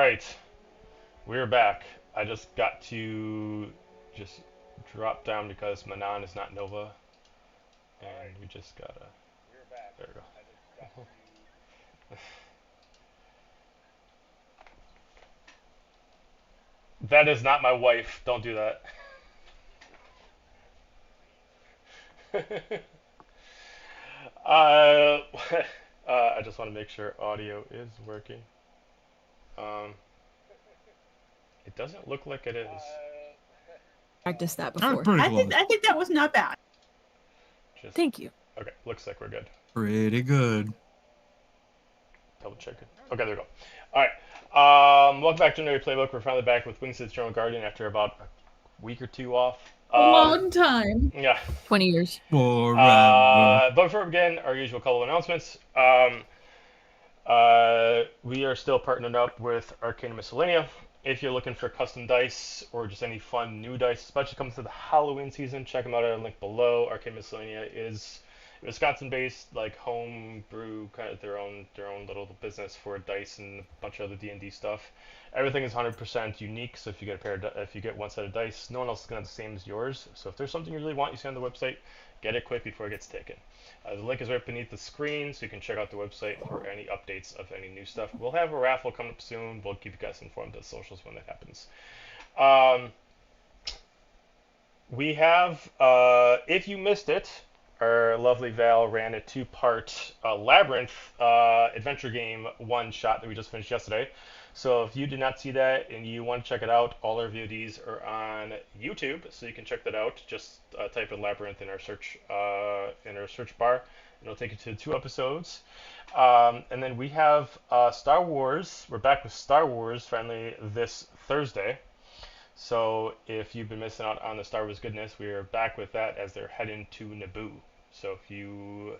right, we're back. I just got to just drop down because Manon is not Nova, and we just gotta. There we go. That is not my wife. Don't do that. uh, I just want to make sure audio is working. Um, it doesn't look like it is. Practiced that That was before. pretty I close. think that was not bad. Just Thank you. okay. Looks like we're good. Pretty good. Double check it. Okay, there we go. All right. Welcome back to another playbook. We're finally back with Wingsuit's Journal Guardian after about a week or two off. A long time. Yeah. 20 years. Forever. But before we begin, our usual couple of announcements. We are still partnered up with Arcane Miscellanea. If you're looking for custom dice or just any fun new dice, especially coming to the Halloween season, check them out at a link below. Arcane Miscellanea is Wisconsin-based, like home brew, kind of their own little business for dice and a bunch of other D&D stuff. Everything is 100% unique. So if you get if you get one set of dice, no one else is gonna have the same as yours. So if there's something you really want, you see on the website, get it quick before it gets taken. The link is right beneath the screen, so you can check out the website for any updates of any new stuff. We'll have a raffle coming up soon. We'll keep you guys informed on socials when that happens. We have, if you missed it, our lovely Val ran a two-part Labyrinth adventure game one-shot that we just finished yesterday. So if you did not see that and you want to check it out, all our VODs are on YouTube, so you can check that out. Just type in Labyrinth in our search bar, and it'll take you to 2 episodes. And then we have Star Wars. We're back with Star Wars finally this Thursday. So if you've been missing out on the Star Wars goodness, we are back with that as they're heading to Naboo. So if you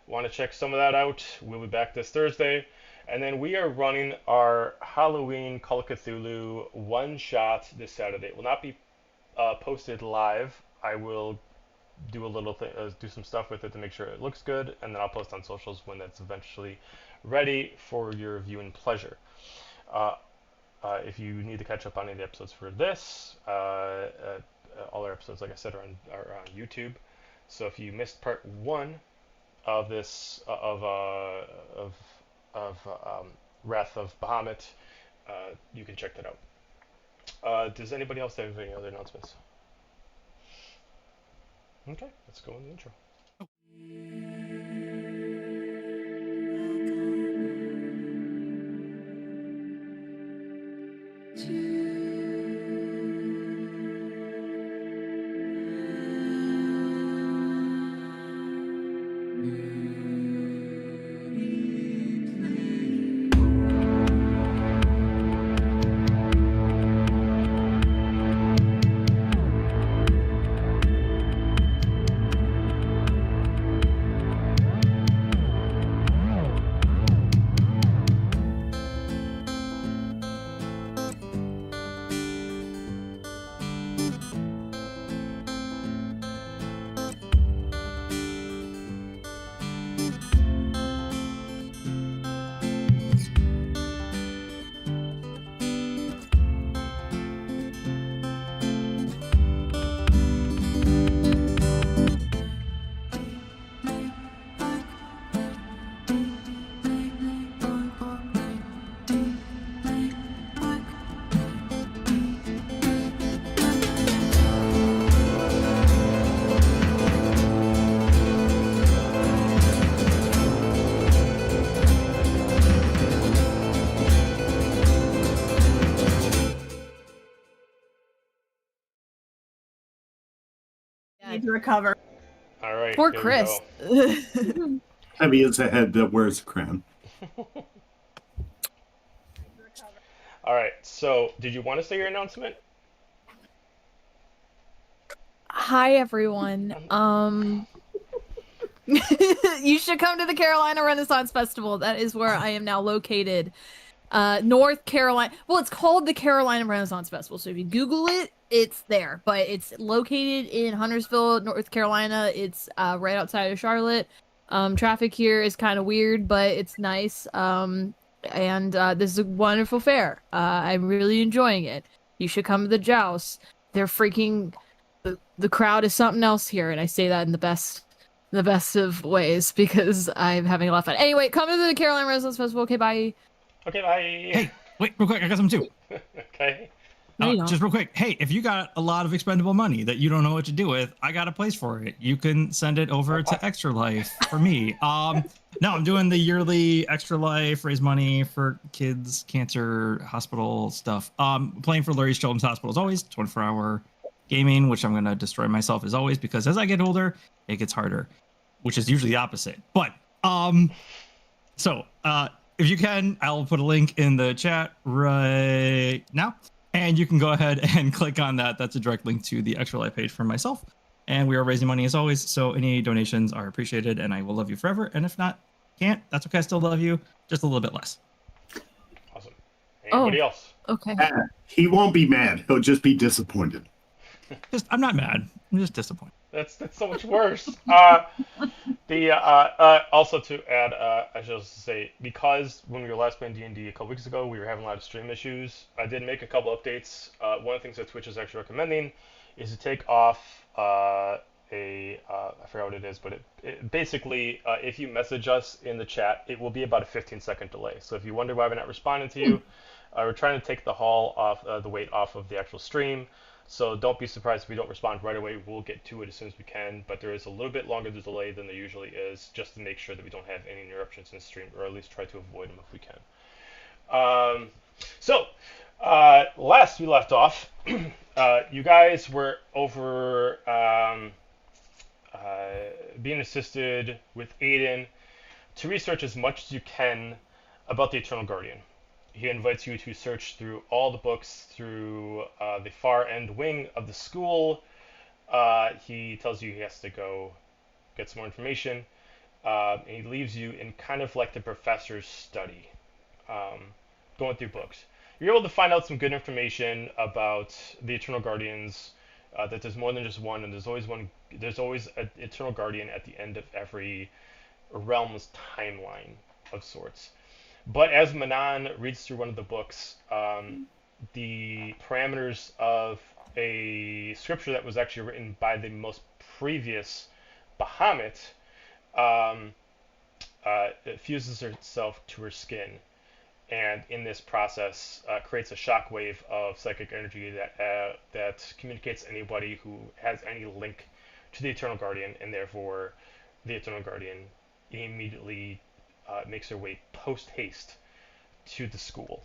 want to check some of that out, we'll be back this Thursday. And then we are running our Halloween Call of Cthulhu one-shot this Saturday. It will not be posted live. I will do a little thing, do some stuff with it to make sure it looks good, and then I'll post on socials when that's eventually ready for your viewing pleasure. If you need to catch up on any of the episodes for this, all our episodes, like I said, are on YouTube. So if you missed part 1 of this of Wrath of Bahamut, you can check that out. Does anybody else have any other announcements? Okay, let's go in the intro. Need to recover. All right. Poor here we Chris. go. Heavy as a head that wears a crown. All right. So, did you want to say your announcement? Hi, everyone. You should come to the Carolina Renaissance Festival. That is where I am now located. North Carolina. Well, it's called the Carolina Renaissance Festival. So if you Google it, it's there. But it's located in Huntersville, North Carolina. It's right outside of Charlotte. Traffic here is kind of weird, but it's nice. and this is a wonderful fair. I'm really enjoying it. You should come to the joust. They're freaking the crowd is something else here, and I say that in the best of ways because I'm having a lot of fun. Anyway, come to the Carolina Renaissance Festival. Okay, bye. Okay, bye. Hey, wait, real quick. I got some too. Okay. No, you don't. Just real quick. Hey, if you got a lot of expendable money that you don't know what to do with, I got a place for it. You can send it over to Extra Life for me. No, I'm doing the yearly Extra Life, raise money for kids, cancer, hospital stuff. Playing for Lurie's Children's Hospital as always, 24-hour gaming, which I'm gonna destroy myself as always because as I get older, it gets harder, which is usually the opposite. But so if you can, I'll put a link in the chat right now. And you can go ahead and click on that. That's a direct link to the Extra Life page for myself. And we are raising money as always. So any donations are appreciated and I will love you forever. And if not, can't, that's okay. I still love you. Just a little bit less. Awesome. Anybody else? Okay. He won't be mad. He'll just be disappointed. I'm not mad. I'm just disappointed. That's so much worse. Also to add, I should also say, because when we were last playing D&D a couple weeks ago, we were having a lot of stream issues. I did make a couple updates. One of the things that Twitch is actually recommending is to take off I forgot what it is, but it basically, if you message us in the chat, it will be about a 15-second delay. So if you wonder why we're not responding to you, we're trying to take the weight off of the actual stream. So don't be surprised if we don't respond right away. We'll get to it as soon as we can, but there is a little bit longer the delay than there usually is, just to make sure that we don't have any interruptions in the stream, or at least try to avoid them if we can. Last we left off, you guys were over being assisted with Aiden to research as much as you can about the Eternal Guardian. He invites you to search through all the books through the far end wing of the school. He tells you he has to go get some more information. And he leaves you in kind of like the professor's study, going through books. You're able to find out some good information about the Eternal Guardians, that there's more than just one, and there's always an Eternal Guardian at the end of every realm's timeline of sorts. But as Manon reads through one of the books, the parameters of a scripture that was actually written by the most previous Bahamut it fuses itself to her skin, and in this process creates a shockwave of psychic energy that communicates to anybody who has any link to the Eternal Guardian, and therefore the Eternal Guardian immediately makes her way post-haste to the school.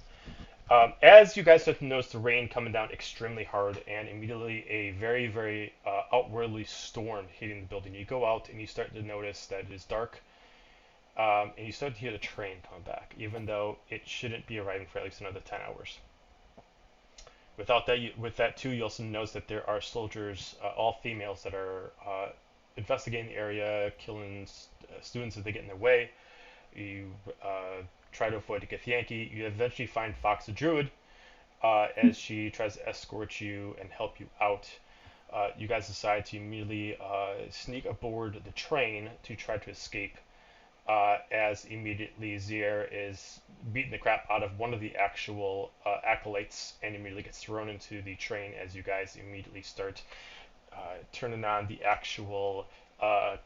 As you guys have noticed the rain coming down extremely hard, and immediately a very, very outwardly storm hitting the building, you go out and you start to notice that it is dark, and you start to hear the train come back, even though it shouldn't be arriving for at least another 10 hours. With that too, you also notice that there are soldiers, all females, that are investigating the area, killing students as they get in their way. You try to avoid a Githyanki. You eventually find Fox the Druid as she tries to escort you and help you out. You guys decide to immediately sneak aboard the train to try to escape, as immediately Zier is beating the crap out of one of the actual acolytes and immediately gets thrown into the train as you guys immediately start turning on the actual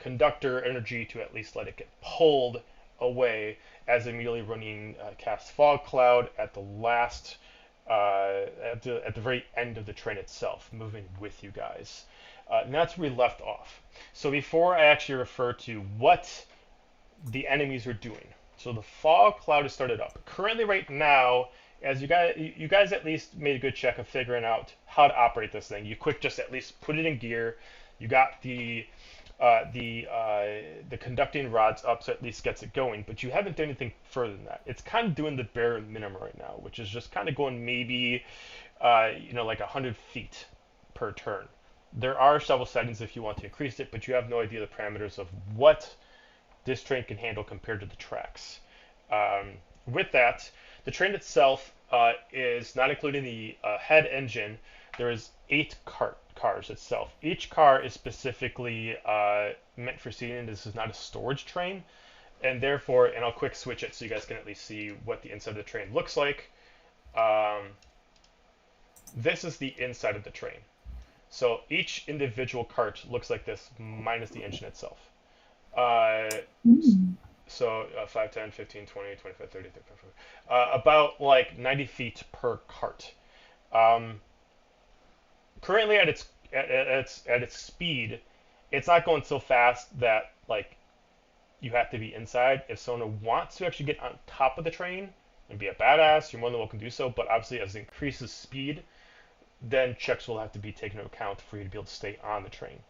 conductor energy to at least let it get pulled away, as immediately running casts Fog Cloud at the last at the very end of the train itself, moving with you guys. And that's where we left off. So before I actually refer to what the enemies are doing, so the Fog Cloud has started up. Currently, right now, as you guys at least made a good check of figuring out how to operate this thing. You quick just at least put it in gear. You got the conducting rods up, so at least gets it going, but you haven't done anything further than that. It's kind of doing the bare minimum right now, which is just kind of going maybe like 100 feet per turn. There are several settings if you want to increase it, but you have no idea the parameters of what this train can handle compared to the tracks. With that, the train itself is not including the head engine. There is 8 cars itself. Each car is specifically meant for seating. This is not a storage train. and therefore, and I'll quick switch it so you guys can at least see what the inside of the train looks like. This is the inside of the train. So each individual cart looks like this, minus the engine itself. So 5, 10, 15, 20, 25, 30, 35, 40. About like 90 feet per cart. Currently at its speed, it's not going so fast that like you have to be inside. If someone wants to actually get on top of the train and be a badass, you're more than welcome to do so. But obviously, as it increases speed, then checks will have to be taken into account for you to be able to stay on the train.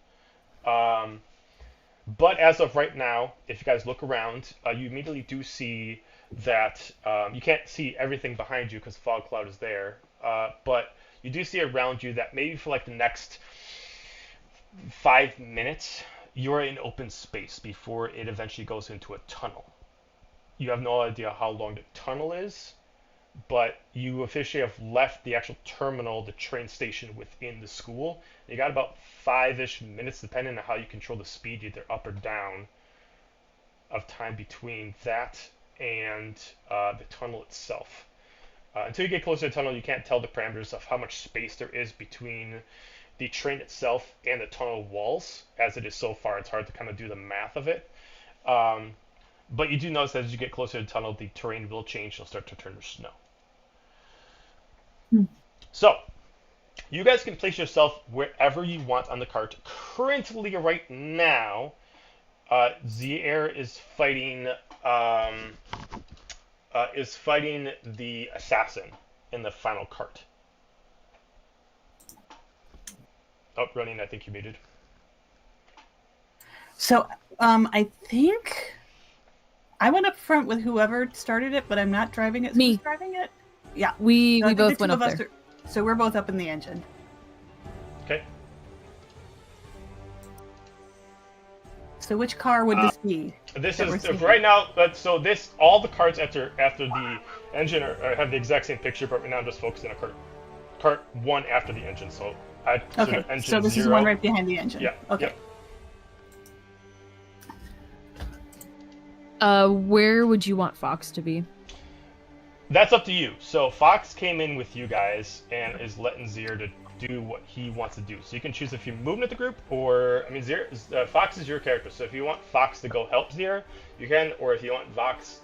But as of right now, if you guys look around, you immediately do see that you can't see everything behind you because the fog cloud is there. But you do see around you that maybe for like the next 5 minutes, you're in open space before it eventually goes into a tunnel. You have no idea how long the tunnel is, but you officially have left the actual terminal, the train station within the school. You got about 5-ish minutes, depending on how you control the speed, either up or down, of time between that and the tunnel itself. Until you get closer to the tunnel, you can't tell the parameters of how much space there is between the train itself and the tunnel walls. As it is so far, it's hard to kind of do the math of it. But you do notice that as you get closer to the tunnel, the terrain will change. It'll start to turn to snow. So, you guys can place yourself wherever you want on the cart. Currently, right now, Zier is fighting the assassin in the final cart. Oh, running. I think you muted. So, I think I went up front with whoever started it, but I'm not driving it. So Me. who's driving it? Yeah. We So I think both the two went up of us there. so we're both up in the engine. Okay. So which car would this be? This that we're is seeing? right now. So this all the carts after the engine have the exact same picture, but right now I'm just focusing on cart 1 after the engine. So I consider Okay. engine So this 0. is one right behind the engine. Yeah. Okay. Yeah. Where would you want Fox to be? That's up to you. So Fox came in with you guys and is letting Zier to do what he wants to do. So you can choose if you're moving with the group, or I mean, Fox is your character. So if you want Fox to go help Zier, you can, or if you want Fox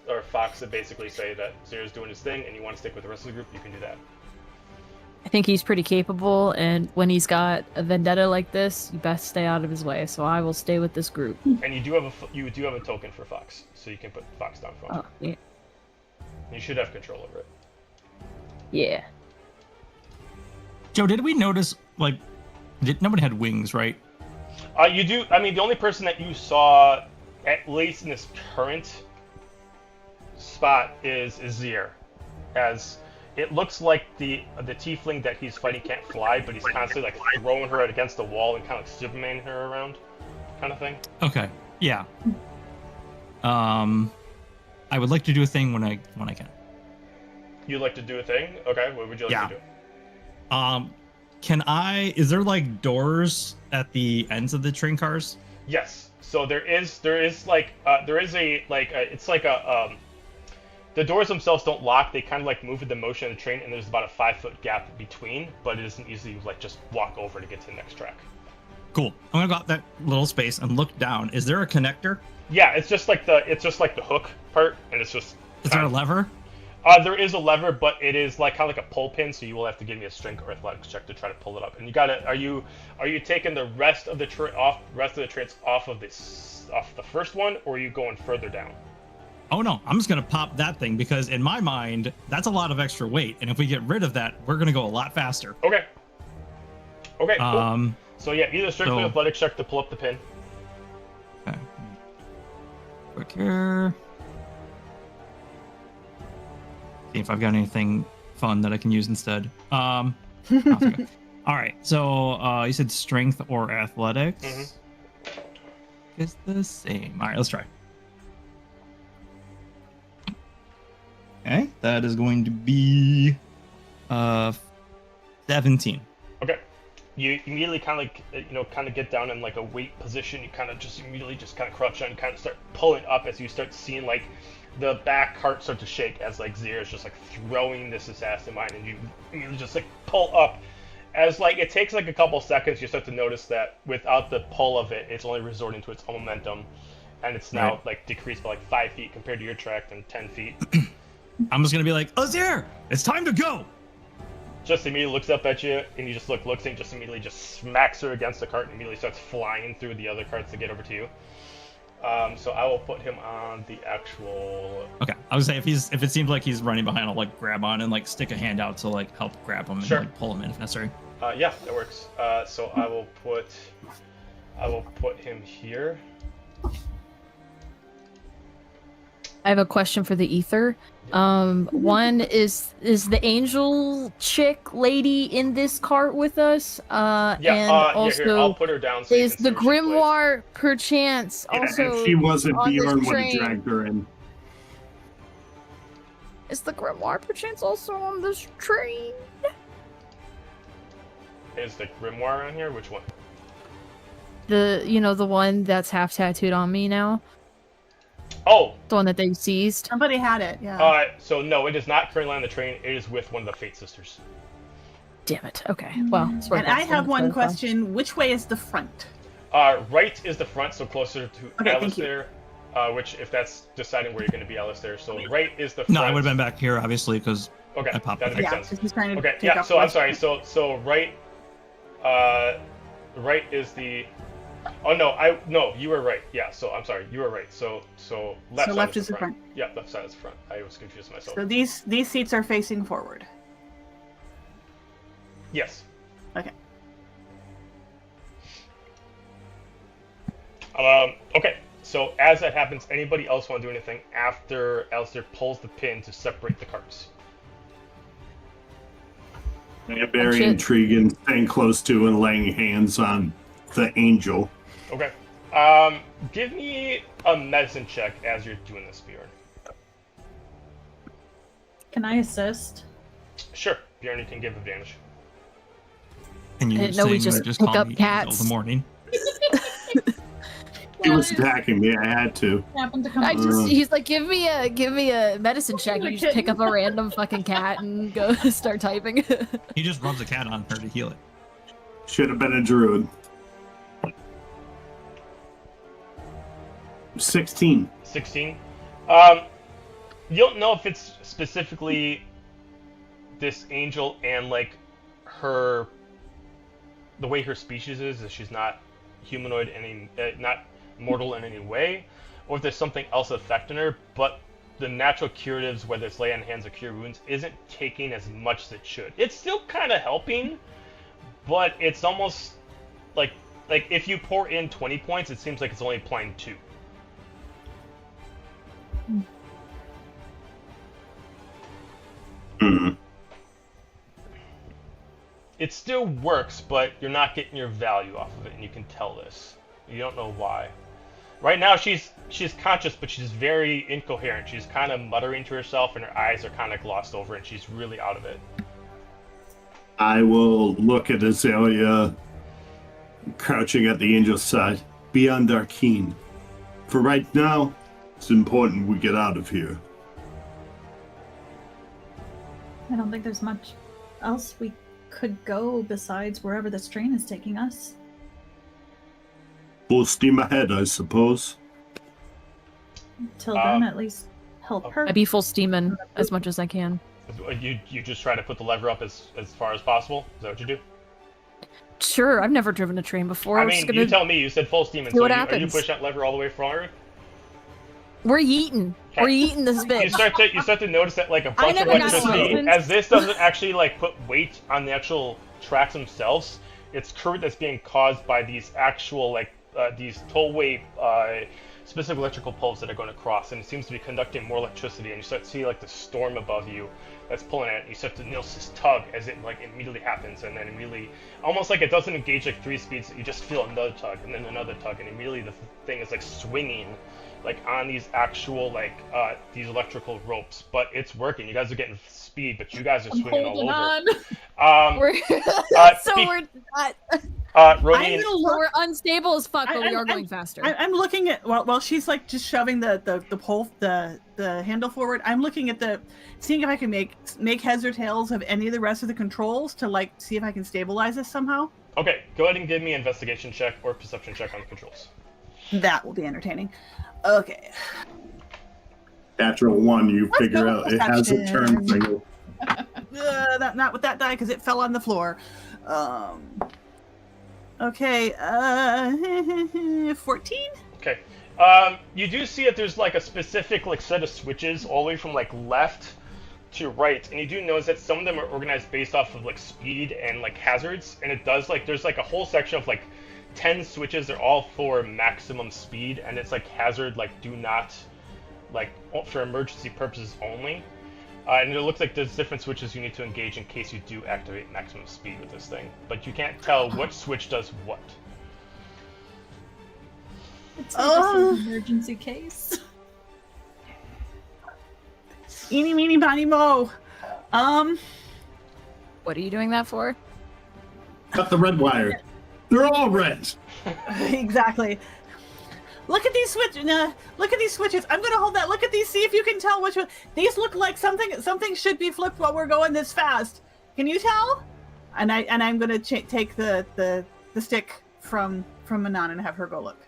to basically say that Zier's doing his thing and you want to stick with the rest of the group, you can do that. I think he's pretty capable, and when he's got a vendetta like this, you best stay out of his way. So I will stay with this group. And you do have a token for Fox, so you can put Fox down for him. Oh, yeah. You should have control over it. Yeah. Joe, did we notice, like, nobody had wings, right? You do. I mean, the only person that you saw, at least in this current spot, is Zier, as it looks like the tiefling that he's fighting can't fly, but he's constantly like throwing her against the wall and kind of like Superman her around, kind of thing. Okay. Yeah. I would like to do a thing when I can. You'd like to do a thing? Okay. What would you like to do? Is there like doors at the ends of the train cars? Yes. So it's like the doors themselves don't lock. They kind of like move with the motion of the train, and there's about a 5-foot gap between, but it isn't easy like just walk over to get to the next track. Cool. I'm gonna go out that little space and look down. Is there a connector? Yeah, it's just like the hook part, and it's just. Is there a lever? There is a lever, but it is like kind of like a pull pin, so you will have to give me a strength or athletics check to try to pull it up. And you gotta. Are you taking the rest of the trains off of the first one, or are you going further down? Oh no, I'm just gonna pop that thing because in my mind that's a lot of extra weight, and if we get rid of that, we're gonna go a lot faster. Okay. Okay. Cool. So yeah, either strength or athletics check to pull up the pin. Okay. Quick here. See if I've got anything fun that I can use instead. All right. So you said strength or athletics. Mm-hmm. It's the same. All right, let's try. Okay, that is going to be 17. Okay. you immediately kind of like kind of get down in like a weight position. You kind of just immediately just kind of crouch down and kind of start pulling up as you start seeing like the back cart start to shake as like Zir is just like throwing this assassin mine, and you immediately just like pull up. As like it takes like a couple seconds, you start to notice that without the pull of it, it's only resorting to its own momentum, and it's now like decreased by like 5 feet compared to your track and 10 feet. I'm just gonna be like, Azir, it's time to go. Just immediately looks up at you, and you just looks and just immediately just smacks her against the cart and immediately starts flying through the other carts to get over to you. So I will put him on the actual. Okay, I would say if it seems like he's running behind, I'll like grab on and like stick a hand out to like help grab him and Sure. like pull him in if necessary. Yeah, that works. So I will put him here. I have a question for the ether. One is the angel chick lady in this cart with us? And also, here, I'll put her down. So you is can the see where she's placed. grimoire perchance Yeah, also if she wasn't, on this Bjorn would have train? dragged her in. Is the grimoire perchance also on this train? Is the grimoire on here? Which one? The one that's half tattooed on me now? Oh, The one that they seized? Somebody had it. Yeah. so no, it is not currently on the train. It is with one of the Fate Sisters. Damn it. Okay. Well, it's worth And I asking have one for the fun. question. Which way is the front? Right is the front, so closer to Okay, thank Alistair. Which, if that's deciding where you're going to be, Alistair. So right is the front. No, I would have been back here obviously because Okay, I popped that it. makes Yeah, sense. because he's trying to Okay, take yeah. off So I'm the- sorry. So right, right is the. Oh no, you were right. Yeah. So I'm sorry, you were right. So left. So side left is is the front. Yeah, left side is the front. I was confused myself. So these seats are facing forward. Yes. Okay. Okay. So as that happens, anybody else want to do anything after Alistair pulls the pin to separate the carts? Yeah, very Shit. intriguing, staying close to and laying hands on the angel. Okay. Give me a medicine check as you're doing this, Bjorn. Can I assist? Sure, Bjorn, you can give advantage. And you I didn't know we saying just you pick call up me cats. until the morning. He was attacking me. I had to. Happened to come. He's like, give me a medicine check. You just pick up a random fucking cat and go start typing. He just rubs a cat on her to heal it. Should have been a druid. 16. 16. You don't know if it's specifically this angel and like her, the way her species is she's not humanoid not mortal in any way, or if there's something else affecting her. But the natural curatives, whether it's lay on hands or cure wounds, isn't taking as much as it should. It's still kind of helping, but it's almost like if you pour in 20 points, it seems like it's only applying 2. Mm-hmm. It still works, but you're not getting your value off of it, and you can tell this. You don't know why. Right now, she's conscious, but she's very incoherent. She's kind of muttering to herself, and her eyes are kind of glossed over, and she's really out of it. I will look at Azalea crouching at the angel's side, beyond our keen. For right now, it's important we get out of here. I don't think there's much else we could go besides wherever this train is taking us. Full steam ahead, I suppose. Till then, at least help her. I'd be full steaming as much as I can. You just try to put the lever up as far as possible? Is that what you do? Sure, I've never driven a train before. I I'm mean, just gonna... you tell me. You said full steam, and see so what are you happens. pushing that lever all the way forward? We're yeeting. Okay. We're yeeting this You bitch. start to notice that like a bunch of never got electricity, license. as this doesn't actually like put weight on the actual tracks themselves. It's current that's being caused by these actual like these tollway specific electrical pulses that are going across, and it seems to be conducting more electricity. And you start to see like the storm above you that's pulling at it. You start to notice this tug as it like immediately happens, and then immediately, almost like it doesn't engage like 3 speeds. You just feel another tug, and then another tug, and immediately the thing is like swinging like on these actual these electrical ropes, but it's working. You guys are getting speed, but you guys are I'm swinging all holding over. on. We're so be- we're not, Ronin, we're unstable as fuck, but we I'm- are going faster. I'm looking at while she's like just shoving the pole the handle forward. I'm looking at seeing if I can make heads or tails of any of the rest of the controls to like see if I can stabilize this somehow. okay, go ahead and give me an investigation check or perception check on the controls. That will be entertaining. Okay. Natural 1, you Let's figure go out it has a turn perception. signal. Not with that die because it fell on the floor. Okay. 14. Okay. You do see that there's like a specific set of switches all the way from left to right, and you do notice that some of them are organized based off of speed and hazards, and it does there's a whole section of 10 switches. They're all for maximum speed, and it's hazard do not for emergency purposes only. And it looks like there's different switches you need to engage in case you do activate maximum speed with this thing, but you can't tell which switch does what. It's like an emergency case. Eeny, meeny, miny, mo. What are you doing that for? Cut the red wire. They're all red. Exactly. Look at these switches. Look at these switches. I'm gonna hold that. Look at these. See if you can tell which one. These look like something should be flipped while we're going this fast. Can you tell? And I'm gonna take the stick from Manon and have her go look.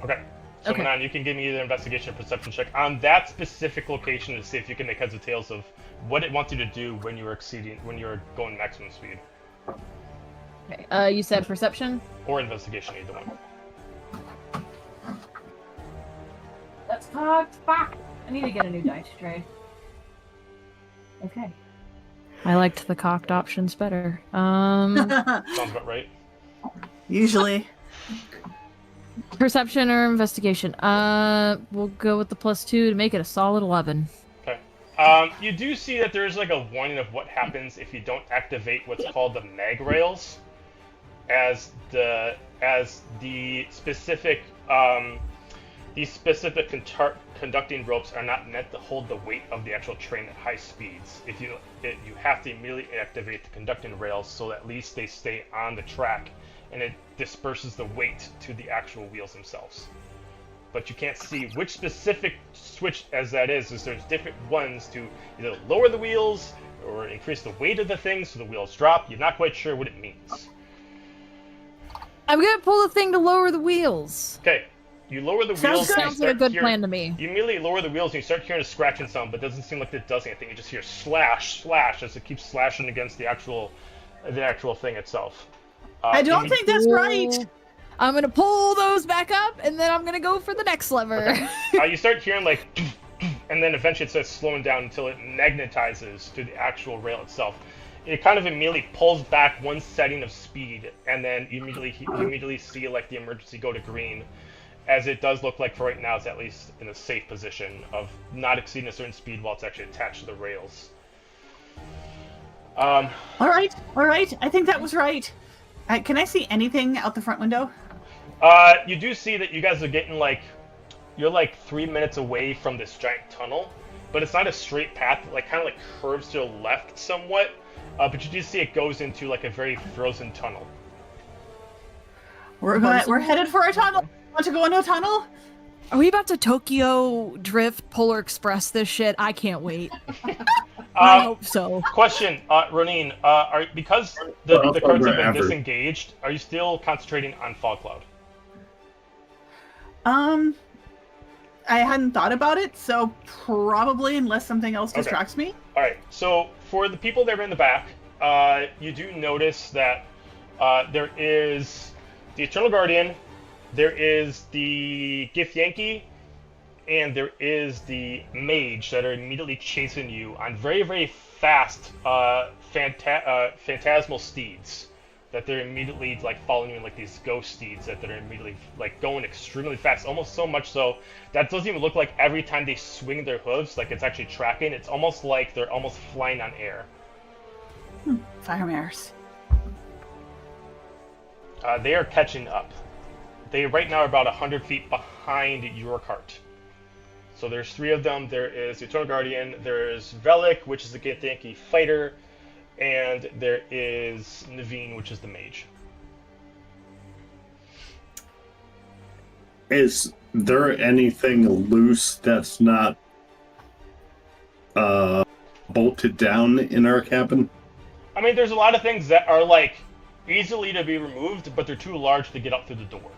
Okay. So Okay. Manon, you can give me either investigation or perception check on that specific location to see if you can make heads or tails of what it wants you to do when you're going maximum speed. Okay. You said perception? Or investigation, either one. That's cocked. Fuck. I need to get a new dice tray. Okay. I liked the cocked options better. Sounds about right. Usually. Perception or investigation? We'll go with the +2 to make it a solid 11. Okay. You do see that there is a warning of what happens if you don't activate what's called the mag rails, as the specific conducting ropes are not meant to hold the weight of the actual train at high speeds. You have to immediately activate the conducting rails so at least they stay on the track, and it disperses the weight to the actual wheels themselves. But you can't see which specific switch as that is there's different ones to either lower the wheels or increase the weight of the thing so the wheels drop. You're not quite sure what it means. I'm gonna pull the thing to lower the wheels. Okay, you lower the Sounds wheels. good. and you Sounds like a start good hearing- plan to me. You immediately lower the wheels and you start hearing a scratching sound, but it doesn't seem like it does anything. You just hear slash, slash as it keeps slashing against the actual thing itself. I don't think that's right. I'm gonna pull those back up, and then I'm gonna go for the next lever. You start hearing and then eventually it starts slowing down until it magnetizes to the actual rail itself. It kind of immediately pulls back one setting of speed, and then you immediately see the emergency go to green, as it does look like for right now it's at least in a safe position of not exceeding a certain speed while it's actually attached to the rails. All right. I think that was right. Can I see anything out the front window? You do see that you guys are getting you're 3 minutes away from this giant tunnel, but it's not a straight path. It kind of curves to the left somewhat, but you do see it goes into a very frozen tunnel. We're headed for a tunnel. Want to go into a tunnel? Are we about to Tokyo Drift Polar Express this shit? I can't wait. I hope so. Question, Ronin, because the cards have been Ever. disengaged, are you still concentrating on Fog Cloud? I hadn't thought about it, so probably unless something else distracts me. All right. So for the people that are in the back, you do notice that there is the Eternal Guardian, there is the Gith Yankee, and there is the Mage that are immediately chasing you on very, very fast phantasmal steeds. That they're immediately following you in these ghost steeds that are immediately going extremely fast, almost so much so that doesn't even look like every time they swing their hooves it's actually tracking. It's almost like they're almost flying on air. Fire mares. They are catching up. They right now are about 100 feet behind your cart. So there's 3 of them. There is the Eternal Guardian, there's Velik, which is the Githyanki fighter, and there is Naveen, which is the mage. Is there anything loose that's not bolted down in our cabin? I mean, there's a lot of things that are like easily to be removed, but they're too large to get up through the door.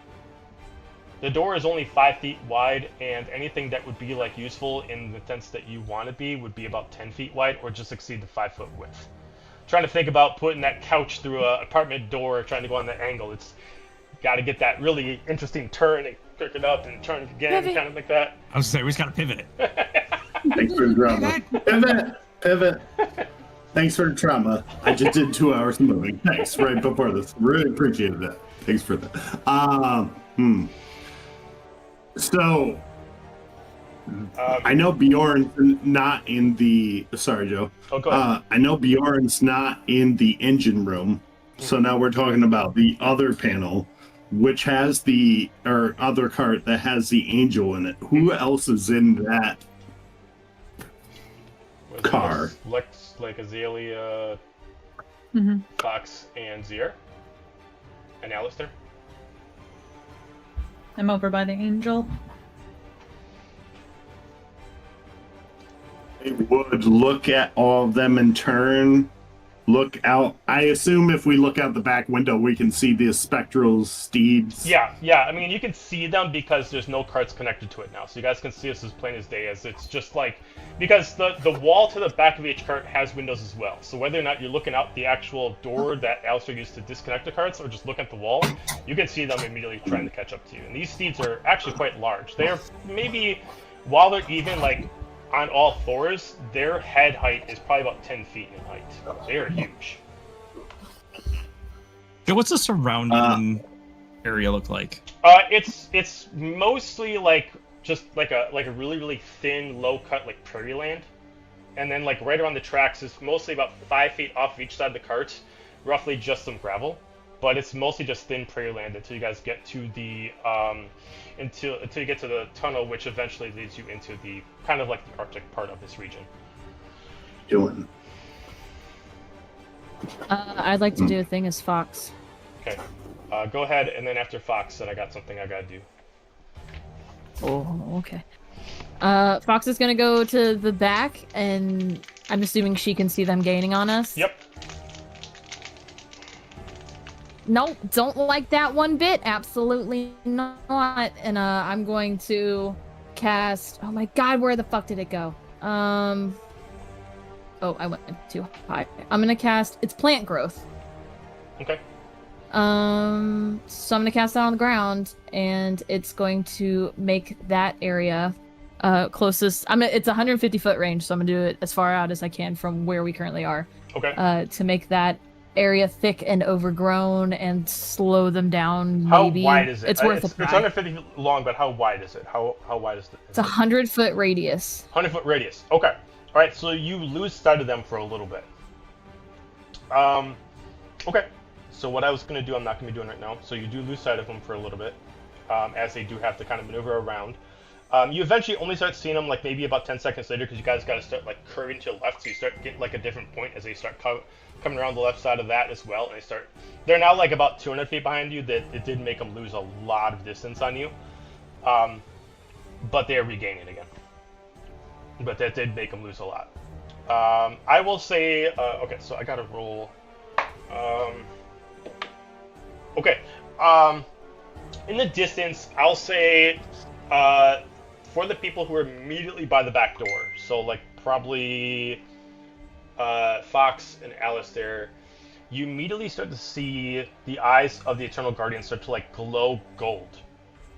The door is only 5 feet wide, and anything that would be like useful in the sense that you want to be would be about 10 feet wide, or just exceed the 5-foot width. Trying to think about putting that couch through an apartment door, trying to go on the angle. It's got to get that really interesting turn and pick it up and turn it again, kind of like that. I was gonna say we just gotta pivot it. Thanks for the drama. Pivot. Thanks for the trauma. I just did 2 hours of moving. Thanks, right before this. Really appreciated that. Thanks for that. So, I know Bjorn's not in the... Sorry, Joe. Oh, go ahead. I know Bjorn's not in the engine room. So now we're talking about the other panel, which has the... Or other cart that has the angel in it. Who else is in that car? Looks like Azalea, Fox, and Zier. And Alistair. I'm over by the angel. I would look at all of them in turn. Look out. I assume if we look out the back window, we can see the spectral steeds. Yeah. I mean, you can see them because there's no carts connected to it now. So you guys can see this as plain as day, as it's just like... Because the wall to the back of each cart has windows as well. So whether or not you're looking out the actual door that Alistair used to disconnect the carts, or just look at the wall, you can see them immediately trying to catch up to you. And these steeds are actually quite large. They're maybe, while they're even like on all fours, their head height is probably about 10 feet in height. They are huge. Yeah, what's the surrounding area look like? It's mostly like just like a really, really thin, low cut like prairie land. And then like right around the tracks is mostly about 5 feet off each side of the cart, roughly just some gravel. But it's mostly just thin prairie land until you guys get to the until you get to the tunnel, which eventually leads you into the kind of like the Arctic part of this region. Doing. I'd like to do a thing as Fox. Okay. Go ahead, and then after Fox, then I got something I gotta do. Oh, okay. Fox is gonna go to the back, and I'm assuming she can see them gaining on us. Yep. Nope, don't like that one bit. Absolutely not. And I'm going to cast. Oh my god, where the fuck did it go? Oh, I went too high. I'm gonna cast. It's plant growth. Okay. So I'm gonna cast that on the ground, and it's going to make that area closest. It's 150 foot range, so I'm gonna do it as far out as I can from where we currently are. Okay. To make that area thick and overgrown and slow them down. How maybe. wide is it? It's worth a try. It's 150 feet long, but how wide is it? How wide is it? It's a 100-foot radius. 100-foot radius. Okay. All right. So you lose sight of them for a little bit. Okay. So what I was going to do, I'm not going to be doing right now. So you do lose sight of them for a little bit, as they do have to kind of maneuver around. You eventually only start seeing them like maybe about 10 seconds later, because you guys got to start like curving to the left, so you start getting like a different point as they start coming around the left side of that as well, and they're now like about 200 feet behind you. That it did make them lose a lot of distance on you, but they are regaining again. But that did make them lose a lot. I will say, okay, so I got to roll. Okay, in the distance, I'll say, for the people who are immediately by the back door, so like probably Fox and Alistair, you immediately start to see the eyes of the Eternal Guardian start to like glow gold,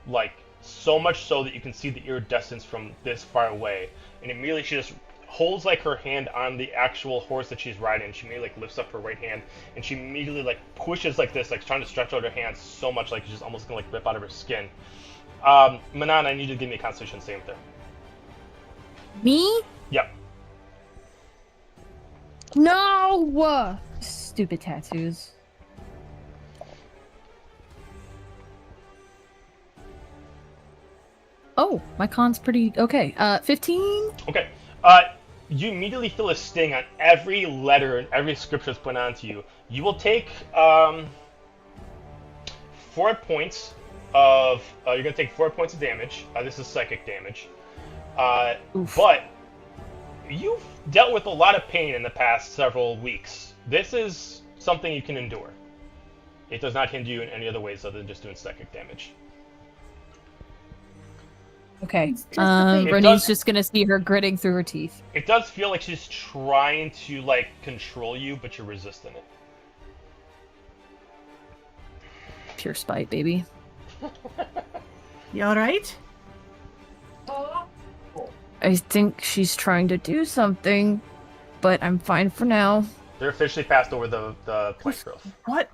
like so much so that you can see the iridescence from this far away, and immediately she just holds like her hand on the actual horse that she's riding, and she immediately like lifts up her right hand, and she immediately like pushes like this, like trying to stretch out her hands so much like she's just almost gonna like rip out of her skin. Manan, I need you to give me a Constitution save there. Me? Yep. No! Stupid tattoos. Oh, my con's pretty okay. 15. Okay. You immediately feel a sting on every letter and every scripture that's put onto you. You will take 4 points of. You're gonna take 4 points of damage. This is psychic damage. But you've dealt with a lot of pain in the past several weeks. This is something you can endure. It does not hinder you in any other ways other than just doing psychic damage. Okay. It's just a big- Rennie's just gonna see her gritting through her teeth. It does feel like she's trying to like control you, but you're resisting it. Pure spite, baby. You all right? I think she's trying to do something, but I'm fine for now. They're officially passed over the plant growth. What?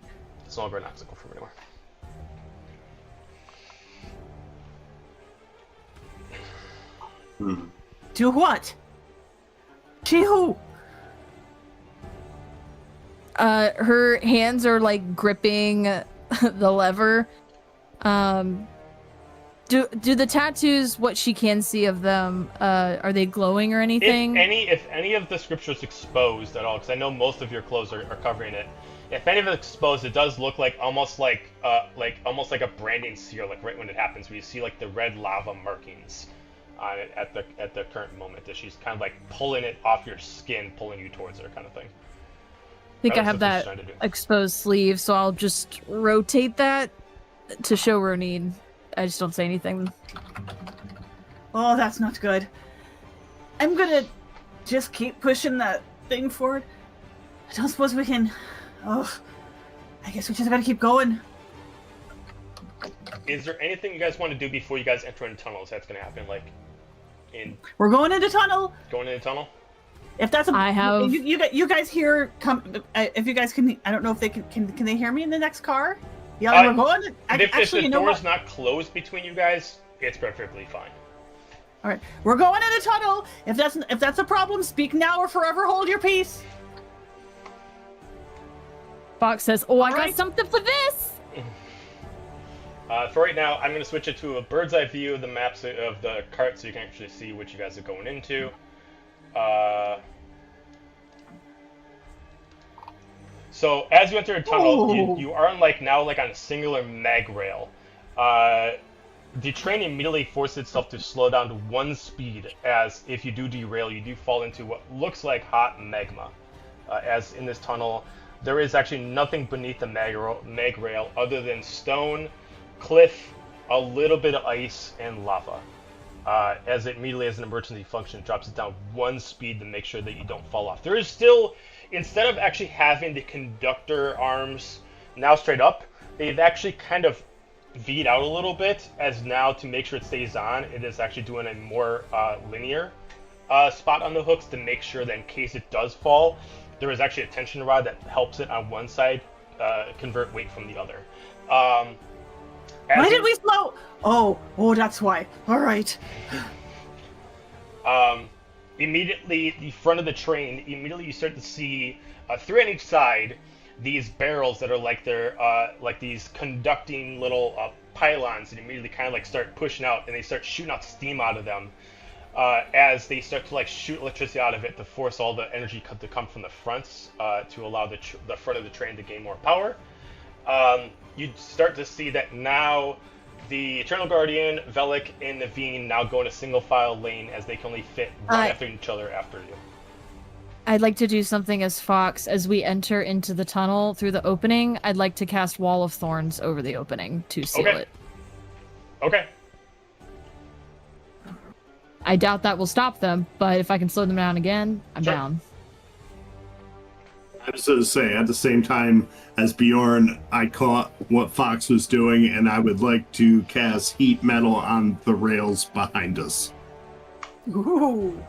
It's no longer an obstacle for them anymore. Do what? She who? Her hands are like gripping the lever. Do the tattoos, what she can see of them, are they glowing or anything? If any of the scriptures exposed at all, because I know most of your clothes are covering it. If any of it exposed, it does look like almost like a branding sear, like right when it happens, where you see like the red lava markings on it at the current moment, that she's kind of like pulling it off your skin, pulling you towards her, kind of thing. I think I That have was what she's that trying to do. exposed sleeve, so I'll just rotate that to show her need. I just don't say anything. Oh, that's not good. I'm gonna just keep pushing that thing forward. I don't suppose we can. Oh, I guess we just gotta keep going. Is there anything you guys want to do before you guys enter into tunnels? That's gonna happen, like in We're going into tunnel. going into tunnel. If that's a, I have- you guys hear come. If you guys can, I don't know if they can they hear me in the next car? Yeah, we're going. If Actually, the you know door's what? not closed between you guys, it's perfectly fine. All right, we're going in a tunnel. If that's a problem, speak now or forever hold your peace. Fox says, "Oh, I got Alright. something for this." For right now, I'm going to switch it to a bird's eye view of the maps of the cart so you can actually see what you guys are going into. So as you enter a tunnel, you are on now on a singular mag rail. The train immediately forces itself to slow down to 1 speed, as if you do derail, you do fall into what looks like hot magma. As in this tunnel, there is actually nothing beneath the mag rail other than stone, cliff, a little bit of ice, and lava. As it immediately, as an emergency function, drops it down 1 speed to make sure that you don't fall off. There is still, instead of actually having the conductor arms now straight up, they've actually kind of V'd out a little bit, as now to make sure it stays on, it is actually doing a more linear spot on the hooks to make sure that in case it does fall, there is actually a tension rod that helps it on one side convert weight from the other. Why did we slow? Oh, that's why. All right. Immediately, the front of the train, immediately you start to see, 3 on each side, these barrels that are like these conducting little pylons that immediately kind of start pushing out, and they start shooting out steam out of them as they start to shoot electricity out of it to force all the energy to come from the fronts to allow the front of the train to gain more power. You start to see that now the Eternal Guardian, Velik, and Naveen now go in a single file lane as they can only fit one after each other after you. I'd like to do something as Fox. As we enter into the tunnel through the opening, I'd like to cast Wall of Thorns over the opening to seal it. Okay. I doubt that will stop them, but if I can slow them down again, I'm Sure. down. I was going to say, at the same time as Bjorn, I caught what Fox was doing, and I would like to cast heat metal on the rails behind us. Ooh.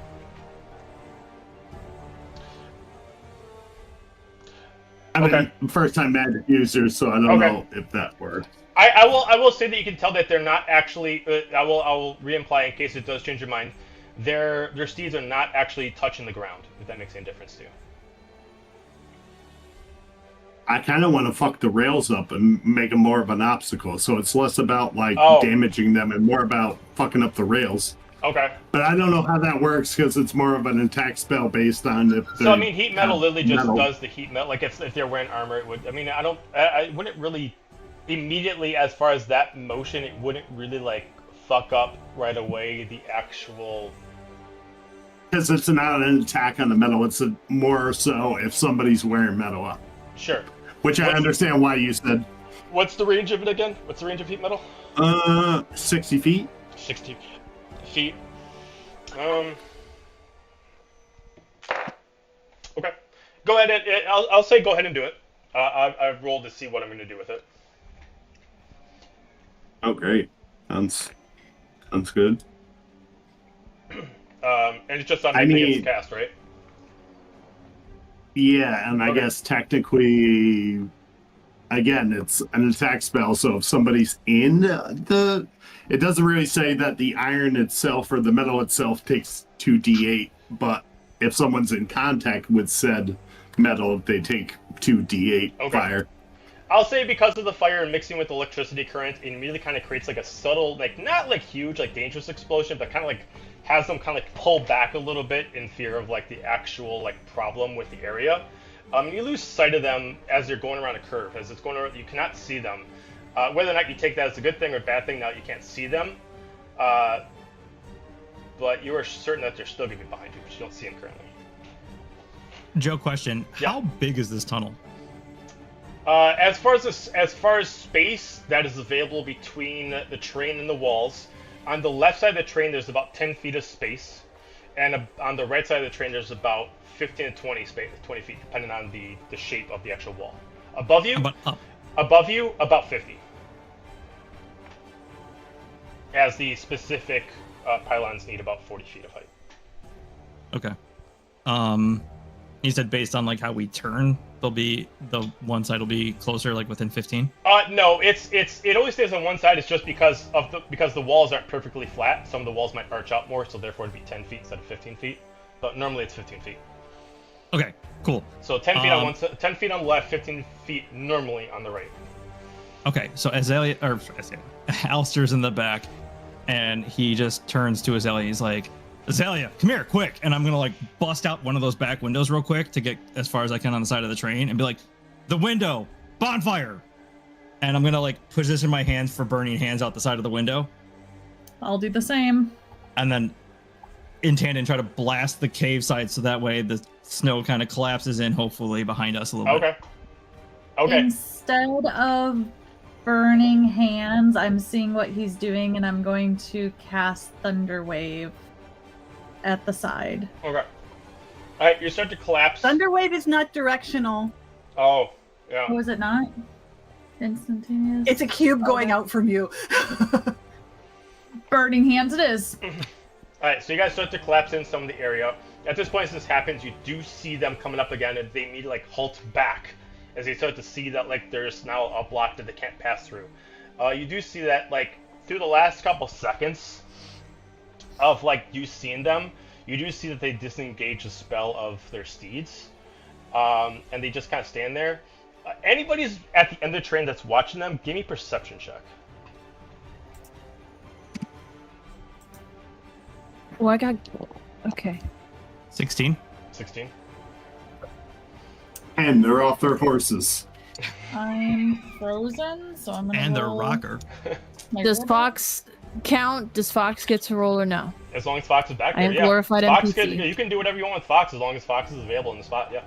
I'm Okay. a first-time magic user, so I don't know if that works. I will say that you can tell that they're not actually. I will re-imply in case it does change your mind. Their steeds are not actually touching the ground. If that makes any difference to you. I kind of want to fuck the rails up and make them more of an obstacle. So it's less about like Oh. damaging them and more about fucking up the rails. Okay. But I don't know how that works because it's more of an attack spell based on if. So I mean, heat metal literally just metal. does the heat metal. Like if they're wearing armor, it would. I mean, I wouldn't really immediately as far as that motion. It wouldn't really like fuck up right away the actual. Because it's not an attack on the metal. It's more so if somebody's wearing metal up. Sure. Which I understand why you said. What's the range of it again? What's the range of heat metal? 60 feet. 60 feet. Okay. Go ahead and I'll say go ahead and do it. I've rolled to see what I'm going to do with it. Oh, great. Sounds good. And it's just on anything it's cast, right? Yeah, and I Okay. guess technically, again, it's an attack spell, so if somebody's in the... It doesn't really say that the iron itself or the metal itself takes 2d8, but if someone's in contact with said metal, they take 2d8 fire. I'll say because of the fire and mixing with electricity current, it immediately kind of creates like a subtle, like not like huge, like dangerous explosion, but kind of like has them kind of like pull back a little bit in fear of like the actual like problem with the area. You lose sight of them as you're going around a curve. As it's going around, you cannot see them. Whether or not you take that as a good thing or a bad thing, now you can't see them. But you are certain that they're still going to be behind you, but you don't see them currently. Joe, question: Yeah. How big is this tunnel? As far as space that is available between the train and the walls, on the left side of the train there's about 10 feet of space, and on the right side of the train there's about 15 to 20 feet, depending on the shape of the actual wall. Above you, about 50. As the specific pylons need about 40 feet of height. Okay. You said based on like how we turn, the one side will be closer, like within 15. No, it always stays on one side. It's just because the walls aren't perfectly flat. Some of the walls might arch out more, so therefore it'd be 10 feet instead of 15 feet. But normally it's 15 feet. Okay, cool. So 10 feet on one side, 10 feet on the left, 15 feet normally on the right. Okay, so Alistair's in the back, and he just turns to Azalea. He's like, Azalea, come here, quick. And I'm going to like bust out one of those back windows real quick to get as far as I can on the side of the train and be like, the window, bonfire. And I'm going to like position my hands for burning hands out the side of the window. I'll do the same. And then in tandem try to blast the cave side so that way the snow kind of collapses in, hopefully, behind us a little bit. Okay. Instead of burning hands, I'm seeing what he's doing, and I'm going to cast Thunder Wave at the side. Okay. Alright, you start to collapse. Thunderwave is not directional. Oh, yeah. Oh, is it not? Instantaneous? It's a cube going out from you. Burning hands it is. Alright, so you guys start to collapse in some of the area. At this point, as this happens, you do see them coming up again, and they immediately like halt back as they start to see that like there's now a block that they can't pass through. You do see that like through the last couple seconds of like you seeing them, you do see that they disengage the spell of their steeds, and they just kind of stand there. Anybody's at the end of the train that's watching them, give me a perception check. Oh, I got. Okay. 16. 16. And they're off their horses. I'm frozen, so I'm gonna And their roll rocker. my Does roll Fox count? Does Fox get to roll or no? As long as Fox is back I there, am yeah. glorified Fox NPC. you can do whatever you want with Fox as long as Fox is available in the spot, yeah.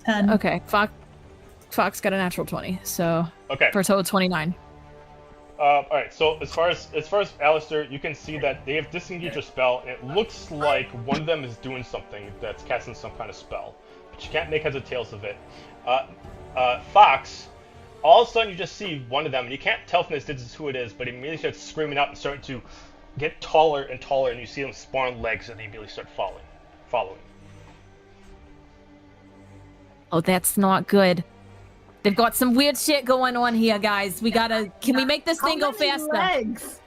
10. Okay. Fox got a natural 20, so Okay. for a total of 29. Alright, so as far as Alistair, you can see that they have disengaged a spell, and it looks like one of them is doing something that's casting some kind of spell. But you can't make heads or tails of it. Fox, all of a sudden you just see one of them, and you can't tell from this distance who it is, but he immediately starts screaming out and starting to get taller and taller, and you see them spawn legs, and they immediately start following. Oh, that's not good. They've got some weird shit going on here, guys. We gotta. Can we make this thing go faster? Legs?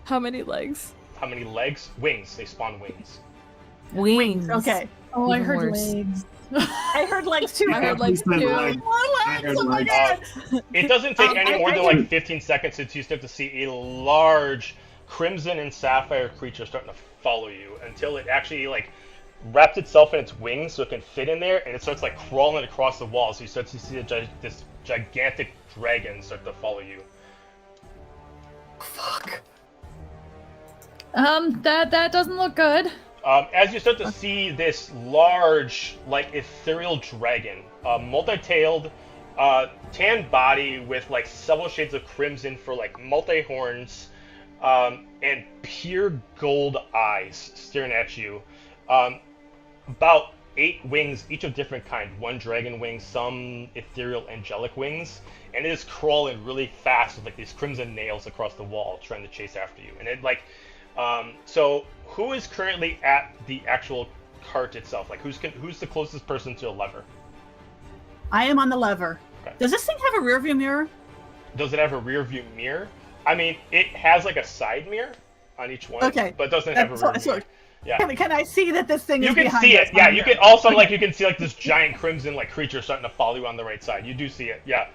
How many legs? How many legs? Wings. They spawn wings. Wings. Okay. Oh, I Even heard worse. legs. I heard like 2. I heard like Said 2. leg. More I legs. heard Oh my legs. god. It doesn't take any more than like I- 15 seconds until you start to see a large crimson and sapphire creature starting to follow you until it actually like wraps itself in its wings so it can fit in there, and it starts like crawling across the wall. So you start to see this gigantic dragon start to follow you. Fuck. That doesn't look good. As you start to see this large, like ethereal dragon, multi-tailed, tan body with like several shades of crimson for like multi-horns, and pure gold eyes staring at you. About 8 wings, each of different kind. 1 dragon wing, some ethereal angelic wings, and it is crawling really fast with like these crimson nails across the wall, trying to chase after you. And it like, so who is currently at the actual cart itself? Like who's the closest person to a lever? I am on the lever. Okay. Does this thing have a rear view mirror? Does it have a rear view mirror? I mean, it has like a side mirror on each one, Okay. but it doesn't have a rear So- mirror. Yeah. Can I see that this thing You is can behind see us? it, yeah. You can also like you can see like this giant crimson like creature starting to follow you on the right side. You do see it, yeah.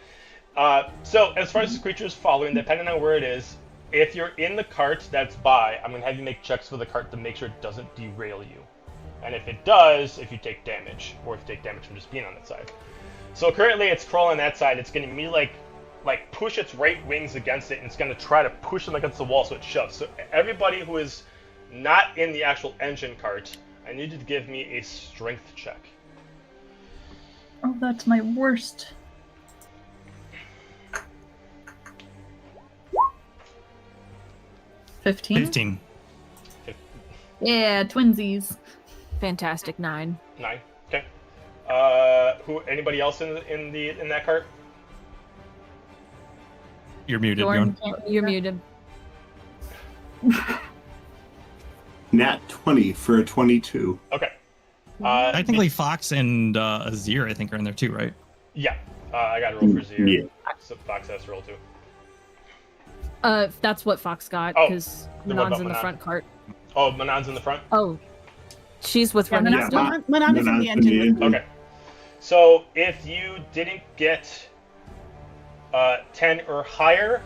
So as far as this creature is following, depending on where it is, if you're in the cart that's by, I'm gonna have you make checks for the cart to make sure it doesn't derail you. And if it does, if you take damage, or if you take damage from just being on that side. So currently it's crawling that side. It's gonna be like push its right wings against it, and it's gonna try to push them against the wall so it shoves. So everybody who is not in the actual engine cart, I need you to give me a strength check. Oh, that's my worst. $15? 15. Yeah, twinsies. Fantastic 9. 9. Okay. Anybody else in that cart? You're muted, Jordan Bjorn. can't You're muted. Nat 20 for a 22. Okay. Technically, Fox and Azir, I think, are in there too, right? Yeah. I got to roll for Zero. Yeah. So Fox has to roll too. That's what Fox got, Oh, because then what Manon's about in the Manon? front cart. Oh, Manon's in the front. Oh, she's with Yeah, Remy Manon's still. Yeah. Manon is in the engine. Okay. So if you didn't get 10 or higher,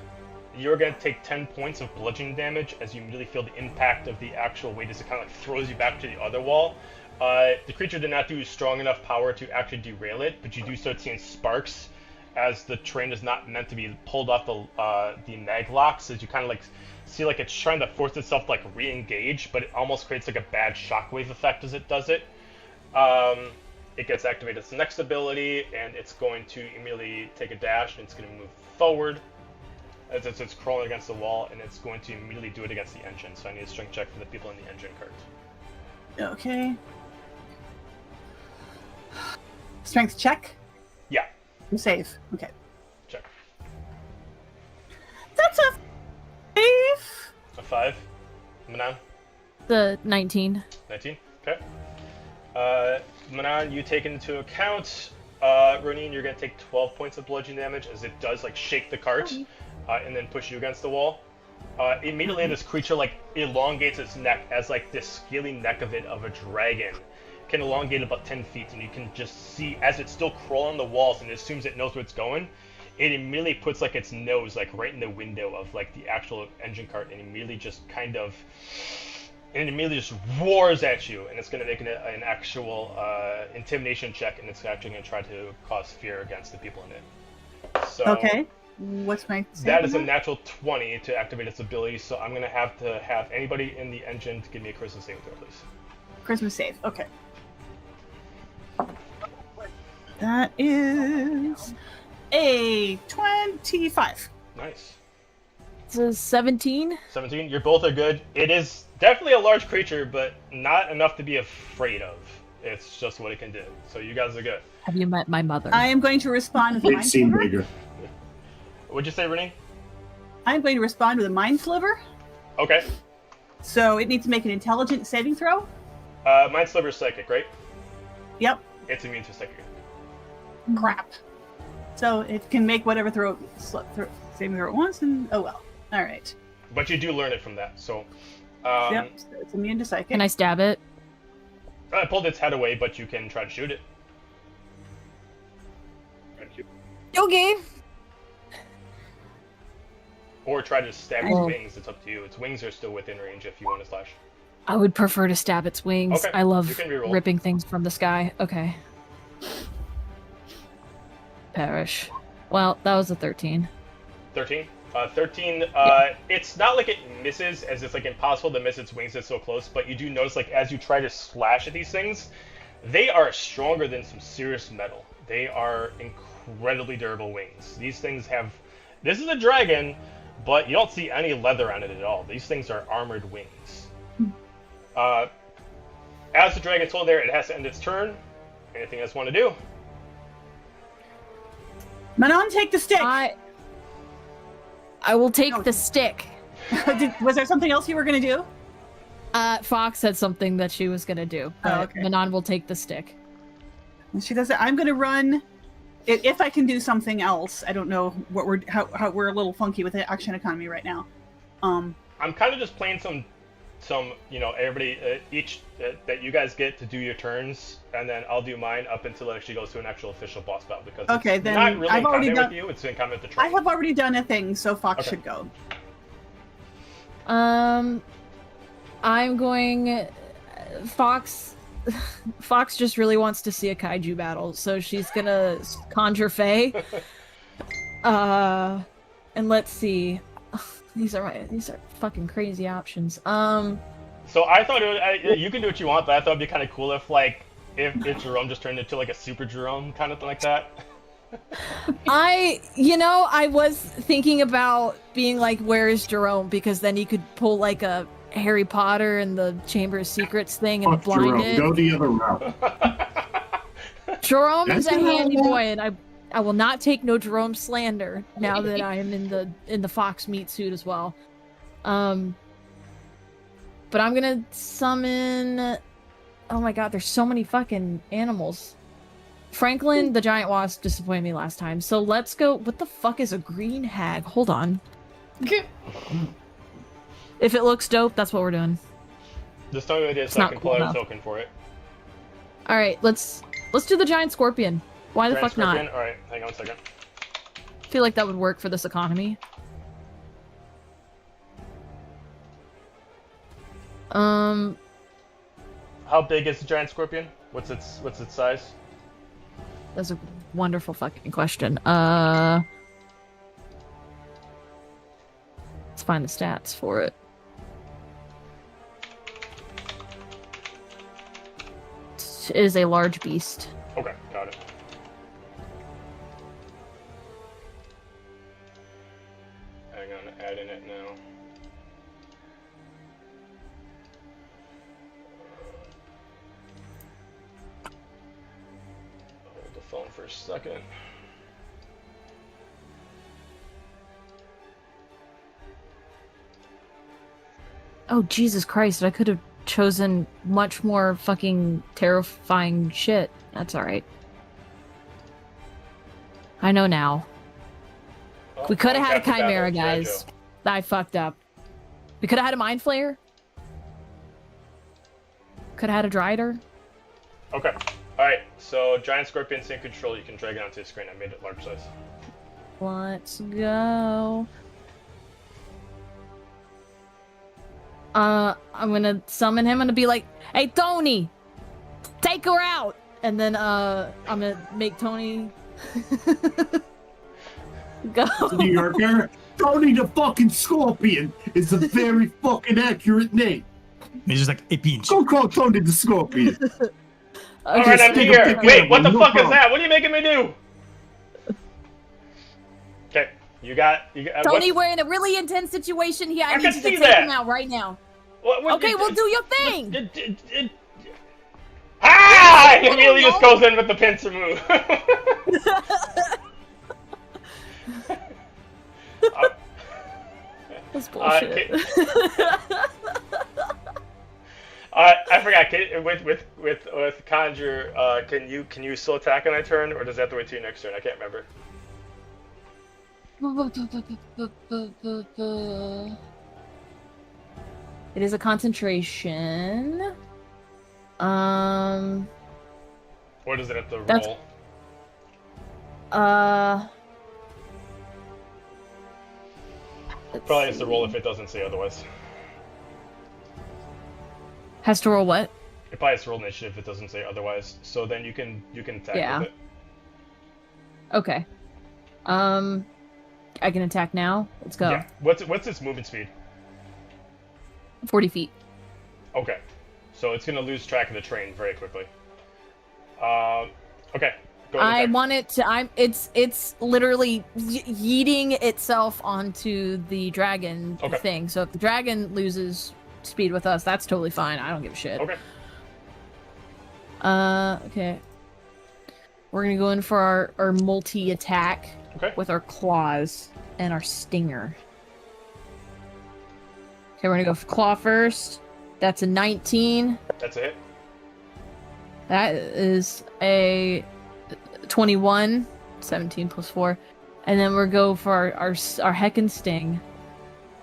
you're going to take 10 points of bludgeoning damage as you immediately feel the impact of the actual weight as it kind of like throws you back to the other wall. The creature did not do strong enough power to actually derail it, but you do start seeing sparks as the train is not meant to be pulled off the mag locks, as you kind of like see like it's trying to force itself to like re-engage, but it almost creates like a bad shockwave effect as it does it. It gets activated its next ability, and it's going to immediately take a dash, and it's going to move forward as it's crawling against the wall, and it's going to immediately do it against the engine. So I need a strength check for the people in the engine cart. Okay. Strength check. Yeah, I'm safe. Okay. check. That's a 5. A 5. Manon? The 19. 19. Okay. Manon, you take into account, Ronin, you're going to take 12 points of bludgeoning damage as it does like shake the cart and then push you against the wall. Immediately this creature like elongates its neck as like this scaly neck of a dragon can elongate about 10 feet, and you can just see as it's still crawling the walls and it assumes it knows where it's going, it immediately puts like its nose like right in the window of like the actual engine cart and immediately just kind of just roars at you, and it's going to make an actual intimidation check, and it's actually going to try to cause fear against the people in it. So Okay. What's my save that is a on natural 20 to activate its ability, so I'm going to have anybody in the engine to give me a charisma saving throw, please. Christmas save. Okay. That is a 25. Nice. It's a 17. 17, you're both are good. It is definitely a large creature, but not enough to be afraid of. It's just what it can do. So you guys are good. Have you met my mother? I am going to respond with a It mind seemed sliver. bigger. What'd you say, Renee? I'm going to respond with a mind sliver. Okay. So it needs to make an intelligence saving throw. Mind Sliver's psychic, right? Yep. It's immune to psychic. Crap. So it can make whatever saving throw it wants, and oh well. All right. But you do learn it from that, so... Yep. So it's immune to psychic. Can I stab it? I pulled its head away, but you can try to shoot it. Okay. Or try to stab its Well- wings. It's up to you. Its wings are still within range if you want to slash. I would prefer to stab its wings. Okay, I love you can reroll. ripping things from the sky. Okay. Perish. Well, that was a 13. 13. 13. It's not like it misses, as it's like impossible to miss its wings. It's so close. But you do notice, like as you try to slash at these things, they are stronger than some serious metal. They are incredibly durable wings. These things have. This is a dragon, but you don't see any leather on it at all. These things are armored wings. As the dragon told there, it has to end its turn. Anything else want to do? Manon, take the stick. I will take the stick. Was there something else you were going to do? Fox said something that she was gonna do. Oh, okay. Manon will take the stick. And she does it. I'm going to run. If I can do something else, I don't know what how we're a little funky with the action economy right now. I'm kind of just playing some everybody each that you guys get to do your turns, and then I'll do mine up until it actually goes to an actual official boss battle, because Okay, it's then not really I've in already combat done- with you. It's in combat with the I train. have already done a thing, so Fox Okay. should go. I'm going. Fox just really wants to see a kaiju battle, so she's gonna conjure Faye. And let's see. These are fucking crazy options. So I thought you can do what you want, but I thought it'd be kind of cool if Jerome just turned into like a super Jerome kind of thing like that. I was thinking about being like, where is Jerome? Because then he could pull like a Harry Potter and the Chamber of Secrets thing and Fuck blind Jerome. it. Go the other route. Jerome is a That's handy not- boy, and I will not take no Jerome slander now that I am in the Fox meat suit as well. But I'm gonna summon. Oh my god, there's so many fucking animals. Franklin, the giant wasp, disappointed me last time. So let's go. What the fuck is a green hag? Hold on. If it looks dope, that's what we're doing. Just tell me what it is It's so I not can cool pull out a enough. token for it. All right, let's do the giant scorpion. Why the Giant fuck not? Scorpion? Alright, hang on a second. I feel like that would work for this economy. How big is the giant scorpion? What's its size? That's a wonderful fucking question. Let's find the stats for it. It is a large beast. Okay, got it. Hang on, adding it now. Hold the phone for a second. Oh, Jesus Christ, I could have chosen much more fucking terrifying shit. That's alright. I know now. Oh, We could have had a Captain chimera, Battle, guys. I fucked up. We could have had a mind flayer. Could have had a drider. Okay. Alright, so giant scorpion, same control, you can drag it onto the screen. I made it large size. Let's go. I'm gonna summon him and be like, "Hey, Tony, take her out!" And then I'm gonna make Tony go. New Yorker. Tony the fucking Scorpion is a very fucking accurate name. And he's just like, hey, pinch. Go call Tony the Scorpion. Alright, I'm stick here! them Wait, what the together, no fuck is problem. that? What are you making me do? Okay, you got Tony, we're in a really intense situation here. I I need can you to see take that. him out right now. what Okay, we'll do your thing. Ah! He immediately just goes in with the pincer move. That's bullshit. I forgot. With conjure, can you still attack on that turn, or does that have to wait till your next turn? I can't remember. It is a concentration. Or does it have to That's- roll? Let's Probably has to roll see. if it doesn't say otherwise. Has to roll what? It probably has to roll initiative if it doesn't say otherwise. So then you can attack Yeah. with it. Okay. I can attack now. Let's go. Yeah. What's its movement speed? 40 feet. Okay. So it's gonna lose track of the train very quickly. Okay. Go ahead and I attack. want it to. It's literally yeeting itself onto the dragon Okay. thing. So if the dragon loses speed with us, that's totally fine. I don't give a shit. Okay. Okay. We're gonna go in for our multi attack Okay. with our claws and our stinger. Okay, we're gonna go for claw first. That's a 19. That's a hit. That is a 21. 17 plus 4. And then we'll go for our heckin' sting.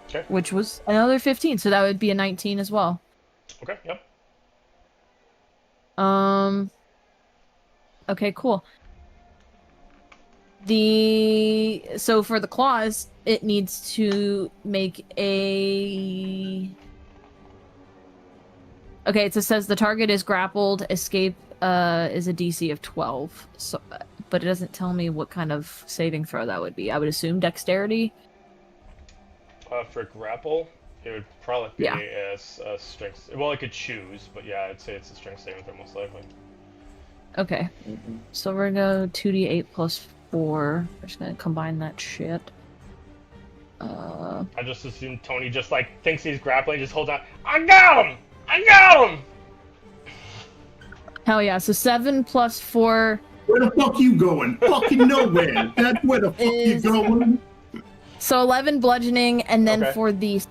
Okay. Which was another 15, so that would be a 19 as well. Okay. Yep. Okay, cool. So for the claws, it needs to make a. Okay, it says the target is grappled. Escape is a DC of 12. So, but it doesn't tell me what kind of saving throw that would be. I would assume dexterity. For grapple, it would probably be Yeah. a strength. Well, it could choose, but yeah, I'd say it's a strength saving throw most likely. Okay, so we're gonna go 2d8 plus 4. We're just gonna combine that shit. I just assume Tony just like thinks he's grappling, just holds on. I got him! I got him! Hell yeah! So 7 plus 4. Where the fuck you going? Fucking nowhere. That's where the fuck Is- you going. So 11 bludgeoning, and then Okay. for the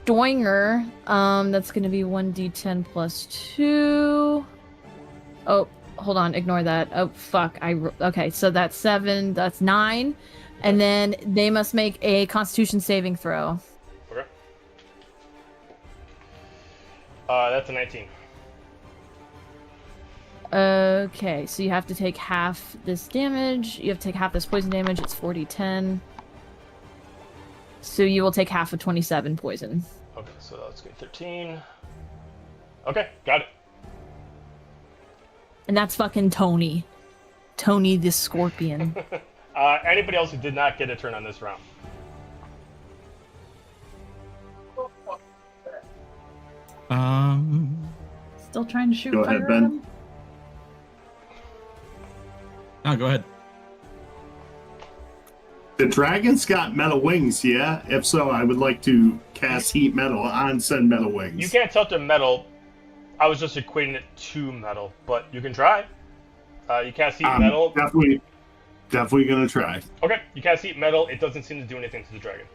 Stoinger, that's gonna be 1d10 plus 2. Oh, hold on, ignore that. Oh fuck, okay, so that's 7, that's 9, and then they must make a Constitution saving throw. Okay. That's a 19. Okay, so you have to take half this damage. You have to take half this poison damage. It's 40-10. So you will take half of 27 poison. Okay, so let's go 13. Okay, got it. And that's fucking Tony. Tony the Scorpion. Anybody else who did not get a turn on this round? Still trying to shoot Go fire ahead, at Ben. him? Oh, go ahead. The dragon's got metal wings, yeah? If so, I would like to cast heat metal on said metal wings. You can't tell to metal. I was just equating it to metal, but you can try. You cast heat metal. Definitely gonna try. Okay, you cast heat metal. It doesn't seem to do anything to the dragon.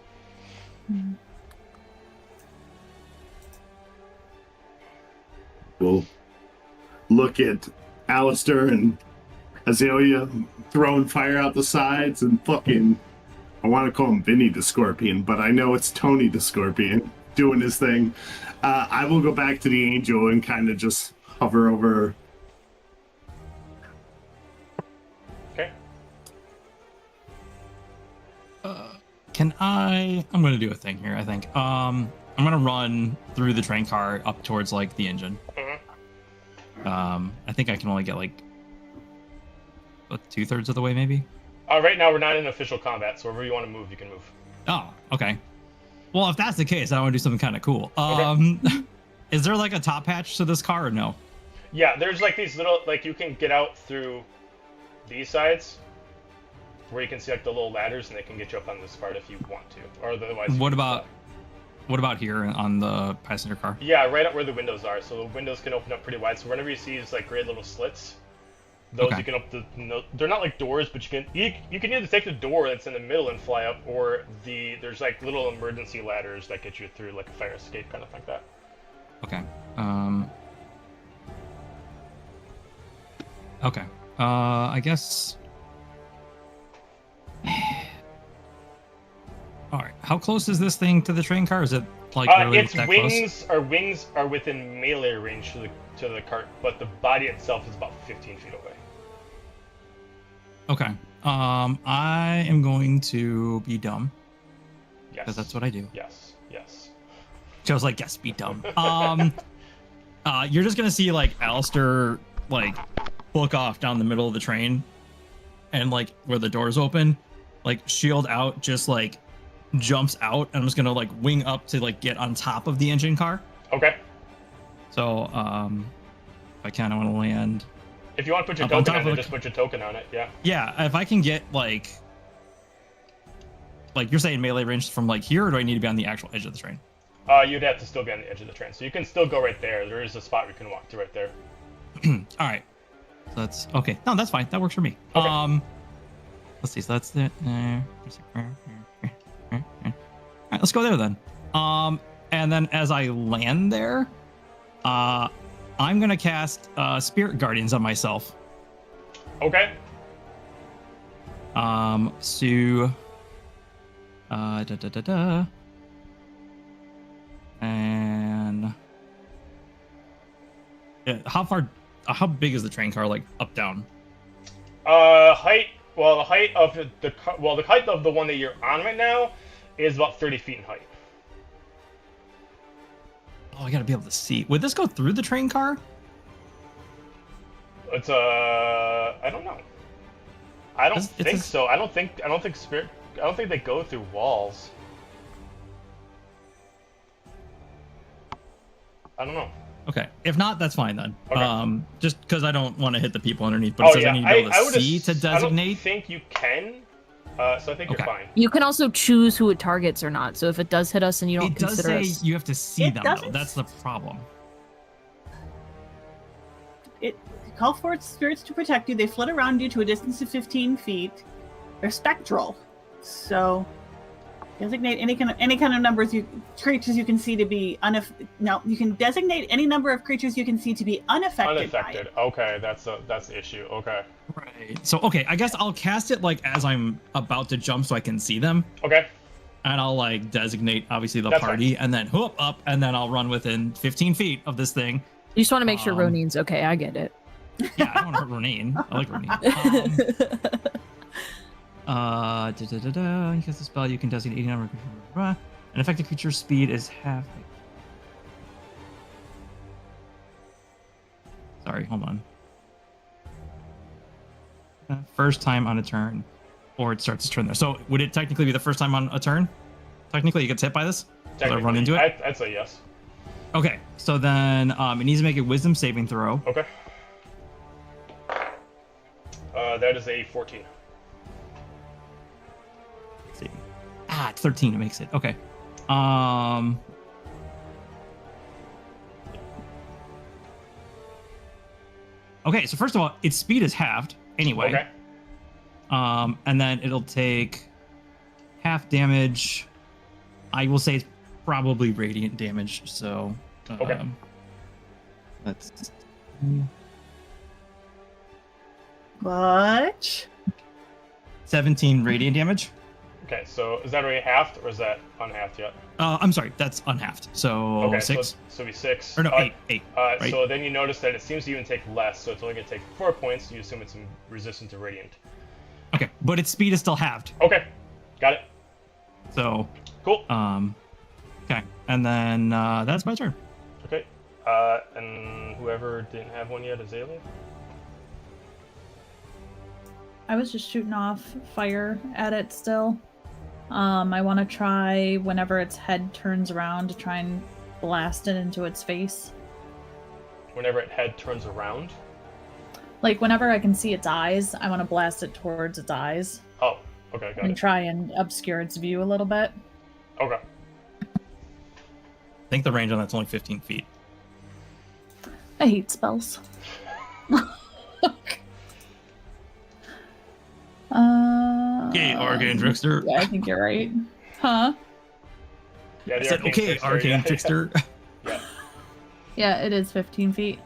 We'll look at Alistair and Azalea throwing fire out the sides and fucking... I want to call him Vinny the Scorpion, but I know it's Tony the Scorpion doing his thing. I will go back to the angel and kind of just hover over. Okay. I'm gonna do a thing here, I think. I'm gonna run through the train car up towards like the engine. Mhm. I think I can only get like 2/3 of the way, maybe. Right now we're not in official combat, so wherever you want to move, you can move. Oh, okay. Well, if that's the case, I want to do something kind of cool. Is there like a top hatch to this car or no? Yeah, there's like these little, like you can get out through these sides, where you can see like the little ladders, and they can get you up on this part if you want to, or otherwise. What about here on the passenger car? Yeah, right up where the windows are. So the windows can open up pretty wide. So whenever you see these like great little slits, those Okay. you can open. They're not like doors, but you can either take the door that's in the middle and fly up, or there's like little emergency ladders that get you through like a fire escape kind of like that. Okay. Okay. I guess. All right. How close is this thing to the train car? Is it like really Its that wings are within melee range to the cart, but the body itself is about 15 feet away. close? Okay. I am going to be dumb. Yeah, Because that's what I do. Yes. Yes. Joe's like, yes, be dumb. You're just gonna see like Alistair like book off down the middle of the train, and like where the doors open, like shield out, just like jumps out, and I'm just gonna like wing up to like get on top of the engine car. Okay. So if I kind of want to land. If you want to put your Up on token top on it, of just put your token on it. Yeah. Yeah, if I can get like you're saying melee range from like here, or do I need to be on the actual edge of the train? You'd have to still be on the edge of the train, so you can still go right there. There is a spot we can walk to right there. All right. So that's okay. No, that's fine. That works for me. Okay. Let's see. So that's it. All right, let's go there then. And then as I land there, I'm gonna cast Spirit Guardians on myself. Okay. So, and yeah, how big is the train car? Like up, down? Height. Well, the height of the height of the one that you're on right now is about 30 feet in height. Oh, I gotta be able to see. Would this go through the train car? It's I don't know. I don't think so. I don't think they go through walls. I don't know. Okay. If not, that's fine then. Okay. Just because I don't want to hit the people underneath, but it says I need to be able to see to designate. I don't think you can. So I think you're fine. You can also choose who it targets or not. So if it does hit us and you don't It does consider say us, you have to see them though. That's the problem. It call for its spirits to protect you. They flit around you to a distance of 15 feet. They're spectral, so designate any kind of numbers creatures you can see to be you can designate any number of creatures you can see to be unaffected. Unaffected. Okay, that's the issue. Okay. Right. So okay, I guess I'll cast it like as I'm about to jump so I can see them. Okay. And I'll like designate obviously the That's party, fine. and then whoop up, and then I'll run within 15 feet of this thing. you just want to make sure Ronin's okay. I get it. Yeah, I don't want to hurt Ronin. I like Ronin. You cast the spell, you can designate any number of creatures. An affected creature's speed is half. Sorry, hold on. First time on a turn, or it starts its turn there. So would it technically be the first time on a turn? Technically, it gets hit by this? Does I run into it? I'd say yes. Okay, so then it needs to make a wisdom saving throw. Okay. That is a 14. Let's see. It's 13. It makes it. Okay. Okay, so first of all, its speed is halved anyway. Okay. And then it'll take half damage. I will say it's probably radiant damage. So. Okay. Let's. What? 17 radiant damage. Okay, so is that already halved or is that unhalved yet? I'm sorry, that's unhalved. So Okay, 6. so it'll be 6. Or no, 8. Right? So then you notice that it seems to even take less, so it's only going to take 4 points. You assume it's resistant to radiant. Okay, but its speed is still halved. Okay, got it. So. Cool. Okay, and then that's my turn. Okay, and whoever didn't have one yet, Azalea? I was just shooting off fire at it still. I want to try whenever its head turns around to try and blast it into its face. Whenever its head turns around? Like whenever I can see its eyes, I want to blast it towards its eyes. Oh, okay, got and it. try and obscure its view a little bit. Okay. I think the range on that's only 15 feet. I hate spells. Okay, Arcane Trickster. Yeah, I think you're right. Huh? Yeah, I said, okay, Arcane Trickster. Yeah. Yeah, it is 15 feet.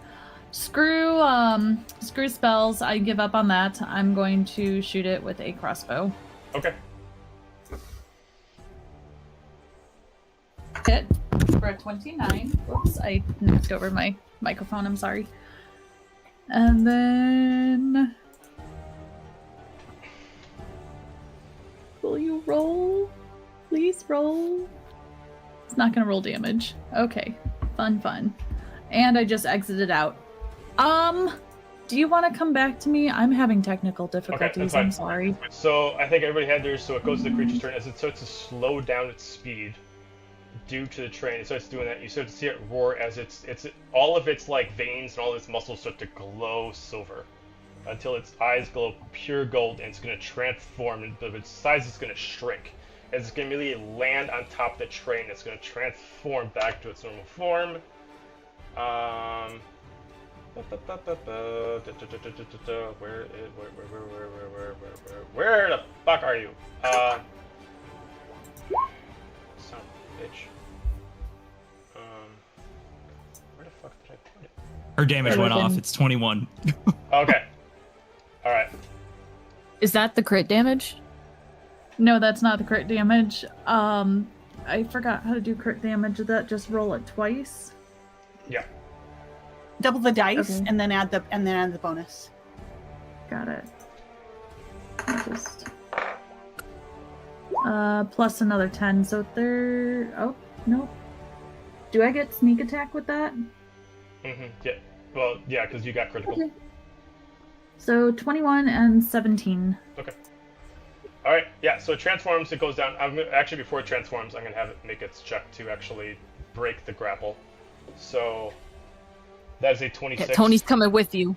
Screw spells. I give up on that. I'm going to shoot it with a crossbow. Okay. Hit for a 29. Whoops, I knocked over my microphone. I'm sorry. And then... Will you roll? Please roll. It's not gonna roll damage. Okay. Fun. And I just exited out. Do you want to come back to me? I'm having technical difficulties. fine. I'm sorry. So I think everybody had theirs. So it goes to the creature's turn as it starts to slow down its speed due to the train. It starts doing that. You start to see it roar as it's all of its like veins and all its muscles start to glow silver until its eyes glow pure gold, and it's going to transform, and its size is going to shrink. As it's going to immediately land on top of the train, it's going to transform back to its normal form. Where the fuck are you? Son of a bitch. Where the fuck did I put it? Her damage went Everything. off. It's 21. Okay. Alright. Is that the crit damage? No, that's not the crit damage. I forgot how to do crit damage. Did that just roll it twice? Yeah. Double the dice Okay. and then add the bonus. Got it. Just plus another 10, so oh no. Do I get sneak attack with that? Yeah. Well, yeah, because you got critical. Okay. So 21 and 17. Okay. Alright, yeah, so it transforms, it goes down. Actually, before it transforms, I'm going to have it make its check to actually break the grapple. So, that is a 26. Yeah, Tony's coming with you.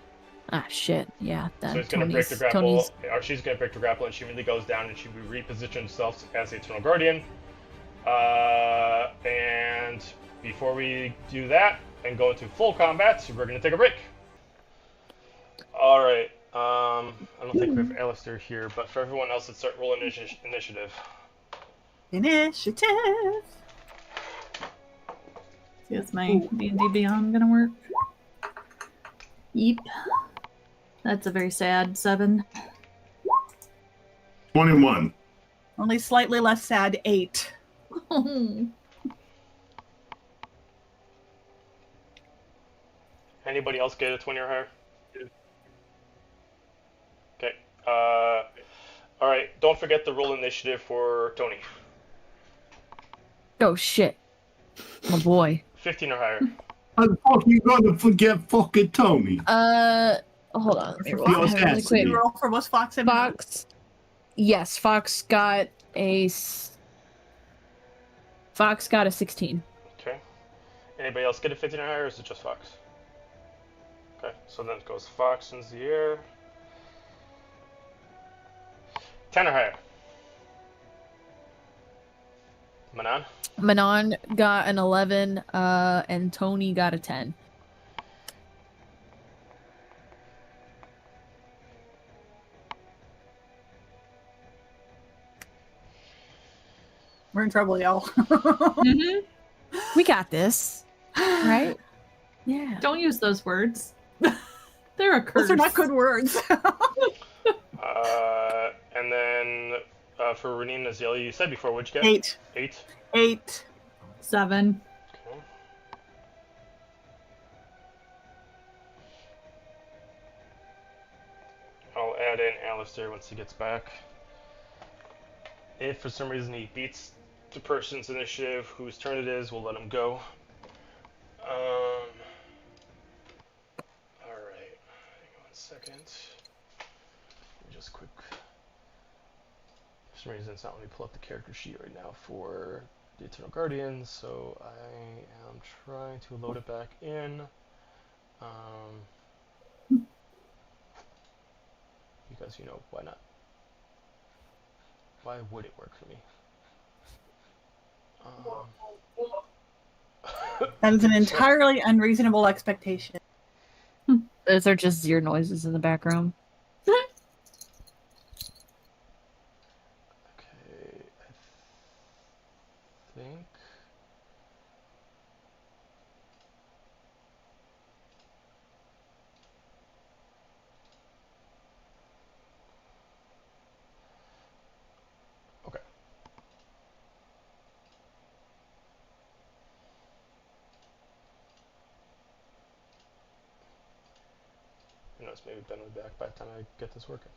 Ah, shit. Yeah. So he's going to break the grapple, or she's going to break the grapple, and she immediately goes down, and she repositions herself as the Eternal Guardian. And before we do that and go into full combat, we're going to take a break. Alright, I don't think we have Alistair here, but for everyone else, let's start rolling initiative. Initiative. See, is my D&D Beyond gonna work? Yeep. That's a very sad 7. 21. Only slightly less sad, 8. Anybody else get a 20 or higher? Okay. Alright, don't forget to roll initiative for Tony. Oh, shit. My boy. 15 or higher. I'm fucking gonna forget fucking Tony. Hold on. Let me roll Feels that really nasty. quick. You roll for both Fox and Fox. Yes, Fox got a 16. Okay. Anybody else get a 15 or higher, or is it just Fox? Okay, so then it goes Fox into the air. 10 or higher. Manan? Manon got an 11, and Tony got a 10. We're in trouble, y'all. We got this. Right? Yeah. Don't use those words. They're a curse. Those are not good words. And then for Renine and Azalea, you said before, what'd you get? 8. 8? 8. 7. Okay. I'll add in Alistair once he gets back. If for some reason he beats the person's initiative whose turn it is, we'll let him go. Alright. Hang on a second. Let me just quick. For some reason it's not letting me pull up the character sheet right now for the Eternal Guardian, so I am trying to load it back in. Because, you know, why not? Why would it work for me? That is an entirely unreasonable expectation. Those are just zero noises in the background. Okay, I think. Okay. Who knows, maybe Ben will be back by the time I get this working.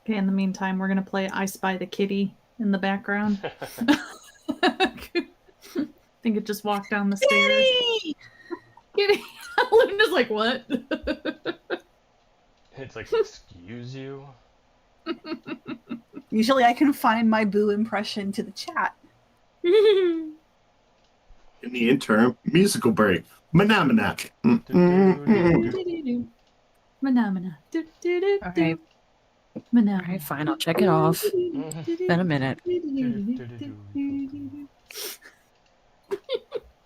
Okay, in the meantime, we're gonna play I Spy the Kitty in the background. I think it just walked down the stairs. Kitty! Luna's like, what? It's like, excuse you? Usually I can find my boo impression to the chat. In the interim, musical break. Manamanak. Manamana. Okay. Manamana. All right, fine. I'll check it off. Been a minute.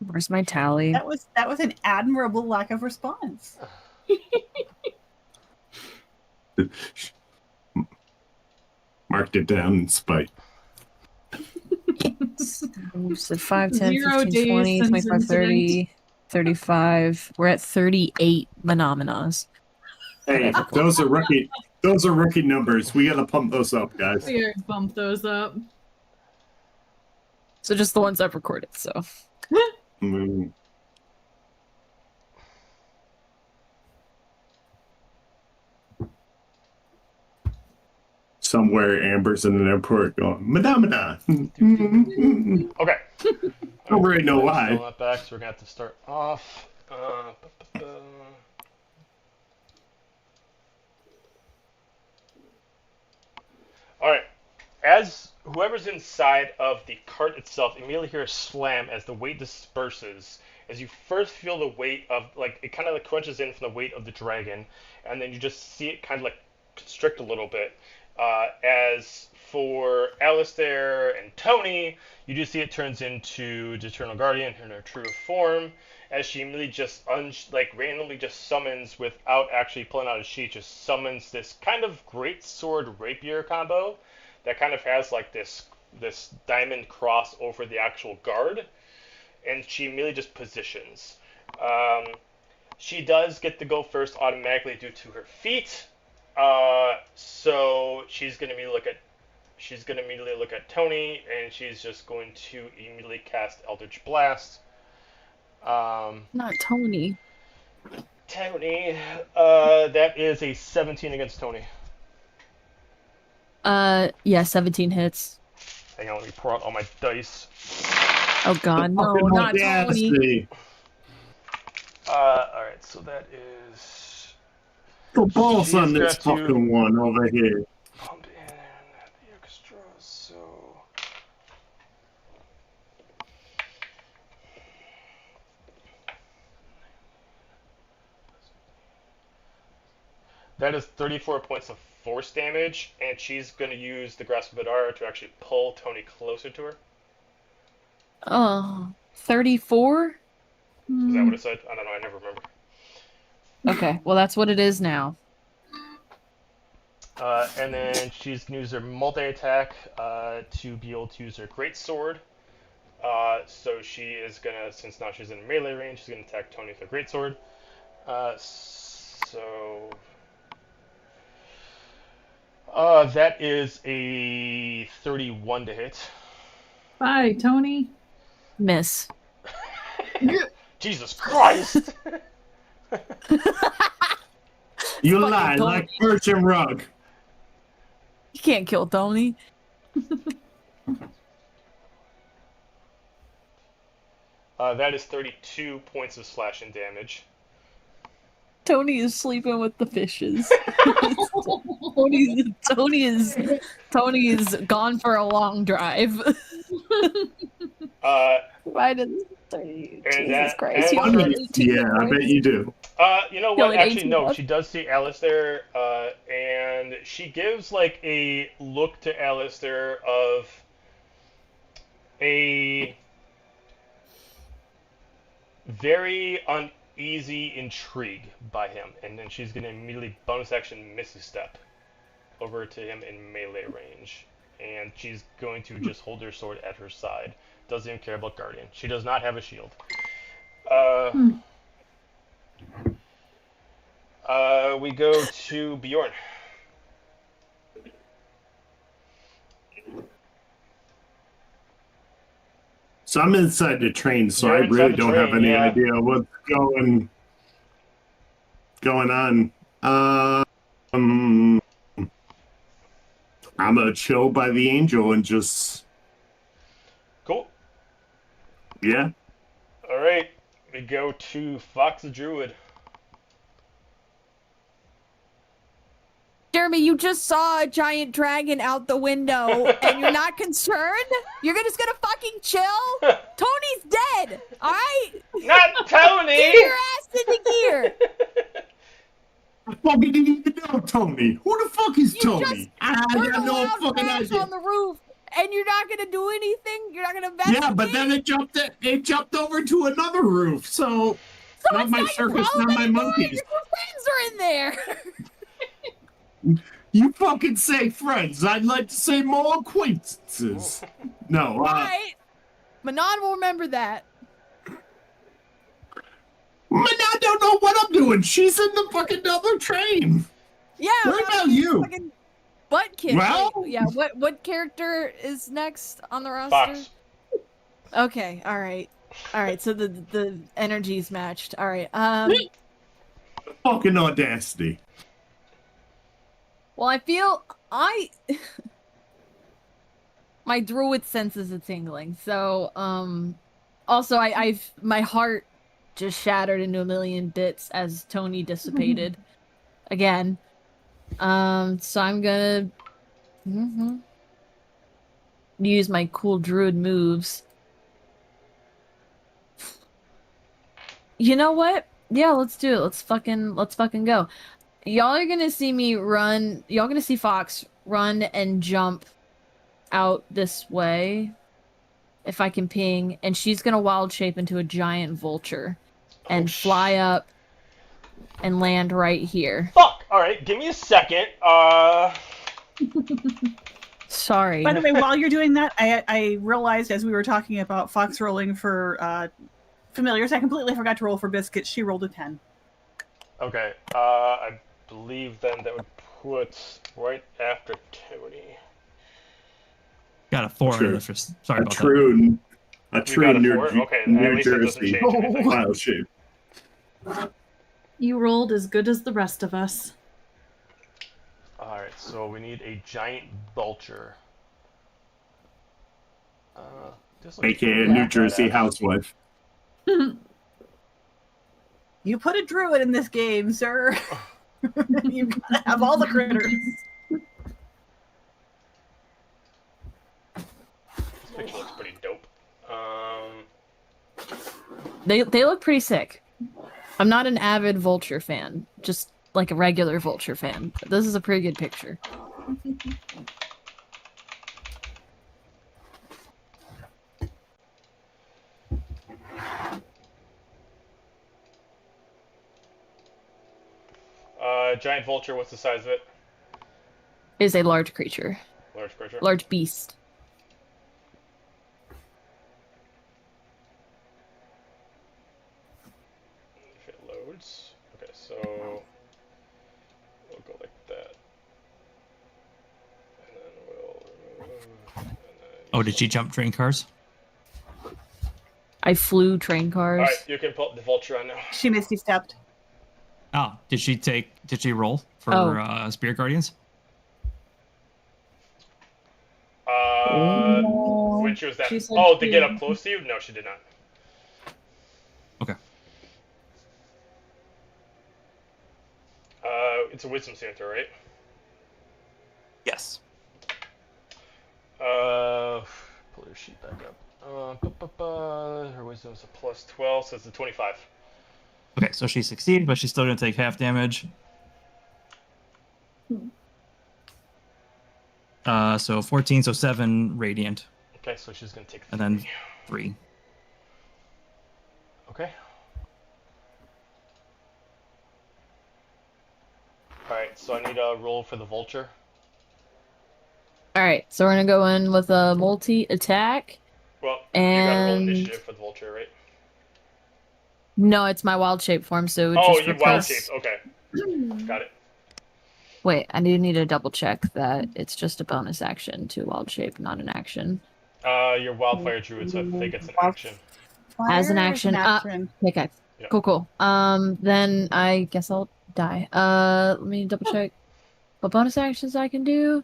Where's my tally? That was an admirable lack of response. Marked it down in spite. So 5, 10, 0 15, days 20, since 25, 30, incident. 35. We're at 38 Menominas. Hey, those are rookie. Those are rookie numbers. We gotta pump those up, guys. We gotta bump those up. So just the ones I've recorded, so. Mm. Somewhere, Amber's in an airport going, Madamada. Okay. I don't really know why. Still not back, so we're gonna have to start off. All right. As whoever's inside of the cart itself immediately hear a slam as the weight disperses. As you first feel the weight of, like, it kind of like crunches in from the weight of the dragon, and then you just see it kind of like constrict a little bit. As for Alistair and Tony, you do see it turns into the Eternal Guardian in her true form, as she immediately just randomly just summons, without actually pulling out a sheet, just summons this kind of great sword rapier combo that kind of has like this diamond cross over the actual guard, and she immediately just positions. She does get to go first automatically due to her feat. So she's gonna immediately look at Tony, and she's just going to immediately cast Eldritch Blast. Not Tony. Tony, that is a 17 against Tony. Yeah, 17 hits. Hang on, let me pour out all my dice. Oh god, no, Fucking not Tony. audacity. Alright, so that is... The balls She's on this got to- fucking one over here. Pump in the extra, so... That is 34 points of force damage, and she's going to use the Grasp of Adara to actually pull Tony closer to her. Oh, 34? Is that what it said? I don't know, I never remember. Okay, well that's what it is now. And then she's going to use her multi-attack to be able to use her Great Sword. So she is going to, since now she's in melee range, she's going to attack Tony with her Great Sword. That is a 31 to hit. Bye, Tony. Miss. Jesus Christ! You Fucking lie Tony. like Virgin Rug. You can't kill Tony. That is 32 points of slashing damage. Tony is sleeping with the fishes. Tony is gone for a long drive. Why did Jesus Christ? You only got 18 Yeah, I bet points. you do. You know You what? only had Actually, 18 no. left? She does see Alistair, and she gives like a look to Alistair of a very uneasy intrigue by him, and then she's gonna immediately bonus action Misty Step over to him in melee range, and she's going to just hold her sword at her side. Doesn't even care about Guardian. She does not have a shield. We go to Bjorn. So I'm inside the train, so You're I inside really the don't have train, any yeah. idea what's going on. I'm gonna chill by the angel and just, Cool. yeah. All right. We go to Fox the Druid. Jeremy, you just saw a giant dragon out the window, and you're not concerned? You're just gonna fucking chill? Tony's dead. All right. Not Tony. Get your ass into gear. I fucking didn't even know Tony. Who the fuck is You Tony? just I Heard have a no loud fucking crash idea. on the roof, and you're not gonna do anything. You're not gonna investigate. Yeah, but then it jumped over to another roof. So So not it's my not your circus, problem not my anymore. monkeys. Your friends are in there. You fucking say friends. I'd like to say more acquaintances. No, All right. Manon will remember that. I don't know what I'm doing. She's in the fucking other train. Yeah. What well, about you? fucking Butt kick. Well- Yeah. What character is next on the roster? Fox. Okay. All right. So the energy's matched. All right. Fucking audacity. Well, I feel my druid senses a tingling. So, also my heart just shattered into a million bits as Tony dissipated again. So I'm gonna use my cool druid moves. You know what? Yeah, let's do it. Let's fucking go. Y'all are gonna see me run. Y'all gonna see Fox run and jump out this way. If I can ping. And she's gonna wild shape into a giant vulture. And fly up and land right here. Fuck. All right. Give me a second. Sorry. By the way, while you're doing that, I realized as we were talking about Fox rolling for familiars, I completely forgot to roll for Biscuit. She rolled a 10. Okay. I believe then that would put right after Tony. Got a 4 True. in the first. Sorry A about that. true got a New, 4? Okay, at New least that doesn't Jersey change anything. file shape. You rolled as good as the rest of us. All right. So we need a giant vulture. This looks AKA pretty New Jersey badass. housewife. You put a druid in this game, sir. You gotta have all the critters. This picture looks pretty dope. They look pretty sick. I'm not an avid vulture fan, just like a regular vulture fan. This is a pretty good picture. Giant vulture. What's the size of it? Is a large creature, Large creature. large beast. If it loads. Okay, so we'll go like that. And then we'll remove. And then Oh, did she jump train cars? I flew train cars. All right, you can pull the vulture on now. She misty stepped. Oh, did she roll for Oh. Spirit Guardians? Which was that? She said Oh, to she- get up close to you? No, she did not. Okay. It's a wisdom center, right? Yes. Pull your sheet back up. Her wisdom is a plus 12, so it's a 25. Okay, so she succeeded, but she's still gonna take half damage. So 14, so 7 radiant, Okay, so she's gonna take 3. and then 3. Okay. Alright, so I need a roll for the vulture. All right, so we're gonna go in with a multi-attack. Well, you gotta roll And- initiative for the vulture, right? No, it's my wild shape form, so it Oh, just you wild replace... shape. Okay. Got it. Wait, I do need to double check that it's just a bonus action to wild shape, not an action. Your wildfire druid, so I think it's an action. As an Fire is action, Okay, Yeah. cool. Then I guess I'll die. Let me double check what bonus actions I can do.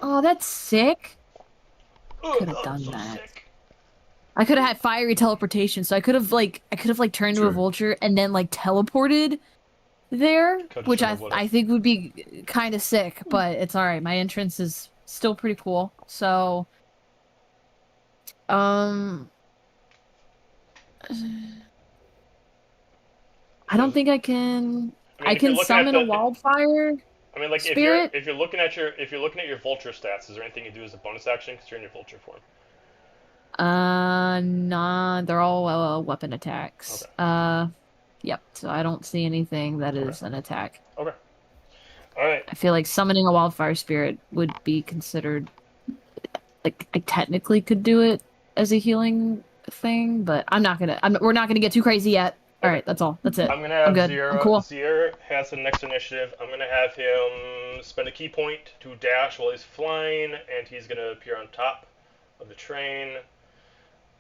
Oh, that's sick. Ugh, Could have I'm done so that. sick. I could have had fiery teleportation, so I could have turned to a Sure. vulture and then like teleported there, Coulda, which shoulda, woulda. I think would be kind of sick, but it's all right. My entrance is still pretty cool. So, I don't think I can. I mean, I if you're can looking at summon a the, wildfire I mean, like spirit. if you're looking at your vulture stats, is there anything you do as a bonus action because you're in your vulture form? Nah, they're all weapon attacks. Okay. Yep. So I don't see anything that Okay. is an attack. Okay. All right. I feel like summoning a wildfire spirit would be considered like I technically could do it as a healing thing, but we're not gonna get too crazy yet. All Okay. right, that's all. That's it. I'm gonna have good. I'm cool. Zero has the next initiative. I'm gonna have him spend a key point to dash while he's flying, and he's gonna appear on top of the train.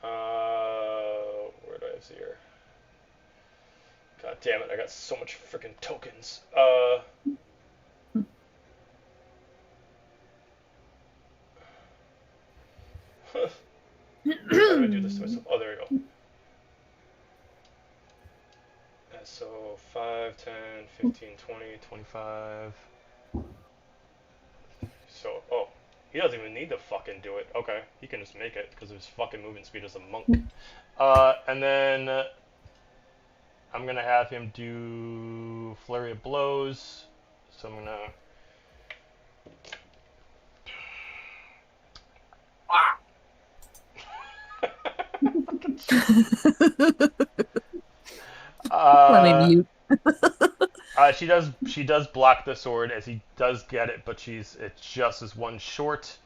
Where do I have Zero? God damn it! I got so much freaking tokens. How do I do this to myself? Oh, there we go. So 5, 10, 15, 20, 25. So, oh, he doesn't even need to fucking do it. Okay, he can just make it because of his fucking movement speed as a monk. And then I'm gonna have him do flurry of blows. So I'm gonna. Let me mute. She does block the sword as he does get it, but it's just as one short.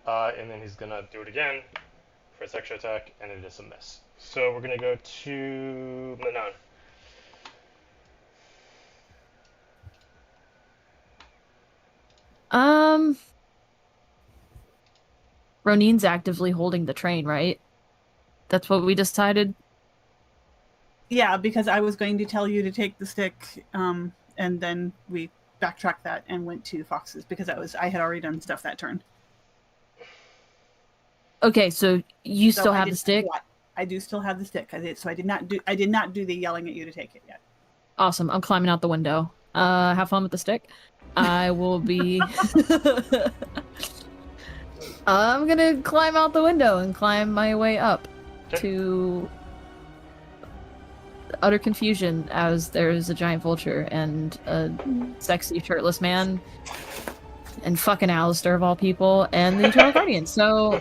And then he's gonna do it again for his extra attack, and it is a miss. So we're gonna go to Manon. Ronin's actively holding the train, right? That's what we decided. Yeah, because I was going to tell you to take the stick, and then we backtracked that and went to Fox's because I had already done stuff that turn. Okay, so you still have the stick? I do still have the stick. I did not do the yelling at you to take it yet. Awesome. I'm climbing out the window. Have fun with the stick. I will be I'm gonna climb out the window and climb my way up to utter confusion as there's a giant vulture and a sexy shirtless man and fucking Alistair of all people and the Eternal Guardian. So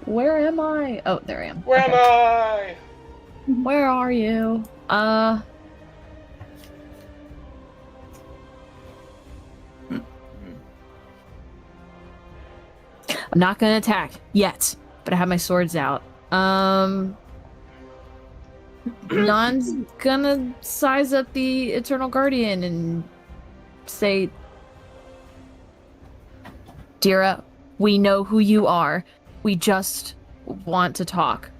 Where am I? Oh, there I am. Where am I? Where are you? I'm not gonna attack yet, but I have my swords out. Non's gonna size up the Eternal Guardian and say, Dira, we know who you are. We just want to talk.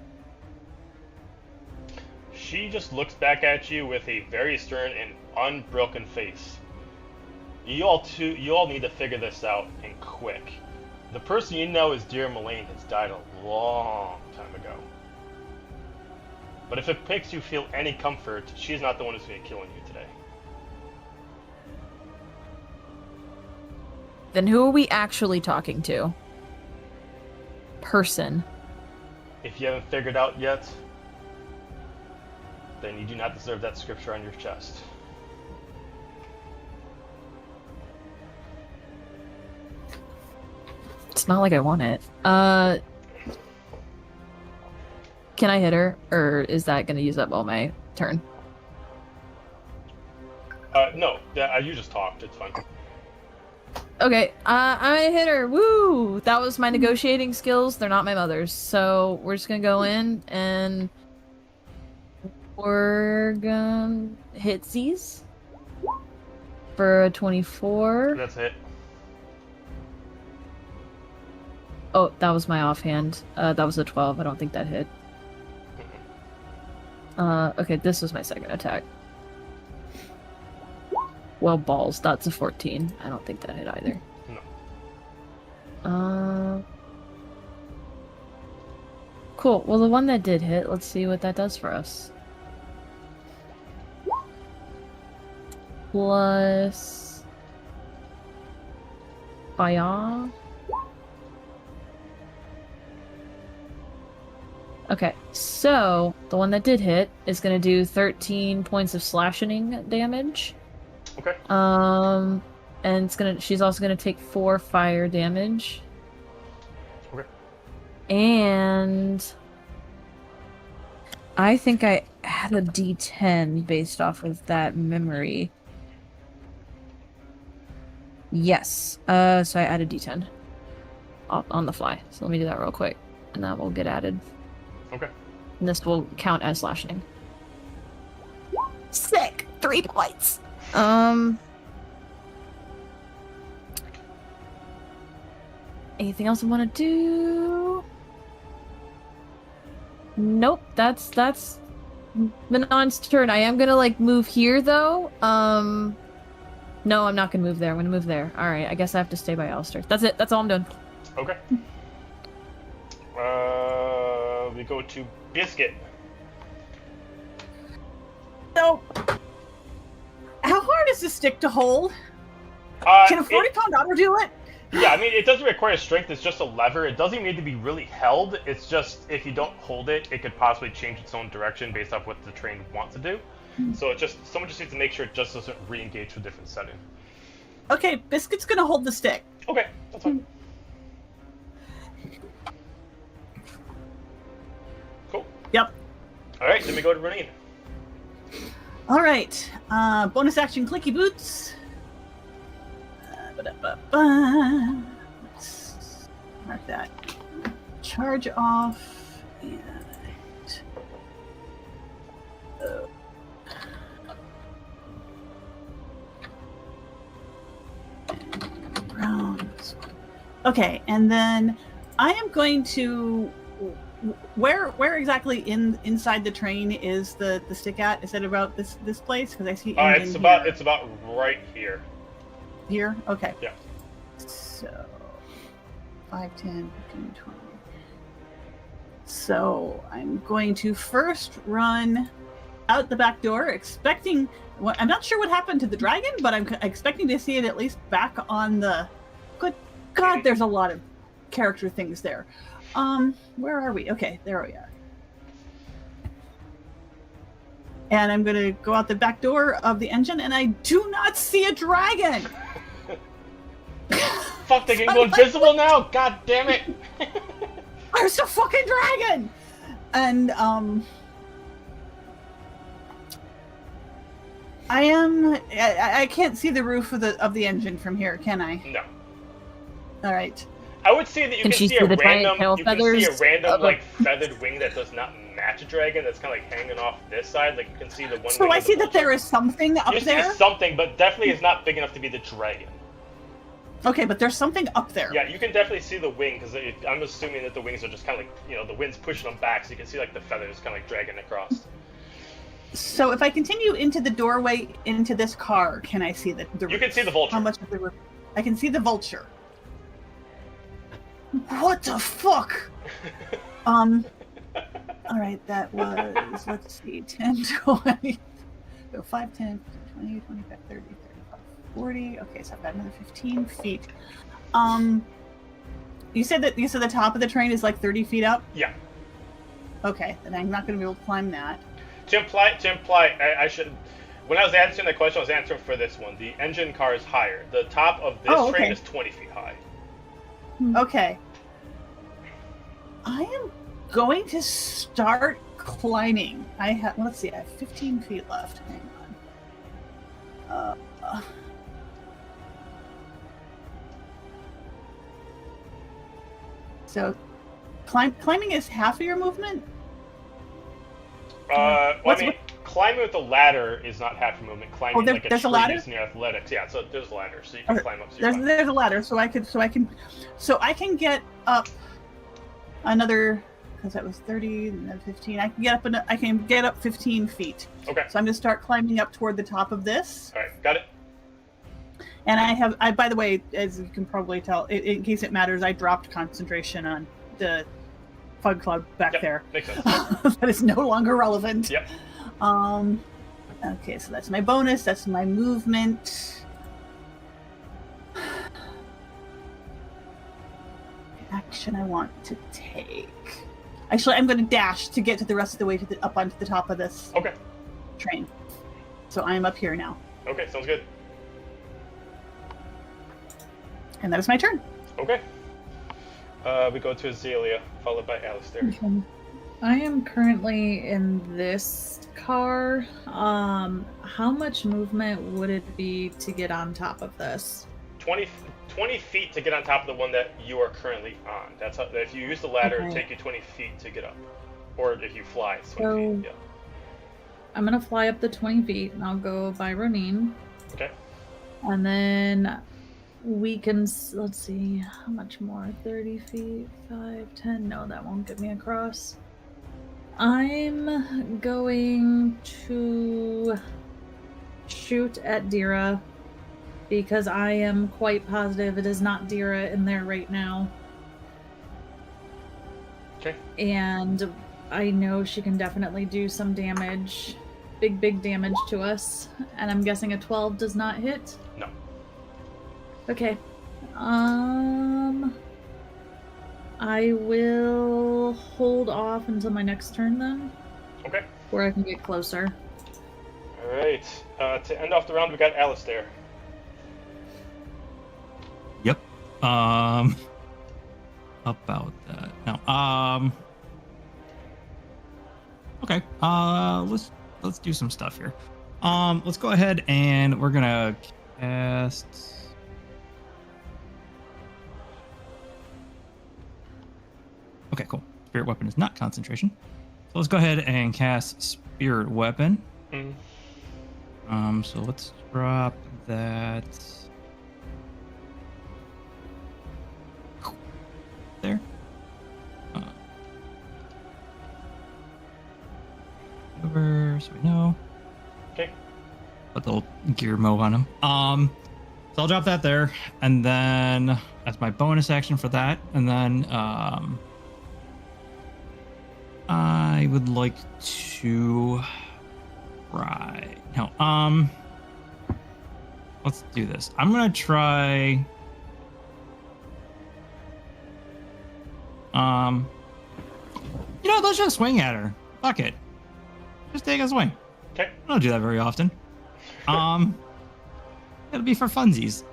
She just looks back at you with a very stern and unbroken face. You all need to figure this out, and quick. The person you know as Dear Mullane has died a long time ago. But if it makes you feel any comfort, she's not the one who's going to be killing you today. Then who are we actually talking to? Person. If you haven't figured out yet, then you do not deserve that scripture on your chest. It's not like I want it. Can I hit her? Or is that going to use up all my turn? No, you just talked. It's fine. Okay, I'm gonna hit her. Woo! That was my negotiating skills. They're not my mother's. So we're just gonna go in and we're gonna hit Z's for a 24. That's it. Oh, that was my offhand. That was a 12. I don't think that hit. Okay, this was my second attack. Well, balls. That's a 14. I don't think that hit either. No. Cool. Well, the one that did hit, let's see what that does for us. Plus... Fire. Okay, so the one that did hit is going to do 13 points of slashing damage. Okay. And she's also gonna take 4 fire damage. Okay. And I think I had a D10 based off of that memory. Yes. So I added D10 on the fly. So let me do that real quick, and that will get added. Okay. And this will count as slashing. Sick. 3 points. Anything else I want to do? Nope, that's Manon's turn. I am gonna like move here though. No, I'm not gonna move there. I'm gonna move there. All right, I guess I have to stay by Alistair. That's it. That's all I'm doing. Okay. We go to Biscuit. So, how hard is this stick to hold? Can a 40-pound otter do it? Yeah, I mean, it doesn't require strength. It's just a lever. It doesn't need to be really held. It's just, if you don't hold it, it could possibly change its own direction based off what the train wants to do. So it just, someone just needs to make sure it just doesn't re-engage to a different setting. Okay, Biscuit's gonna hold the stick. Okay, that's fine. Cool. Yep. All right, then we go to Renine. All right. Bonus action clicky boots. Let's mark that. Charge off. And rounds. Okay, and then I am going to. Where exactly inside the train is the stick at? Is it about this place? Because I see. It's about right here. Here? Okay. Yeah. So 5, 10, 15, 20. So I'm going to first run out the back door, expecting. I'm not sure what happened to the dragon, but I'm expecting to see it at least back on the. Good God, there's a lot of character things there. Where are we? Okay, there we are. And I'm going to go out the back door of the engine, and I do not see a dragon! Fuck, they can go invisible now? God damn it! There's a fucking dragon! And, I can't see the roof of the engine from here, can I? No. Alright. I would say that you can see a random, like feathered wing that does not match a dragon. That's kind of like hanging off this side. Like you can see the one. So I see that there is something up there. You see something, but definitely is not big enough to be the dragon. Okay, but there's something up there. Yeah, you can definitely see the wing because I'm assuming that the wings are just kind of like the wind's pushing them back, so you can see like the feathers kind of like dragging across. So if I continue into the doorway into this car, can I see the? You can see the vulture. How much of the roof? I can see the vulture. What the fuck? Alright, that was, let's see, 10, 20, so 5, 10, 20, 25, 30, 35, 40, okay, so I've got another 15 feet. You said the top of the train is like 30 feet up? Yeah. Okay, then I'm not going to be able to climb that. To imply, I should, when I was answering the question, I was answering for this one. The engine car is higher. The top of this train is 20 feet high. Okay. I am going to start climbing. Let's see, I have 15 feet left. Hang on. So, climbing is half of your movement? Climbing with a ladder is not half your movement. Climbing like a tree is near athletics. Yeah, so there's a ladder, so you can climb up. There's a ladder, so I can get up another because that was 30 and then 15. I can get up 15 feet. Okay. So I'm going to start climbing up toward the top of this. All right, got it. And I by the way, as you can probably tell, in case it matters, I dropped concentration on the fog cloud back there. Makes sense. That is no longer relevant. Yep. Okay, so that's my bonus. That's my movement. Action I want to take. Actually, I'm going to dash to get to the rest of the way up onto the top of this Okay. train. So I am up here now. Okay, sounds good. And that is my turn. Okay. We go to Azalea, followed by Alistair. Okay. I am currently in this car. How much movement would it be to get on top of this? 20 feet to get on top of the one that you are currently on. That's how, if you use the ladder, it'll Okay. take you 20 feet to get up. Or if you fly, it's 20 So- feet. Yeah. I'm gonna fly up the 20 feet and I'll go by Ronin. Okay. And then we can, let's see, how much more? 30 feet, 5, 10. No, that won't get me across. I'm going to shoot at Dira because I am quite positive it is not Dira in there right now. Okay. And I know she can definitely do some damage. Big damage to us. And I'm guessing a 12 does not hit? No. Okay. I will hold off until my next turn then, Okay. where I can get closer. All right. To end off the round, we got Alistair. Yep. About that. No. Okay. Let's do some stuff here. Let's go ahead and we're gonna cast. Okay, cool. Spirit weapon is not concentration. So let's go ahead and cast spirit weapon. Mm. So let's drop that there. Over, so we know. Okay. Put the little gear move on him. So I'll drop that there, and then that's my bonus action for that, and then I would like to try. No, let's do this. I'm gonna try. Let's just swing at her. Fuck it. Just take a swing. Okay. I don't do that very often. It'll be for funsies.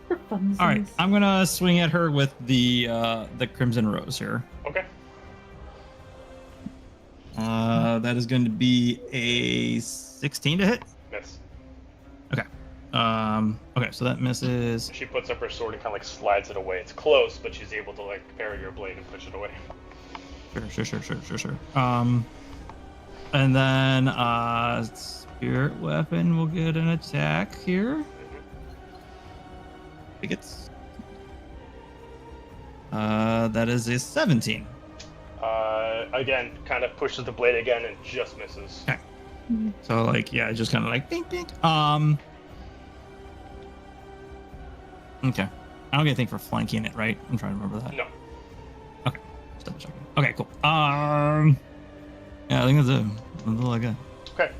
For funsies. All right. I'm gonna swing at her with the Crimson Rose here. Okay. That is going to be a 16 to hit. Miss. Okay. Okay. So that misses. She puts up her sword and kind of like slides it away. It's close, but she's able to like parry your blade and push it away. Sure. And then spirit weapon will get an attack here. I think it's that is a 17. Again, kind of pushes the blade again and just misses. Okay. So like yeah, just kind of like bink. Okay. I don't get anything for flanking it, right? I'm trying to remember that. No. Okay. Just double checking. Okay, cool. Yeah, I think that's all I got. Okay.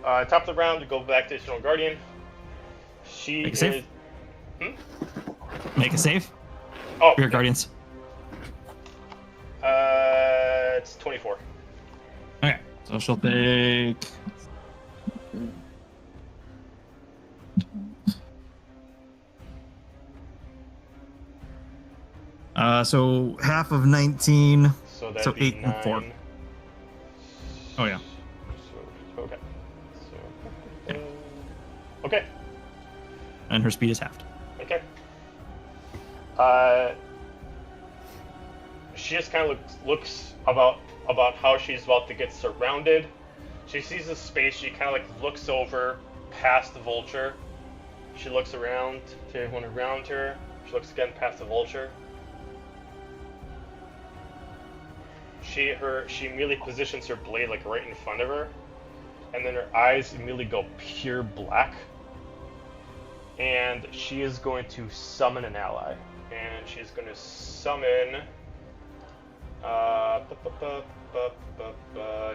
Top of the round, we go back to Eternal Guardian. She Make a is. save. Make a save. Oh. Spirit Guardians. It's 24. Okay. So she'll take. So half of 19. So that's So 8 and 4. Oh yeah. So, okay. So, okay. And her speed is halved. Okay. She just kind of looks about how she's about to get surrounded. She sees the space. She kind of like looks over past the vulture. She looks around to everyone around her. She looks again past the vulture. she immediately positions her blade like right in front of her, and then her eyes immediately go pure black. And she is going to summon an ally, and she's going to summon.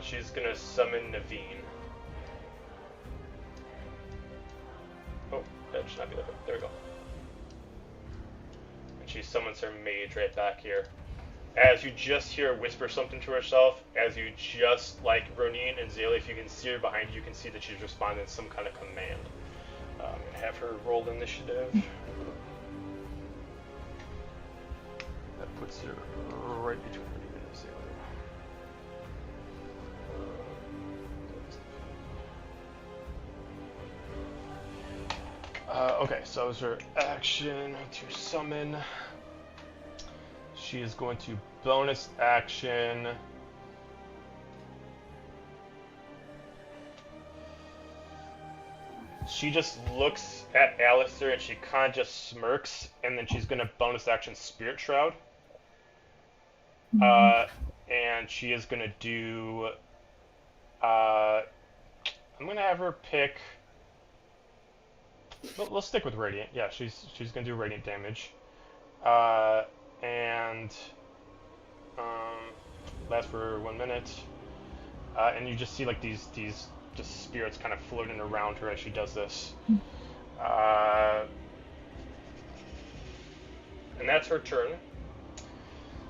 She's going to summon Naveen. Oh, that should not be there. There we go. And she summons her mage right back here. As you just hear her whisper something to herself, as you just, like Ronin and Zayla, if you can see her behind you, you can see that she's responding to some kind of command. I'm going to have her roll initiative. That puts her right between Ronin and Zayla. Okay, so that was her action to summon. She is going to bonus action. She just looks at Alistair and she kind of just smirks, and then she's going to bonus action Spirit Shroud. And she is going to do... I'm going to have her pick... Let's stick with Radiant. Yeah, she's going to do Radiant damage. And lasts for 1 minute. And you just see like these just spirits kind of floating around her as she does this. And that's her turn.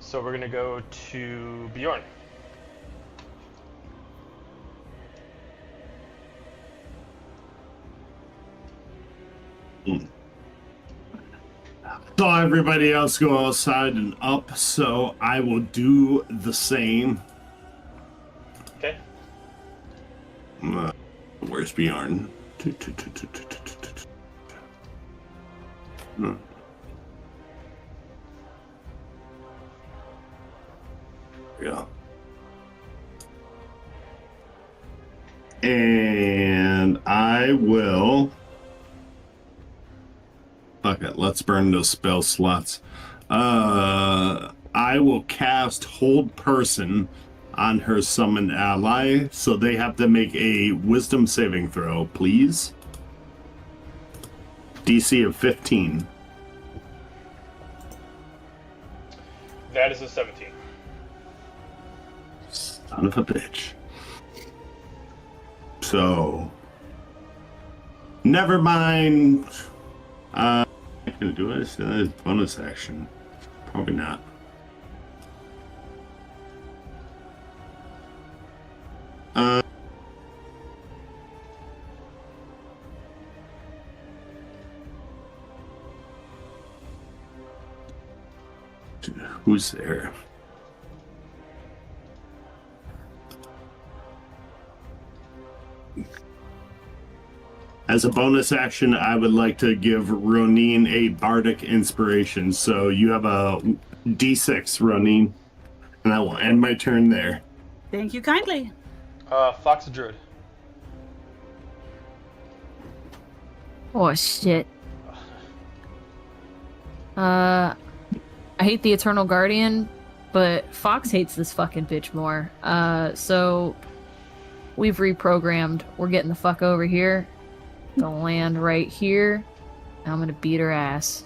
So we're gonna go to Bjorn. So everybody else go outside and up, so I will do the same. Okay. Where's Bjorn? Yeah. And I will... Fuck it, let's burn those spell slots. I will cast Hold Person on her summoned ally, so they have to make a wisdom saving throw, please. DC of 15. That is a 17. Son of a bitch. So... Never mind. I'm gonna do this as bonus action. Probably not. Who's there? As a bonus action, I would like to give Ronin a bardic inspiration. So you have a D6, Ronin, and I will end my turn there. Thank you kindly. Fox the Druid. Oh shit. I hate the Eternal Guardian, but Fox hates this fucking bitch more. So we've reprogrammed. We're getting the fuck over here. Gonna land right here. I'm gonna beat her ass.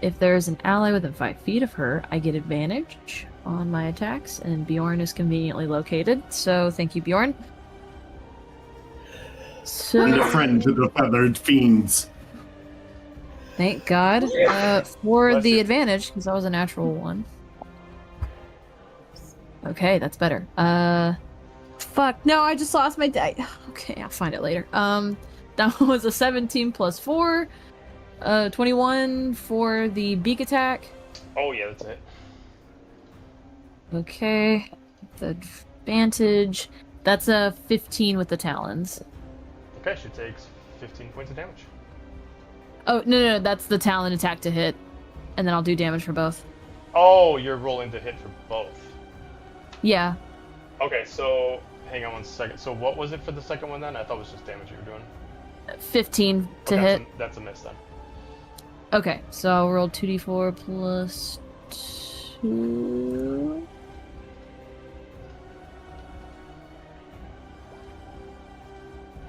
If there's an ally within 5 feet of her, I get advantage on my attacks, and Bjorn is conveniently located. So thank you, Bjorn. So, And a friend to the feathered fiends. thank God for Bless the you. advantage, because that was a natural one. Okay, that's better. Fuck, no, I just lost my die. Okay, I'll find it later. That was a 17 plus 4, 21 for the beak attack. Oh yeah, that's it. Okay, the advantage. That's a 15 with the talons. Okay, she takes 15 points of damage. Oh, no, that's the talon attack to hit. And then I'll do damage for both. Oh, you're rolling to hit for both. Yeah. Okay, so hang on 1 second. So what was it for the second one then? I thought it was just damage you were doing. 15 to Okay, hit. that's a miss then. Okay, so I'll roll 2d4 plus 2.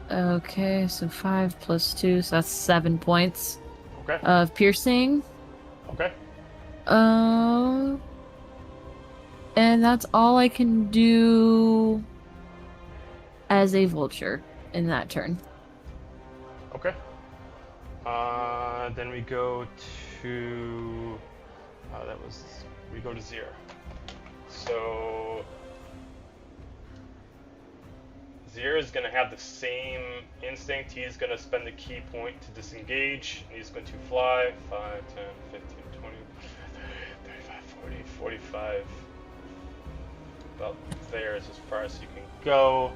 Okay, so 5 plus 2, so that's 7 points Okay. of piercing. Okay. And that's all I can do as a vulture in that turn. Okay. Then we go to. We go to Zir. So. Zir is going to have the same instinct. He's going to spend the key point to disengage. And he's going to fly 5, 10, 15, 20, 35, 40, 45. About there is as far as you can go.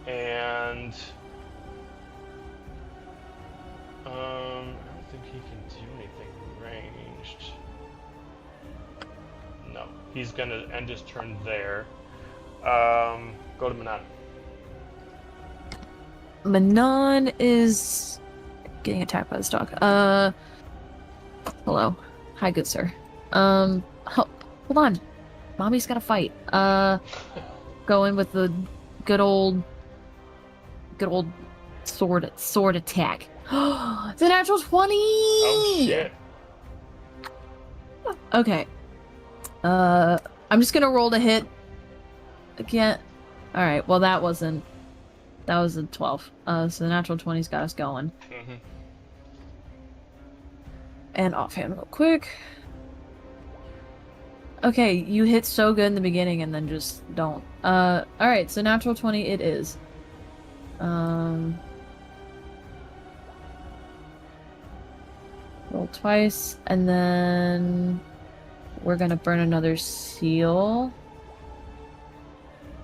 And I don't think he can do anything ranged. No, he's gonna end his turn there. Go to Manon. Manon is getting attacked by this dog. Hello. Hi, good sir. Hold on. Mommy's gotta fight. Going with the good old sword attack. It's a natural 20! Oh shit. Okay. I'm just gonna roll to hit again. Alright, well that was a 12. So the natural 20's got us going. Mm-hmm. And offhand real quick. Okay, you hit so good in the beginning and then just don't. Alright, so natural 20 it is. Roll twice, and then we're gonna burn another seal.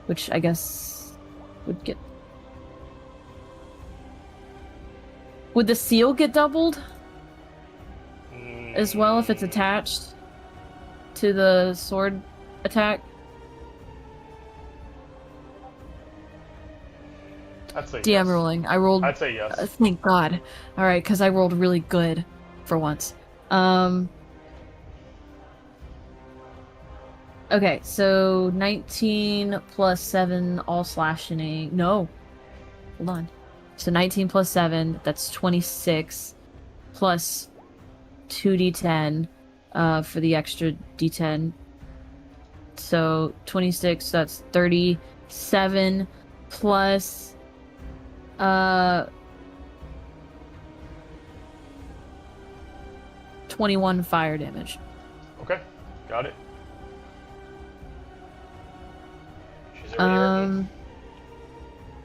Which I guess would get... Would the seal get doubled? As well if it's attached to the sword attack? I'd say DM yes. rolling. I rolled... I'd say yes. Thank God. Alright, because I rolled really good for once. Okay, so 19 plus 7, all slashing. No. Hold on. So 19 plus 7, that's 26, plus 2d10 for the extra d10. So 26, that's 37, plus 21 fire damage. Okay, got it. She's already hurt.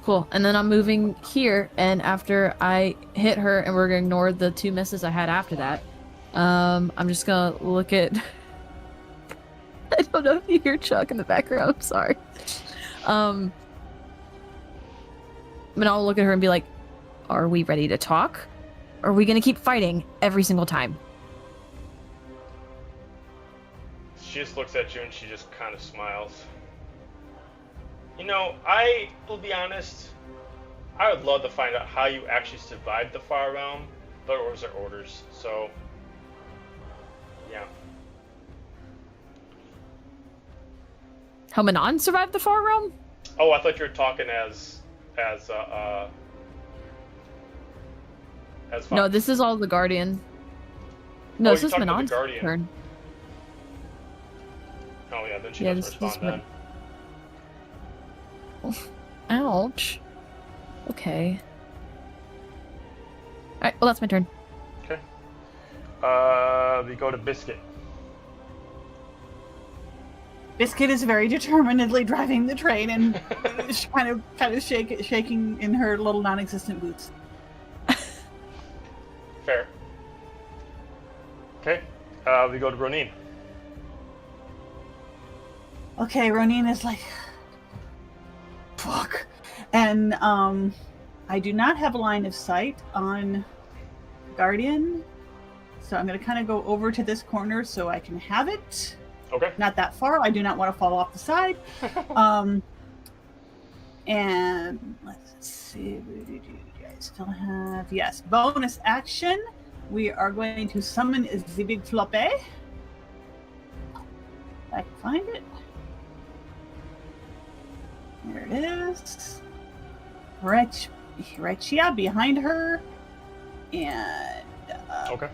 Cool. And then I'm moving here, and after I hit her, and we're gonna ignore the 2 misses I had after that, I'm just gonna look at... I don't know if you hear Chuck in the background, I'm sorry. And I'll look at her and be like, are we ready to talk? Or are we gonna keep fighting every single time? She just looks at you and she just kind of smiles. You know, I will be honest, I would love to find out how you actually survived the Far Realm, but orders are orders, so yeah. How Manon survived the Far Realm? Oh, I thought you were talking as No, this is all the Guardian. No, Oh, this you're is talking to the Manon's Guardian. turn. Oh yeah, then she Yeah, doesn't this respond is then. Ouch. Okay. Alright, well that's my turn. Okay. We go to Biscuit. Biscuit is very determinedly driving the train and kind of shaking in her little non-existent boots. Fair. Okay. We go to Ronin. Okay, Ronin is like, fuck. And I do not have a line of sight on Guardian, so I'm going to kind of go over to this corner so I can have it. Okay. Not that far. I do not want to fall off the side. And let's see. still have, yes, bonus action. We are going to summon the big floppe. I can find it. There it is. Right here behind her. And Okay.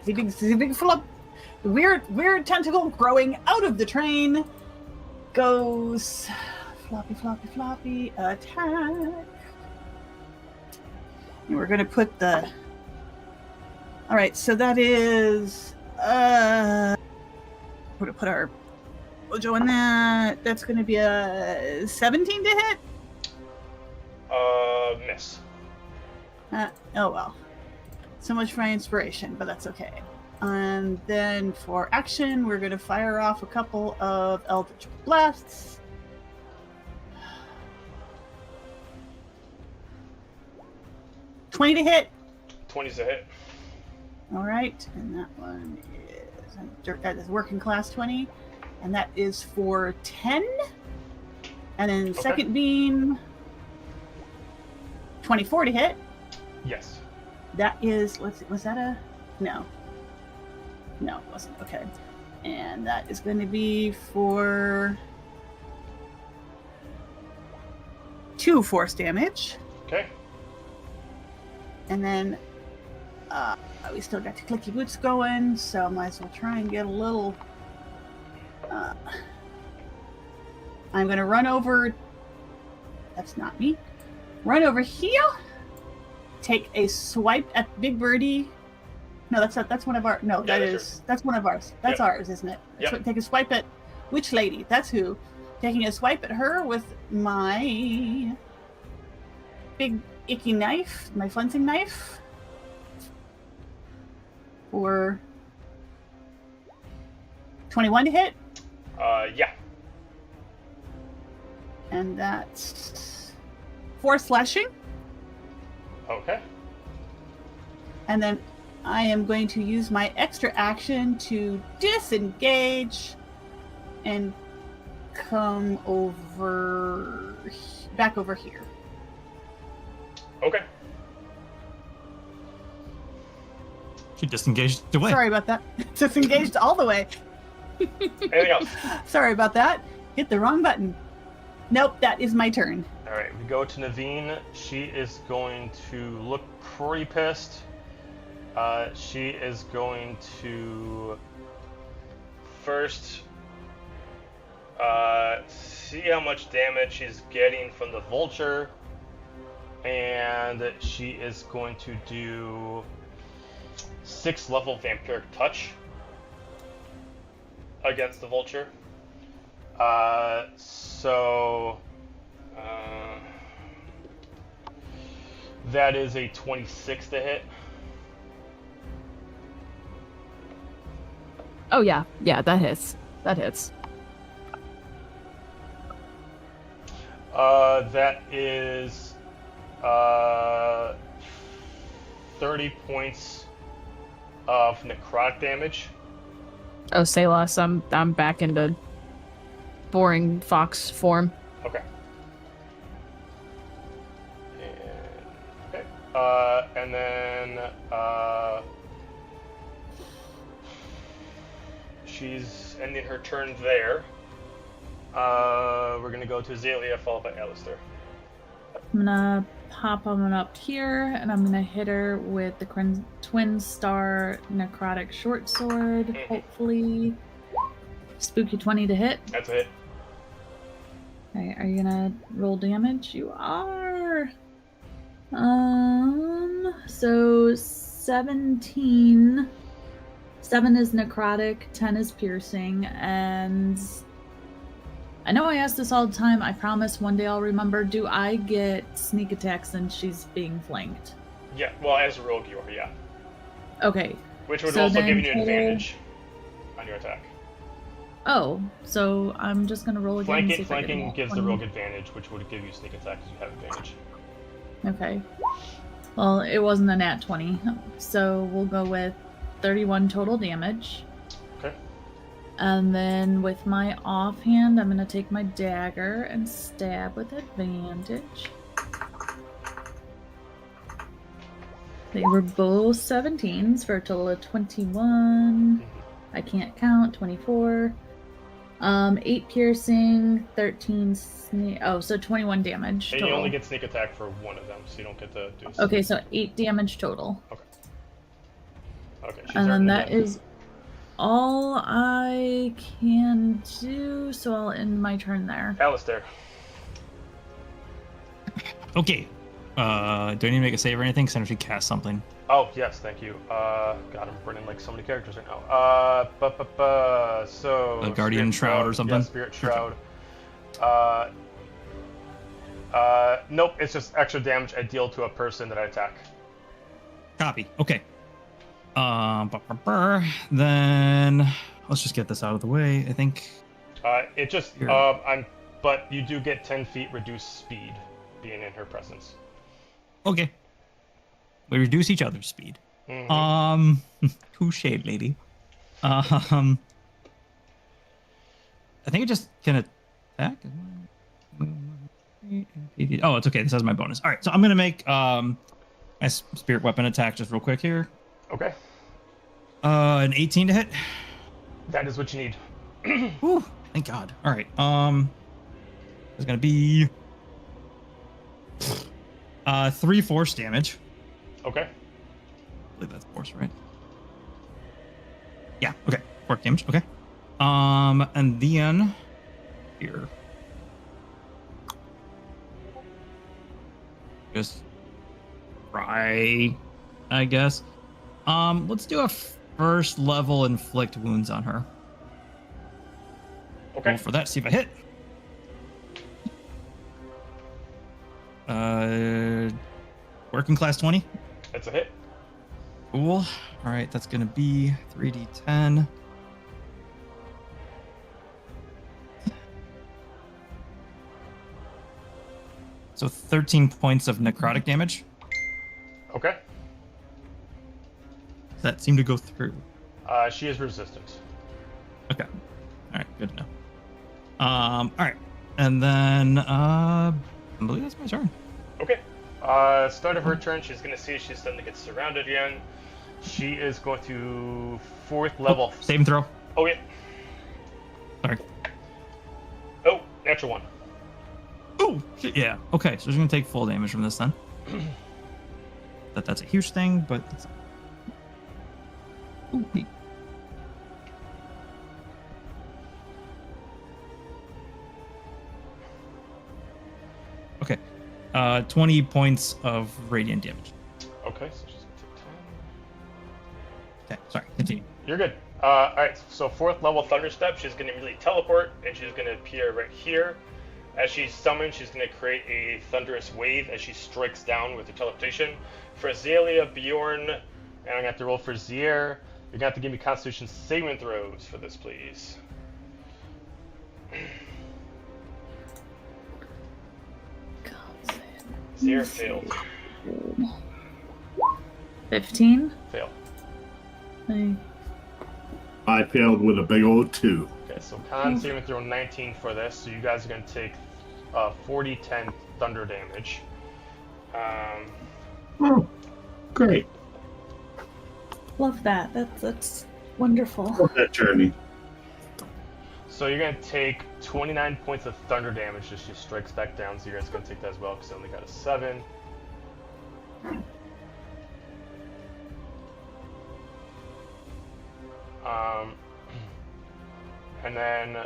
the big flop, the weird tentacle growing out of the train goes floppy attack. And we're gonna put the. All right, so that is we're gonna put our mojo in that. That's gonna be a 17 to hit. Miss. Oh well. So much for my inspiration, but that's okay. And then for action, we're going to fire off a couple of Eldritch Blasts. $20 to hit. 20's a hit. All right, and that one is working class 20, and that is for 10. And then second beam, 24 to hit. Yes. That is, was that a, no, it wasn't, okay. And that is going to be for 2 force damage. Okay. And then we still got the clicky boots going, so might as well try and get a little, I'm going to run over, that's not me, run over here. Take a swipe at Big Birdie. No, that's one of our. No, Yeah, that's one of ours. That's ours, isn't it? Yep. Take a swipe at which lady? That's who. Taking a swipe at her with my big icky knife, my flensing knife, for 21 to hit. Yeah. And that's 4 slashing. Okay. And then I am going to use my extra action to disengage and come back over here. Okay. She disengaged away. Sorry about that. Disengaged all the way. Anything else? Sorry about that. Hit the wrong button. Nope, that is my turn. All right, we go to Naveen. She is going to look pretty pissed. She is going to first see how much damage she's getting from the vulture, and she is going to do 6th level vampiric touch against the vulture. That is a 26 to hit. Oh yeah, that hits. That hits. That is 30 points of necrotic damage. Oh, say less. I'm back into boring fox form. Okay. And then she's ending her turn there. We're gonna go to Azalea, followed by Alistair. I'm gonna pop on up here, and I'm gonna hit her with the Twin Star Necrotic Short Sword. Hopefully, spooky 20 to hit. That's a hit. Okay, are you gonna roll damage? You are. So 17. 7 is necrotic, 10 is piercing, and I know I ask this all the time. I promise one day I'll remember. Do I get sneak attack since she's being flanked? Yeah, well, as a rogue, you are, yeah. Okay. Which would So also then give you an total- advantage on your attack. Oh, so I'm just gonna roll again. and see if I get Flanking more. gives the 20. rogue advantage, which would give you sneak attack because you have advantage. Okay. Well, it wasn't a nat 20, so we'll go with 31 total damage. Okay. And then with my offhand, I'm going to take my dagger and stab with advantage. They were both 17s for a total of 21. I can't count. 24. 8 piercing, 13 sneak. Oh, so 21 damage And total. you only get sneak attack for one of them, so you don't get to do. Okay, so 8 damage total. Okay. Okay. She's And then hurting that again. is all I can do. So I'll end my turn there. Alistair. Okay. Do I need to make a save or anything? Because I actually cast something. Oh yes, thank you. God, I'm burning like so many characters right now. So A Guardian Spirit Shroud or something? Yeah, Spirit Shroud. Nope, it's just extra damage I deal to a person that I attack. Copy. Okay. Then let's just get this out of the way. I think. It just Here. but you do get 10 feet reduced speed being in her presence. Okay. We reduce each other's speed. Mhm. Touche, lady. I think it just can attack. Oh, it's okay. This has my bonus. All right, so I'm gonna make my spirit weapon attack just real quick here. Okay, An 18 to hit. that is what you need. Whew, thank God. All right. It's gonna be 3 force damage. Okay. I believe that's force, right? Yeah. Okay. Force damage. Okay. And then here, just try, I guess. Let's do a first level inflict wounds on her. Okay. Roll for that. See if I hit. Working class 20. It's a hit. Cool. All right, that's gonna be 3d10. So 13 points of necrotic damage. Okay. That seemed to go through. She is resistant. Okay. All right, good to know. All right, and then I believe that's my turn. Okay. Start of her turn, she's gonna see she's starting to get surrounded again. She is going to 4th level. Save and throw. Oh yeah. Sorry. Oh, natural 1. Oh, shit, yeah. Okay, so she's gonna take full damage from this then. That's a huge thing, but it's... Ooh, neat. Okay. 20 points of radiant damage. Okay, so she's gonna take 10. Okay, sorry, continue. You're good. Alright, so 4th level Thunder Step, she's gonna immediately teleport, and she's gonna appear right here. As she's summoned, she's gonna create a thunderous wave as she strikes down with her teleportation. For Azalea, Bjorn, and I'm gonna have to roll for Zier. You're gonna have to give me Constitution saving throws for this, please. Zier failed. 15. Fail. I failed with a big old 2. Okay, so con saving throw 19 for this, so you guys are gonna take 40-10 thunder damage. Oh, great. Love that. That's wonderful. Love that journey. So you're gonna take 29 points of thunder damage as she strikes back down. So you guys are gonna take that as well because I only got a 7. And then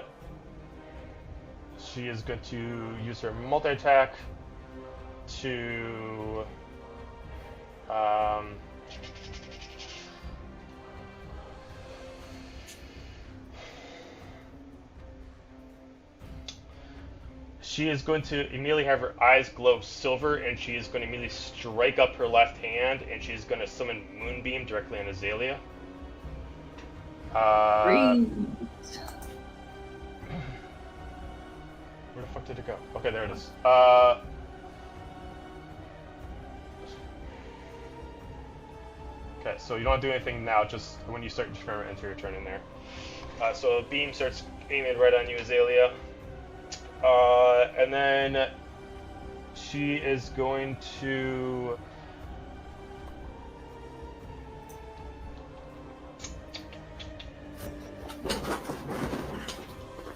she is going to use her multi-attack to she is going to immediately have her eyes glow silver, and she is going to immediately strike up her left hand, and she's going to summon Moonbeam directly on Azalea. Great. Where the fuck did it go? Okay, there it is. Okay, so you don't do anything now, just when you start your turn, enter your turn in there. So the beam starts aiming right on you, Azalea. And then she is going to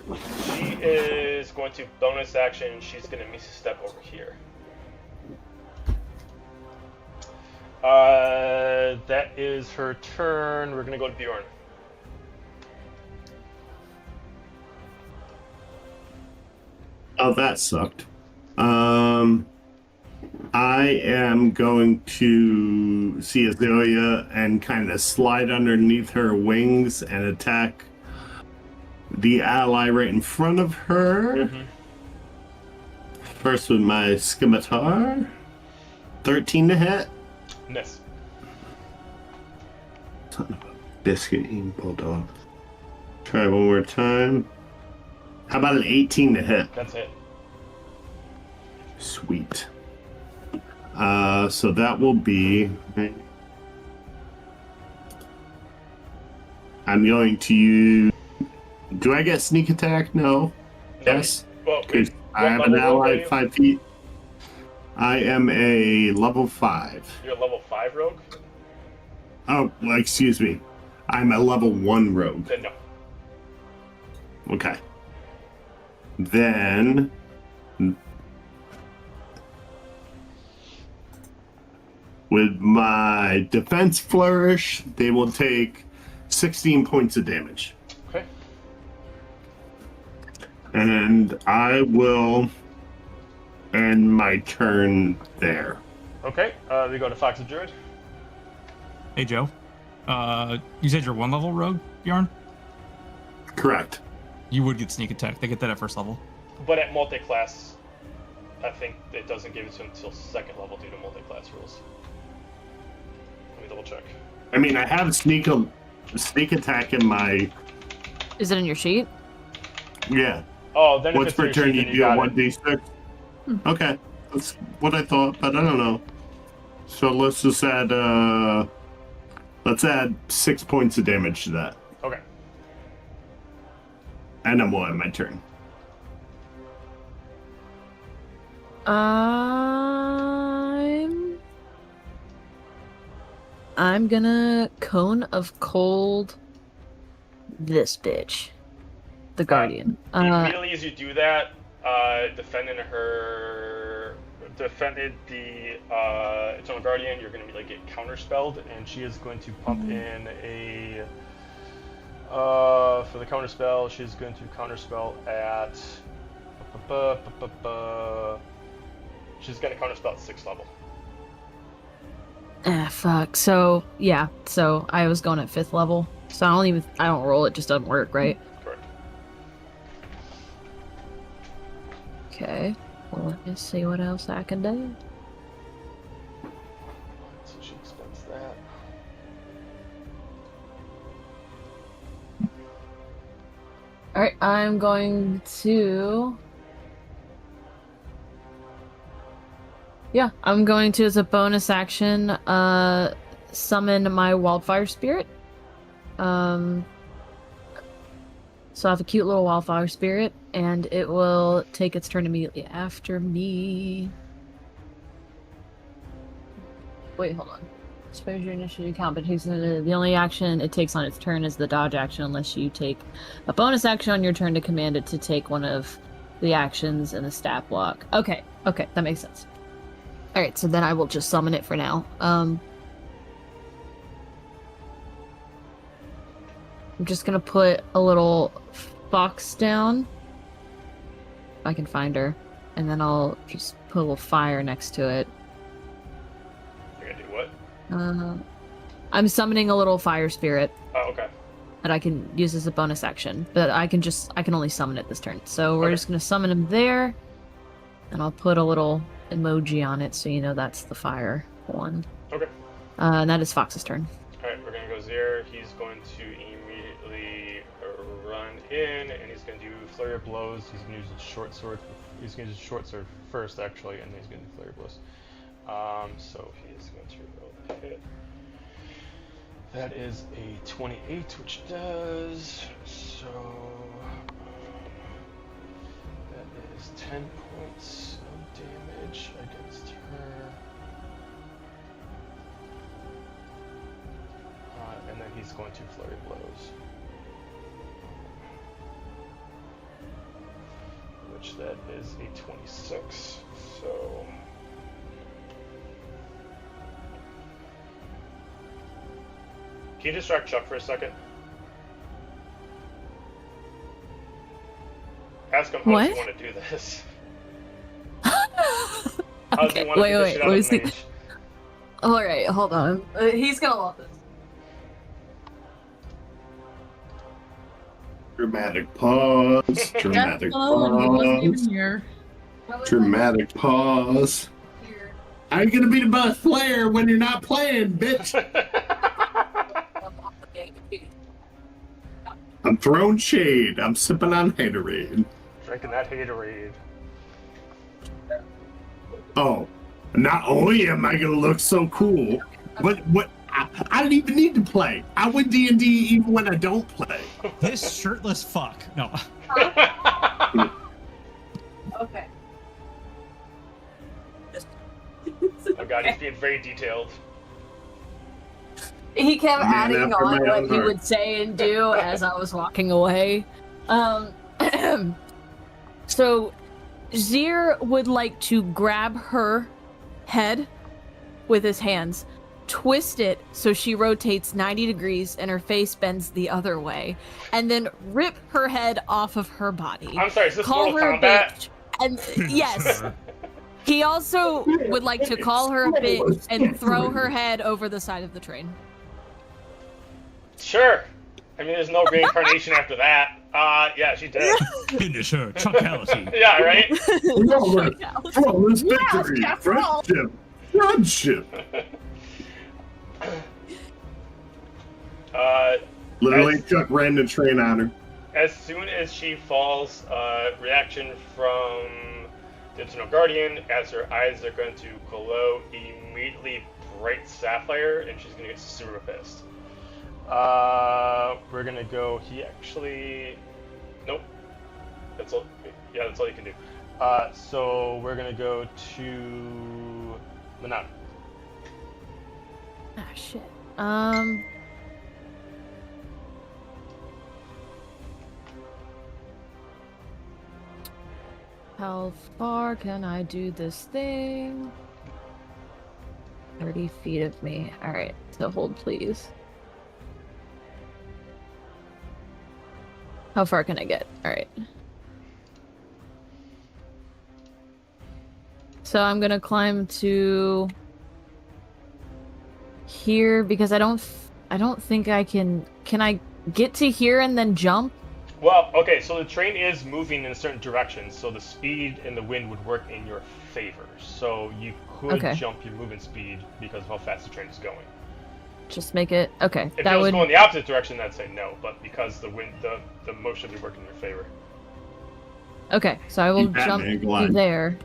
She is going to bonus action. She's going to miss a step over here. That is her turn. We're going to go to Bjorn. Oh, that sucked. I am going to see Azalea and kind of slide underneath her wings and attack the ally right in front of her. First with my scimitar. 13 to hit. Miss. Son of a biscuit-eating bulldog. Try one more time. How about an 18 to hit? That's it. Sweet. So that will be... I'm going to use... Do I get sneak attack? No. Yes. Well, Because I have an ally 5 feet. I am a level 5. You're a level 5 rogue? Oh, well, excuse me. I'm a level 1 rogue. Then no. Okay. Then... With my defense flourish, they will take 16 points of damage. Okay. And I will end my turn there. Okay, we go to Fox the Druid. Hey, Joe. You said you're 1 level rogue, Bjorn? Correct. You would get sneak attack. They get that at 1st level. But at multi-class, I think it doesn't give it to him until 2nd level due to multi-class rules. Let me double check. I mean, I have sneak attack in my... Is it in your sheet? Yeah. Oh, then What's if it's per your turn? sheet, You then do got it. 1d6? Okay. That's what I thought, but I don't know. So let's just add... Let's add 6 points of damage to that. Okay. And I'm on my turn. I'm gonna Cone of Cold this bitch. The Guardian. Immediately as you do that, defended the Eternal Guardian, you're going to be like get counterspelled, and she is going to pump in a for the counterspell. She's going to counterspell at she's going to counterspell at 6th level. Fuck. So yeah. So I was going at 5th level. So I don't roll. It just doesn't work, right? Correct. Okay. Well, let me see what else I can do. So she expends that. Alright, I'm going to... Yeah, I'm going to, as a bonus action, summon my Wildfire Spirit. So I have a cute little Wildfire Spirit, and it will take its turn immediately after me. Wait, hold on. Suppose your initiative count, but the only action it takes on its turn is the dodge action, unless you take a bonus action on your turn to command it to take one of the actions in the stat block. Okay, that makes sense. Alright, so then I will just summon it for now. I'm just gonna put a little fox down. If I can find her. And then I'll just put a little fire next to it. You're going to do what? I'm summoning a little fire spirit Oh, okay. that I can use as a bonus action. But I can only summon it this turn. So we're Okay. just gonna summon him there. And I'll put a little emoji on it so you know that's the fire one. Okay. And that is Fox's turn. Alright, we're going to go Zir. He's going to immediately run in, and he's going to do Flurry of Blows. He's going to use his short sword. He's going to use his short sword first, actually, and then he's going to do Flurry of Blows. So he is going to roll the hit. That is a 28, which does... So... that is 10 points of damage against her. And then he's going to Flurry Blows. that is a 26. So can you distract Chuck for a second? Ask him how does he What? want to do this. Okay, wait, let me see. Mage? All right, hold on. He's gonna love this. Dramatic pause. Dramatic Oh, he wasn't even pause. here. Dramatic pause. How you gonna be the best player when you're not playing, bitch? I'm throwing shade. I'm sipping on haterade. Drinking that haterade. Oh, not only am I gonna look so cool, but what? I don't even need to play. I win D&D even when I don't play. This shirtless fuck. No. Okay. Oh god, he's being very detailed. He kept Man adding after on my what own he heart. would say and do as I was walking away. So Zir would like to grab her head with his hands, twist it so she rotates 90 degrees and her face bends the other way, and then rip her head off of her body. I'm sorry, is this Call Mortal her a Kombat? bitch. And yes, he also would like to call her a bitch and throw her head over the side of the train. Sure. I mean, there's no reincarnation after that. Yeah, she did. Finish her. Chuckality. Yeah, right? Flawless victory. Yes, roll. Friendship. Friendship. Literally, Chuck ran the train on her. As soon as she falls, reaction from the Eternal Guardian, as her eyes are going to glow immediately bright sapphire, and she's going to get super pissed. We're going to go, he actually, nope, that's all, yeah, that's all you can do. So we're going to go to Manan. Ah, shit. How far can I do this thing? 30 feet of me. Alright, so hold please. How far can I get? Alright. So I'm gonna climb to here because I don't think I can I get to here and then jump? Well, okay, so the train is moving in a certain direction, so the speed and the wind would work in your favor. So you could jump your movement speed because of how fast the train is going. Just make it okay. If that it was would going the opposite direction, I'd say no, but because the wind, the motion would work in your favor. okay. So I will Keep jump Batman to glide. there,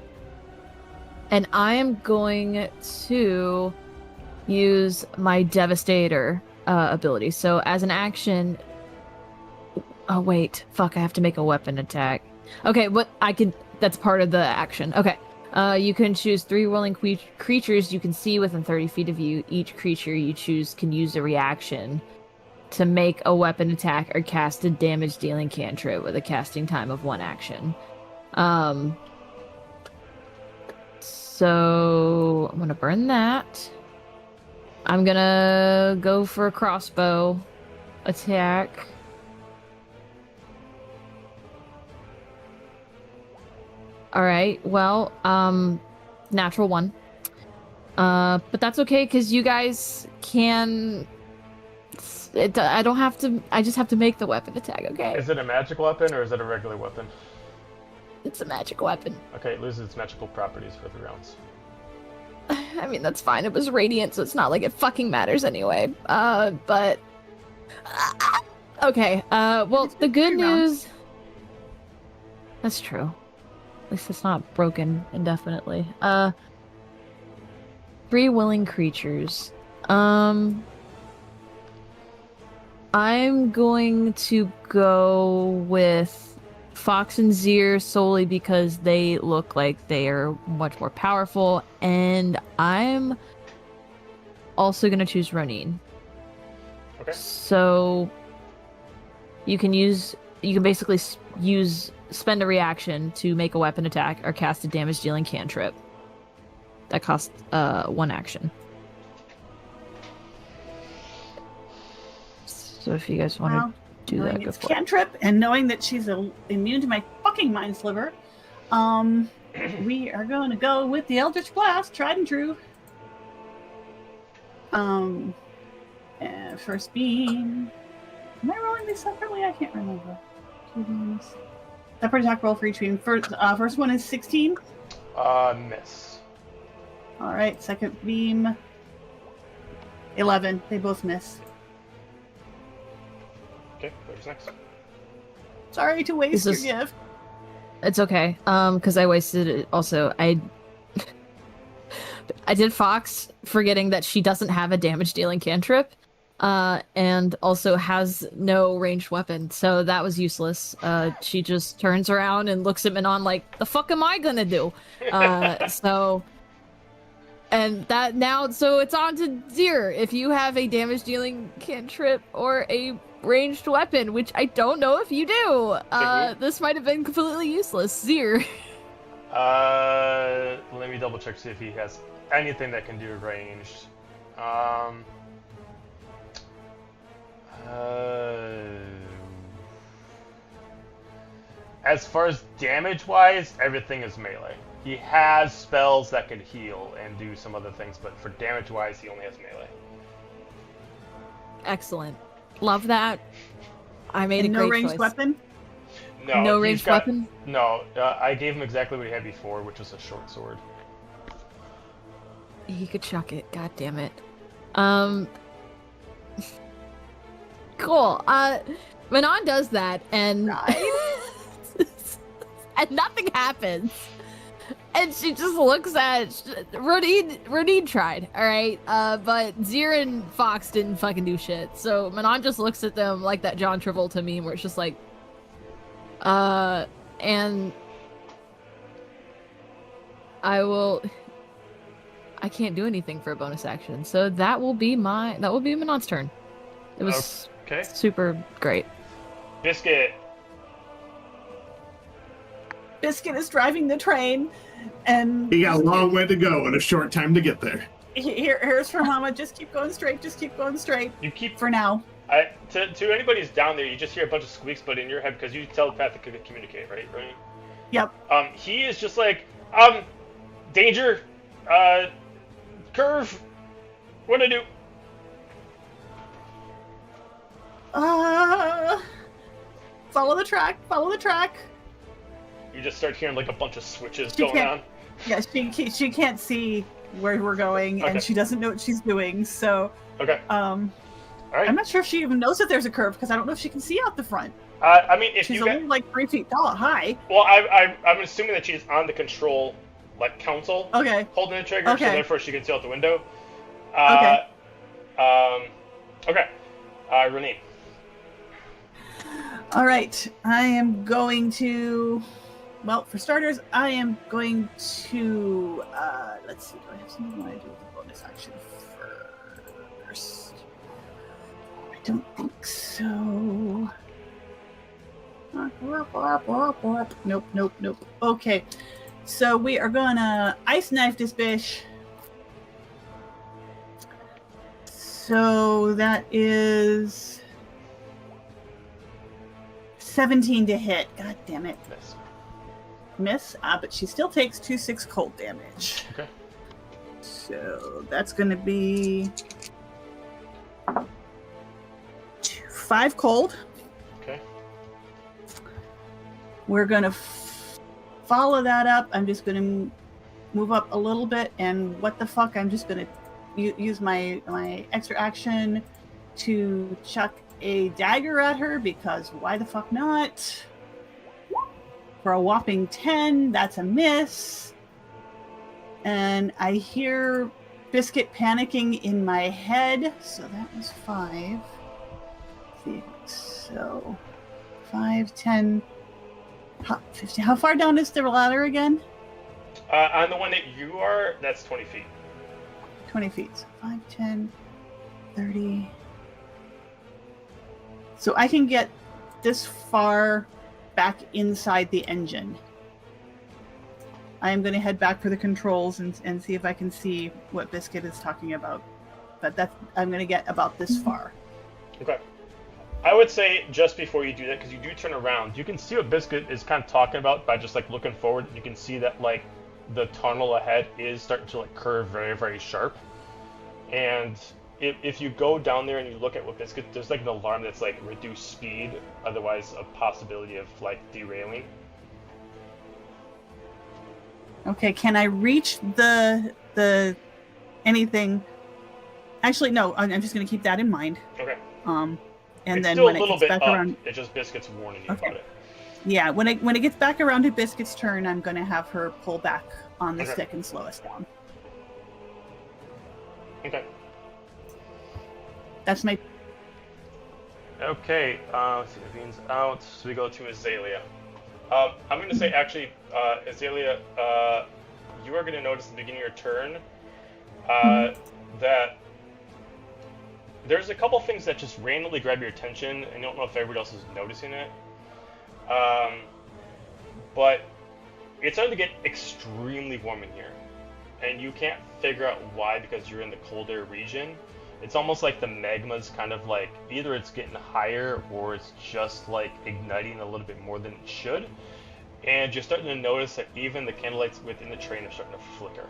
and I am going to use my Devastator ability. So as an action. Oh wait, fuck! I have to make a weapon attack. Okay, but I can. That's part of the action. Okay. You can choose 3 willing creatures you can see within 30 feet of you. Each creature you choose can use a reaction to make a weapon attack or cast a damage-dealing cantrip with a casting time of 1 action. So I'm gonna burn that. I'm gonna go for a crossbow attack. All right. Well, natural 1. But that's okay because you guys can. I don't have to. I just have to make the weapon attack. Okay. Is it a magic weapon or is it a regular weapon? It's a magic weapon. Okay, it loses its magical properties for 3 rounds. I mean, that's fine. It was radiant, so it's not like it fucking matters anyway. But okay. Well, the good 3 rounds. news. That's true. At least it's not broken indefinitely. 3 willing creatures. I'm going to go with Fox and Zir solely because they look like they are much more powerful, and I'm also going to choose Ronin. Okay. So you can use you can basically spend a reaction to make a weapon attack or cast a damage-dealing cantrip. That costs 1 action. So if you guys want to do that, go it's for cantrip, and knowing that she's immune to my fucking mind sliver, we are going to go with the Eldritch Blast, tried and true. First beam. Am I rolling these separately? I can't remember. 2 beams. Separate attack roll for each beam. First one is 16. Miss. All right, second beam. 11. They both miss. Okay, who's next? Sorry to waste This your is- gift. It's okay. Because I wasted it. Also, I did Fox, forgetting that she doesn't have a damage-dealing cantrip, and also has no ranged weapon, so that was useless. She just turns around and looks at Manon like, "The fuck am I gonna do?" And that now, so it's on to Zir. If you have a damage-dealing cantrip or a ranged weapon, which I don't know if you do, this might have been completely useless. Zir. Let me double check, see if he has anything that can do ranged. As far as damage-wise, everything is melee. He has spells that could heal and do some other things, but for damage-wise, he only has melee. Excellent. Love that. I made And a no great ranged choice. weapon? No he's ranged got- weapon? No, I gave him exactly what he had before, which was a short sword. He could chuck it. God damn it. Cool. Manon does that, and and nothing happens. And she just looks at Rodine tried, all right. But Zir and Fox didn't fucking do shit. So Manon just looks at them like that John Travolta meme where it's just like, and I can't do anything for a bonus action, so that will be Manon's turn. It was Okay. super great. Biscuit. Biscuit is driving the train, and He got a long way to go and a short time to get there. here's for Mama. Just keep going straight. Just keep going straight. You keep For now. to anybody who's down there, you just hear a bunch of squeaks, but in your head, because you telepathically communicate, right? Yep. He is just like, danger, curve, what do I do? Follow the track. Follow the track. You just start hearing like a bunch of switches She going can't- on. Yeah, she can't see where we're going, Okay. and she doesn't know what she's doing. So, Okay. All right. I'm not sure if she even knows that there's a curve because I don't know if she can see out the front. I mean, if She's you only like 3 feet tall, high. well, I'm assuming that she's on the control like console, Okay. holding the trigger, so Okay. therefore she can see out the window. Okay. Okay. Renee. All right. I am going to. Well, for starters, I am going to. Let's see. Do I have something I want to do with the bonus action first? I don't think so. Nope. Okay. So we are gonna ice knife this bitch. So that is 17 to hit. God damn it. Miss. Miss. But she still takes 2/6 cold damage. Okay. So that's gonna be 5 cold. Okay. We're gonna follow that up. I'm just gonna move up a little bit, and what the fuck? I'm just gonna use my extra action to chuck a dagger at her because why the fuck not? For a whopping 10, that's a miss. And I hear Biscuit panicking in my head, so that was 5. Let's see, so 5, 10. 50. How far down is the ladder again? On the one that you are, that's 20 feet. 20 feet. So 5, 10, 30. So I can get this far back inside the engine. I am going to head back for the controls and see if I can see what Biscuit is talking about. But I'm going to get about this far. Okay. I would say just before you do that, because you do turn around, you can see what Biscuit is kind of talking about by just like looking forward. You can see that like the tunnel ahead is starting to like curve very, very sharp. And if you go down there and you look at what Biscuit, there's like an alarm that's like reduced speed, otherwise a possibility of like derailing. Okay, can I reach the anything? Actually, no. I'm just going to keep that in mind. Okay. And it's then still when a it little gets bit back up. around, It just Biscuit's warning you Okay. about it. yeah, when it gets back around to Biscuit's turn, I'm going to have her pull back on the Okay. stick and slow us down. Okay. That's my. Okay, let's see, Naveen's out, so we go to Azalea. I'm going to say, actually, Azalea, you are going to notice at the beginning of your turn that there's a couple things that just randomly grab your attention, and you don't know if everybody else is noticing it. But it's starting to get extremely warm in here, and you can't figure out why because you're in the colder region. It's almost like the magma's kind of like, either it's getting higher or it's just like igniting a little bit more than it should. And you're starting to notice that even the candlelights within the train are starting to flicker.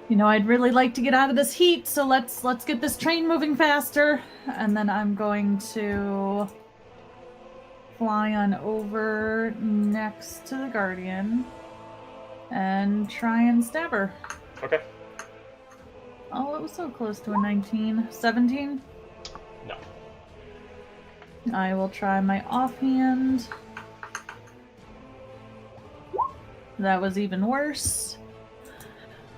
You know, I'd really like to get out of this heat, so let's get this train moving faster. And then I'm going to fly on over next to the Guardian and try and stab her. Okay. Oh, it was so close to a 19. 17? No. I will try my offhand. That was even worse.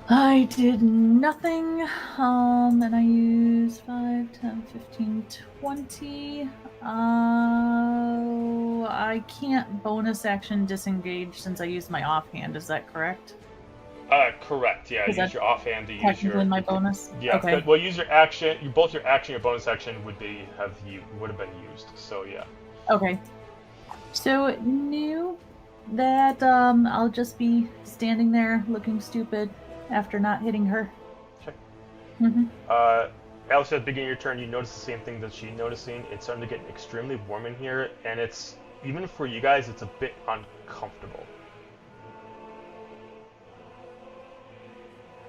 I did nothing. And I used 5, 10, 15, 20. I can't bonus action disengage since I used my offhand. Is that correct? Correct. Yeah, Is use that your offhand to use Technically your. my bonus? Yeah. Okay. Well, use your action. Both your action, and your bonus action would have been used. So yeah. Okay. So new that I'll just be standing there looking stupid after not hitting her. Okay. Mm-hmm. Alice, at the beginning of your turn, you notice the same thing that she's noticing. It's starting to get extremely warm in here, and it's, even for you guys, it's a bit uncomfortable.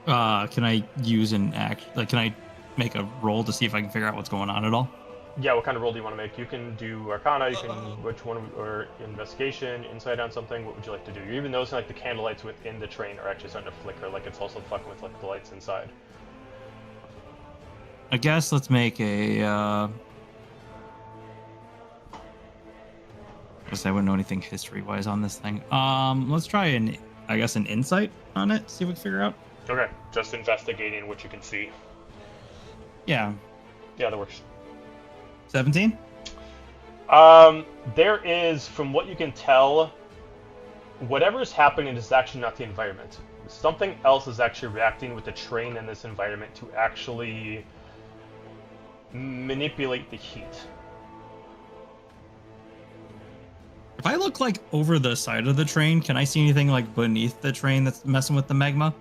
Can I use an act? Like, can I make a roll to see if I can figure out what's going on at all? Yeah, what kind of roll do you want to make? You can do Arcana, you can, which one, or Investigation, Insight on something, what would you like to do? You're even noticing like the candlelights within the train are actually starting to flicker, like it's also fucking with like the lights inside. I guess let's make a. I guess I wouldn't know anything history-wise on this thing. Let's try an insight on it. See if we can figure out. Okay, just investigating what you can see. Yeah. Yeah, that works. 17. There is, from what you can tell, whatever is happening is actually not the environment. Something else is actually reacting with the train in this environment to actually manipulate the heat. If I look like over the side of the train, can I see anything like beneath the train that's messing with the magma?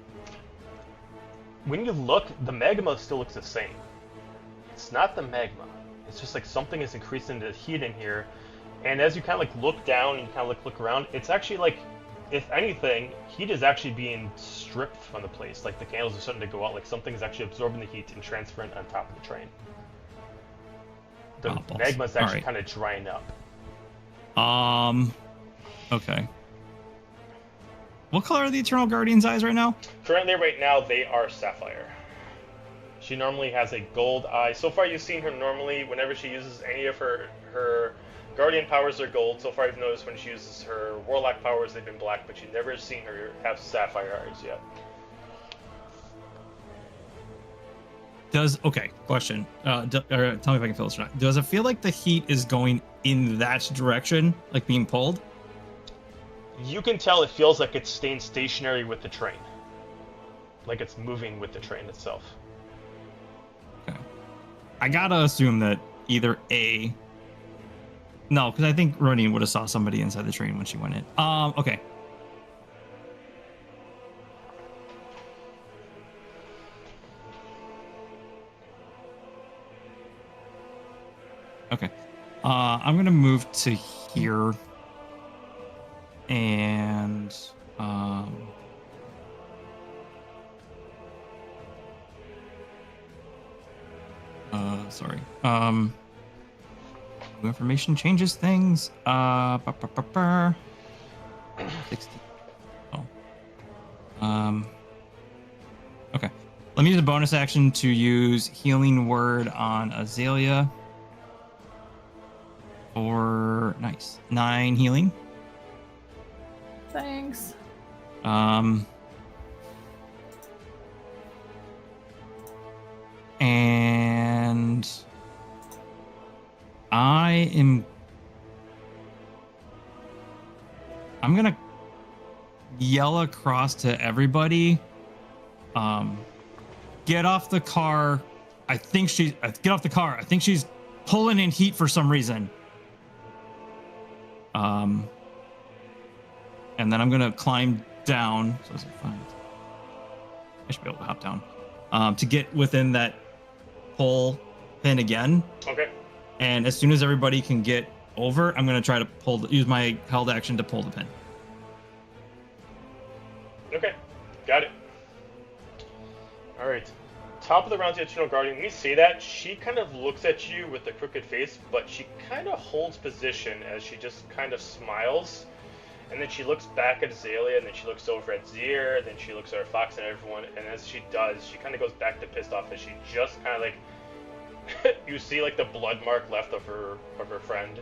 When you look, the magma still looks the same. It's not the magma. It's just like something is increasing the heat in here. And as you kind of like look down and you kind of like look around, it's actually like, if anything, heat is actually being stripped from the place. Like the candles are starting to go out, like something is actually absorbing the heat and transferring it on top of the train. The magma is actually kind of drying up. Okay. What color are the Eternal Guardian's eyes right now? Currently, right now, they are sapphire. She normally has a gold eye. So far, you've seen her normally, whenever she uses any of her Guardian powers are gold. So far, you've noticed when she uses her Warlock powers, they've been black, but you've never seen her have sapphire eyes yet. Question. Or tell me if I can feel this or not. Does it feel like the heat is going in that direction, like being pulled? You can tell it feels like it's staying stationary with the train. Like it's moving with the train itself. Okay. I gotta assume that either A. No, because I think Ronine would have saw somebody inside the train when she went in. Okay. Okay. I'm gonna move to here. And sorry. New information changes things. 60. Oh. Okay. Let me use a bonus action to use Healing Word on Azalea. For nice 9 healing. Thanks. And I'm gonna yell across to everybody. Get off the car. Get off the car. I think she's pulling in heat for some reason. And then I'm gonna climb down. So is it 5? I should be able to hop down. To get within that pull pin again. Okay. And as soon as everybody can get over, I'm gonna try to use my held action to pull the pin. Okay. Got it. All right. Top of the round to Eternal Guardian. When you say that, she kind of looks at you with a crooked face, but she kind of holds position as she just kind of smiles. And then she looks back at Azalea, and then she looks over at Zier, then she looks at Fox and everyone, and as she does, she kind of goes back to pissed off as she just kind of like, you see like the blood mark left of her friend,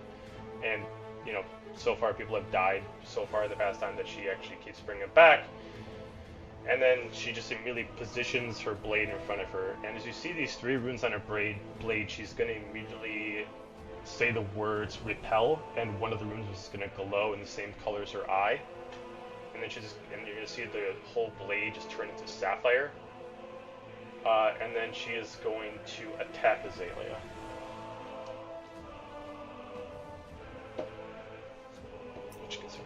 and you know, so far people have died so far in the past time that she actually keeps bringing it back. And then she just immediately positions her blade in front of her, and as you see these 3 runes on her blade, she's going to immediately say the words repel, and one of the runes is going to glow in the same color as her eye. And then you're going to see the whole blade just turn into sapphire. And then she is going to attack Azalea. Which gets her.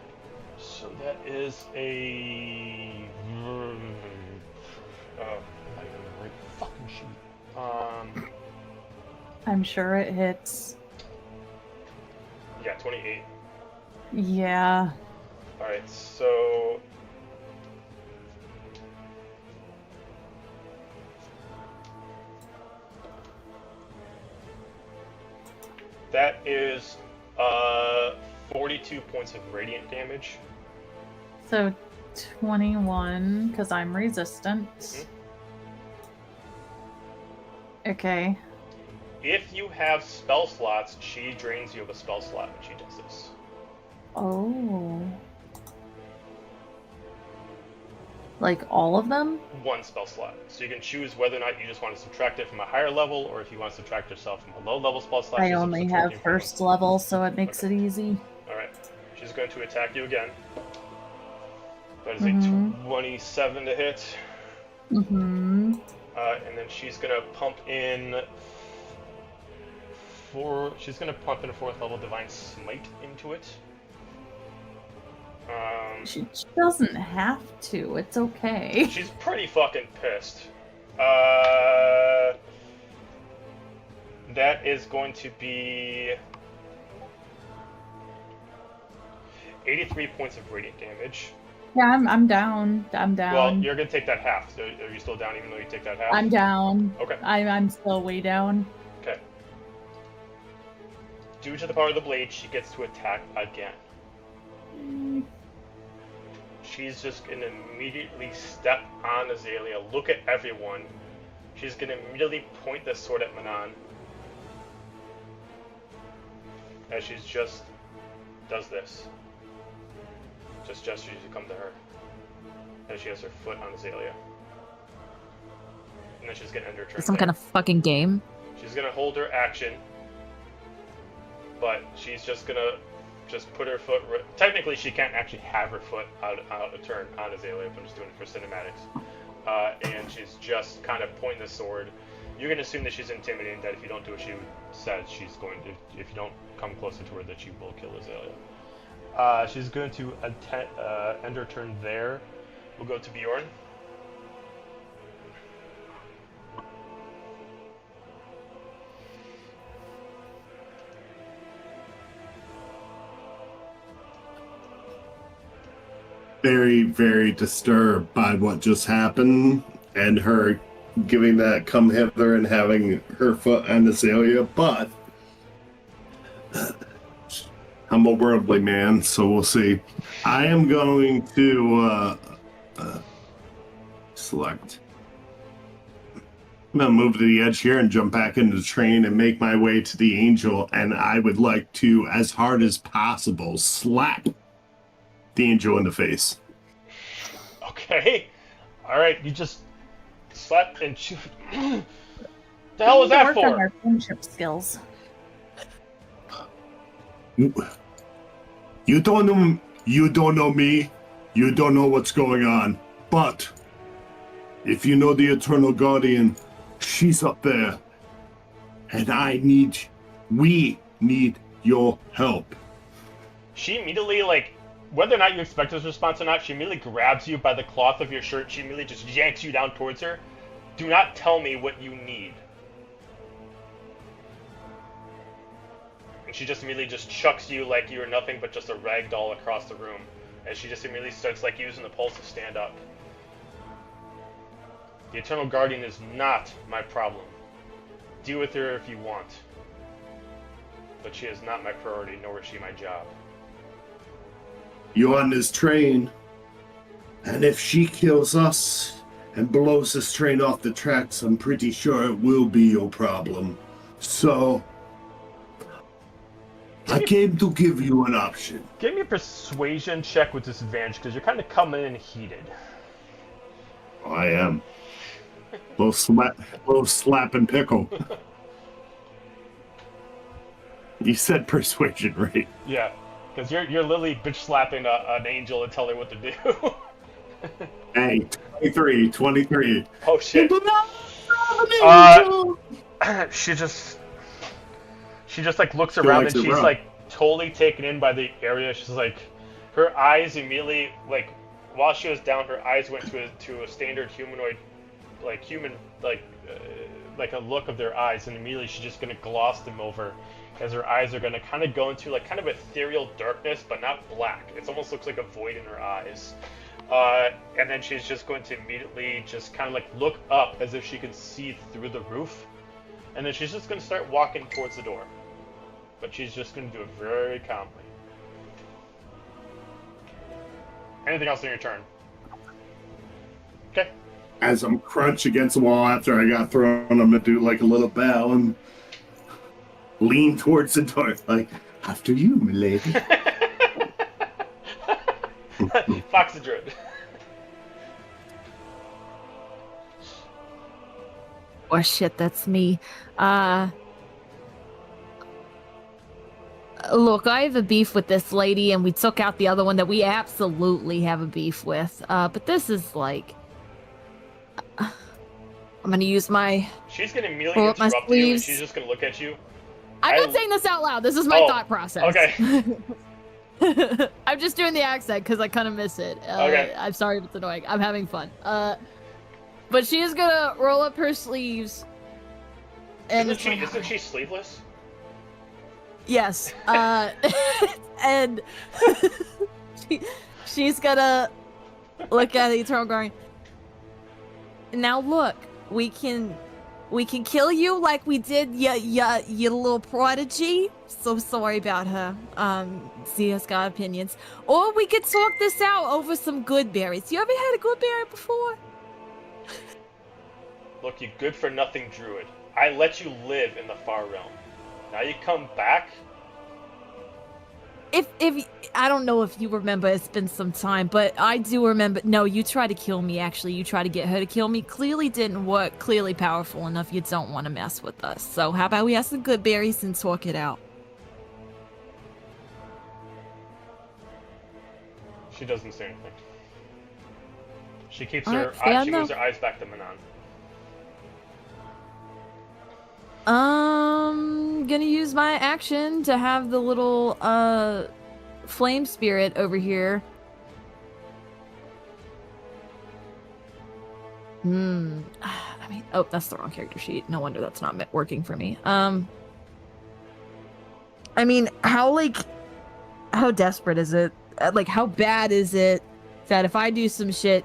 So that is a... not even the right fucking sheet. I'm sure it hits. Yeah, 28. Yeah. Alright, so... that is 42 points of radiant damage. So 21, because I'm resistant. Mm-hmm. Okay. If you have spell slots, she drains you of a spell slot when she does this. Oh. Like all of them? 1 spell slot. So you can choose whether or not you just want to subtract it from a higher level, or if you want to subtract yourself from a low level spell slot. I only have first level, so it makes it easy. Alright. She's going to attack you again. That is a 27 to hit. Mm-hmm. And then she's going to pump in... she's going to pump in a 4th level Divine Smite into it. She doesn't have to. It's okay. She's pretty fucking pissed. That is going to be 83 points of radiant damage. Yeah, I'm down. I'm down. Well, you're gonna take that half. So are you still down even though you take that half? I'm down. Okay. I'm still way down. Okay. Due to the power of the blade, she gets to attack again. She's just gonna immediately step on Azalea, look at everyone. She's gonna immediately point the sword at Manon. As she's just does this. Just gestures to come to her. As she has her foot on Azalea. And then she's gonna end her turn. Some kind of fucking game. She's gonna hold her action. But she's just gonna put her foot... Technically, she can't actually have her foot out of turn on Azalea, but I'm just doing it for cinematics. And she's just kind of pointing the sword. You can assume that she's intimidating, that if you don't do what she says, she's going to, if you don't come closer to her, that she will kill Azalea. She's going to end her turn there. We'll go to Bjorn. Very, very disturbed by what just happened and her giving that come hither and having her foot on Azalea, but I'm a worldly man, so we'll see. I am going to select. I'm gonna move to the edge here and jump back into the train and make my way to the angel, and I would like to, as hard as possible, slap the angel in the face. Okay. Alright, you just slap and shoot. The hell was that Work on for? our friendship skills. You don't know me. You don't know what's going on. But if you know the Eternal Guardian, she's up there. And we need your help. She immediately, like, whether or not you expect this response or not, she immediately grabs you by the cloth of your shirt. She immediately just yanks you down towards her. Do not tell me what you need. And she just immediately just chucks you like you are nothing but just a rag doll across the room. As she just immediately starts, like, using the pulse to stand up. The Eternal Guardian is not my problem. Deal with her if you want. But she is not my priority, nor is she my job. You're on this train. And if she kills us and blows this train off the tracks, I'm pretty sure it will be your problem. So I came to give you an option. Give me a persuasion check with disadvantage, because you're kind of coming in heated. I am. Little slap and pickle. You said persuasion, right? Yeah, because you're literally bitch slapping an angel and telling her what to do. Hey, 23. Oh shit. She just like looks around and she's like totally taken in by the area. She's like, her eyes immediately, like, while she was down, her eyes went to a standard humanoid, like human, like a look of their eyes, and immediately she's just gonna gloss them over, as her eyes are gonna kind of go into like kind of ethereal darkness, but not black. It almost looks like a void in her eyes. And then she's just going to immediately just kind of like look up as if she can see through the roof, and then she's just going to start walking towards the door. But she's just going to do it very calmly. Anything else on your turn? Okay. As I'm crunched against the wall after I got thrown, I'm gonna do like a little bow and lean towards the door, like, after you, milady. Foxadrid. Oh shit, that's me. Look, I have a beef with this lady, and we took out the other one that we absolutely have a beef with. But this is like, I'm gonna use my. She's gonna immediately interrupt you, and she's just gonna look at you. I'm not saying this out loud. This is my thought process. Okay. I'm just doing the accent because I kind of miss it. Okay. I'm sorry if it's annoying. I'm having fun. But she is gonna roll up her sleeves. And isn't she sleeveless? Yes. And she's gonna look at the Eternal Guardian. Now look, we can kill you like we did your little prodigy. So sorry about her. Zia's got opinions. Or we could talk this out over some good berries. You ever had a good berry before? Look, you good-for-nothing druid. I let you live in the far realm. Now you come back? If I don't know if you remember, it's been some time, but I do remember. No, you tried to kill me, actually. You tried to get her to kill me. Clearly didn't work. Clearly powerful enough. You don't want to mess with us. So how about we have some good berries and talk it out? She doesn't say anything. She keeps All her right, fair she moves enough. her eyes back to Manon. gonna use my action to have the little flame spirit over here. I mean, oh, that's the wrong character sheet. No wonder that's not working for me. I mean, how desperate is it? Like, how bad is it that if I do some shit,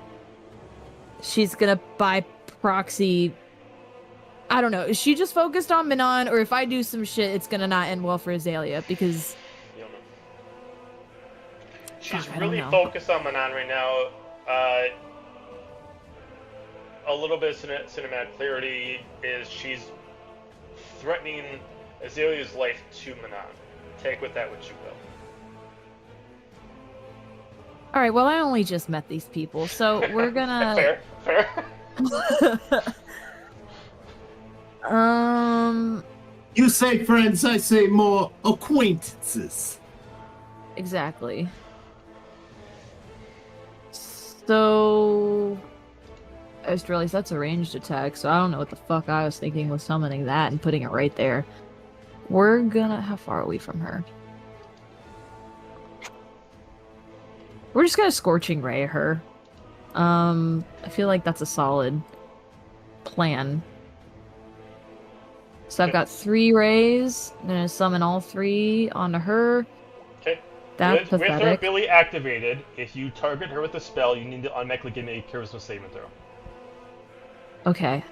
she's gonna by proxy? I don't know. Is she just focused on Manon, or if I do some shit, it's gonna not end well for Azalea? Because she's I really don't know. focused on Manon right now. A little bit of cinematic clarity is she's threatening Azalea's life to Manon. Take with that what you will. All right. Well, I only just met these people, so we're gonna. Fair. You say friends, I say more acquaintances. Exactly. So, I just realized that's a ranged attack, so I don't know what the fuck I was thinking with summoning that and putting it right there. We're gonna... How far are we from her? We're just gonna Scorching Ray her. I feel like that's a solid plan. So I've got 3 rays. I'm gonna summon all 3 onto her. Okay. That's with her pathetic. ability activated, if you target her with a spell, you need to automatically give me a charisma saving throw. Okay.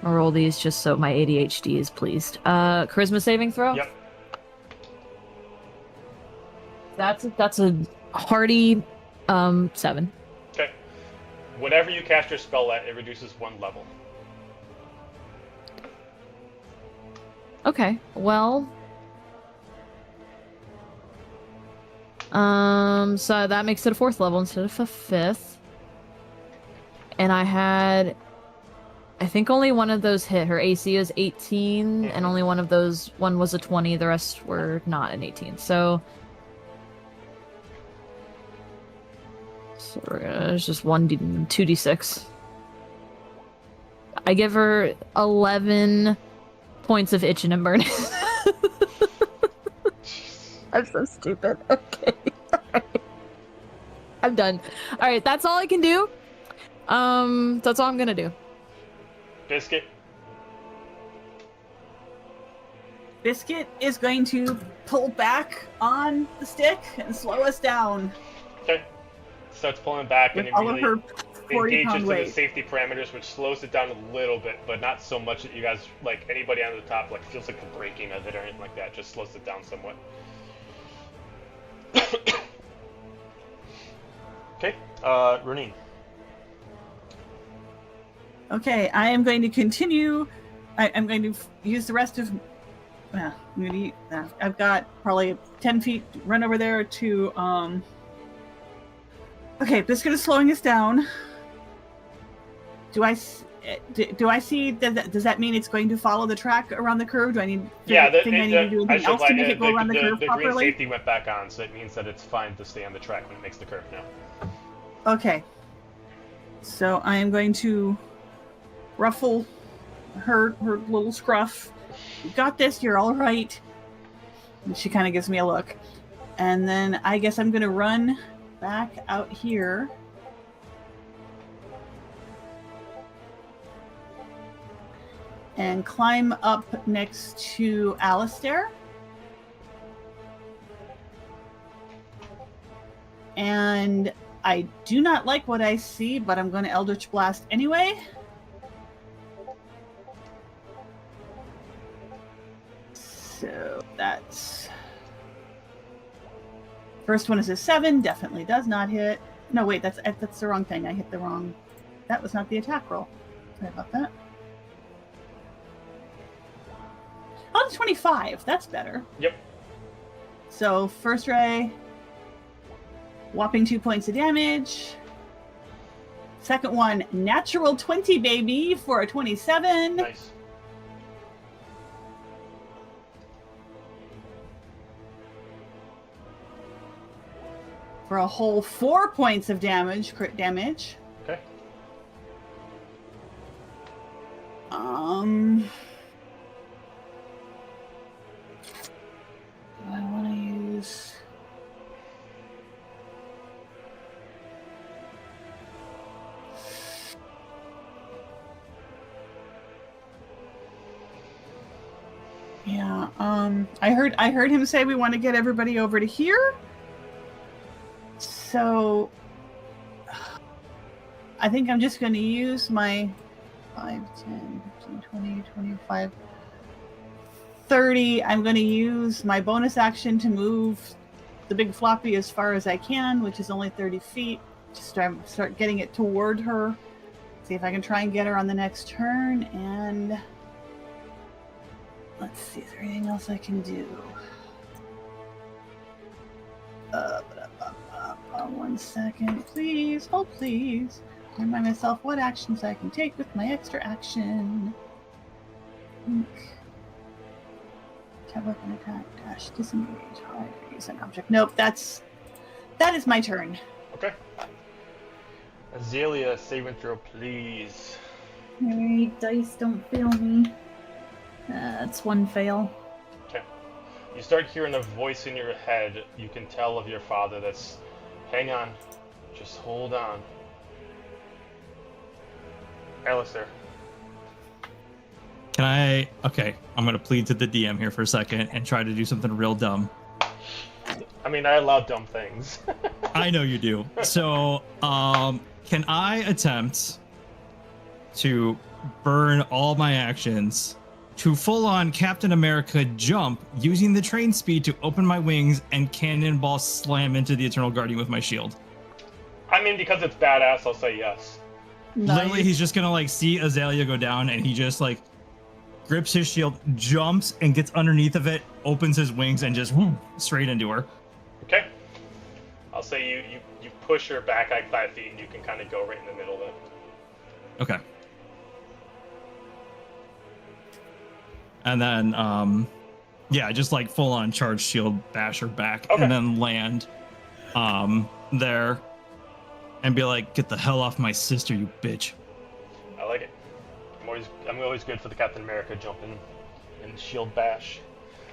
I'll roll these just so my ADHD is pleased. Charisma saving throw? Yep. That's a hearty 7. Okay. Whenever you cast your spell at, it reduces 1 level. Okay. Well, so that makes it a 4th level instead of a 5th. And I think only one of those hit. Her AC is 18, and only one was a 20. The rest were not an 18. So we're gonna, it's just 2d6. I give her 11 points of itching and burning. I'm so stupid. Okay. I'm done. Alright, that's all I can do. That's all I'm gonna do. Biscuit. Biscuit is going to pull back on the stick and slow us down. Okay. Starts pulling back With and all of her immediately 40-pound engages in the weight. safety parameters, which slows it down a little bit, but not so much that you guys, like, anybody on the top, like, feels like the breaking of it or anything like that. Just slows it down somewhat. Okay. Runine. Okay, I am going to continue. I'm going to use the rest of. I've got probably 10 feet. Run over there to. Okay, Biscuit is slowing us down. Do I see? Does that mean it's going to follow the track around the curve? Do I need? Yeah, I need to do anything else to make it go around the curve the green properly? safety went back on, so it means that it's fine to stay on the track when it makes the curve now. Okay. So I am going to ruffle her little scruff. You got this, you're all right. And she kind of gives me a look. And then I guess I'm going to run back out here. And climb up next to Alistair. And I do not like what I see, but I'm going to Eldritch Blast anyway. So that's... First one is a 7, definitely does not hit. No, wait, that's the wrong thing. I hit the wrong... That was not the attack roll. Sorry about that. Oh, 25. That's better. Yep. So, first ray... Whopping 2 points of damage. Second one, natural 20, baby, for a 27. Nice. For a whole 4 points of damage, crit damage. Okay. Yeah. I heard him say we want to get everybody over to here. So I think I'm just going to use my 5, 10, 15, 20, 25, 30. I'm going to use my bonus action to move the big floppy as far as I can, which is only 30 feet. Just start getting it toward her. See if I can try and get her on the next turn. And let's see, is there anything else I can do? 1 second, please. Oh, please. Remind myself what actions I can take with my extra action. Attack, weapon attack, dash, disengage, hide, use an object. Nope, that is my turn. Okay. Azalea, saving throw, please. Alright, dice, don't fail me. That's 1 fail. Okay. You start hearing a voice in your head. You can tell of your father that's, hang on, just hold on. Alistair. Okay, I'm gonna plead to the DM here for a second and try to do something real dumb. I mean, I allow dumb things. I know you do. So, can I attempt to burn all my actions to full-on Captain America jump using the train speed to open my wings and cannonball slam into the Eternal Guardian with my shield? I mean, because it's badass, I'll say yes. Literally, he's just gonna like see Azalea go down and he just like grips his shield, jumps and gets underneath of it, opens his wings and just straight into her. Okay. I'll say you push her back like 5 feet and you can kind of go right in the middle of it. Okay. And then, yeah, just like full on charge shield, bash her back, Okay. and then land there and be like, get the hell off my sister, you bitch. I like it. I'm always good for the Captain America jumping and shield bash.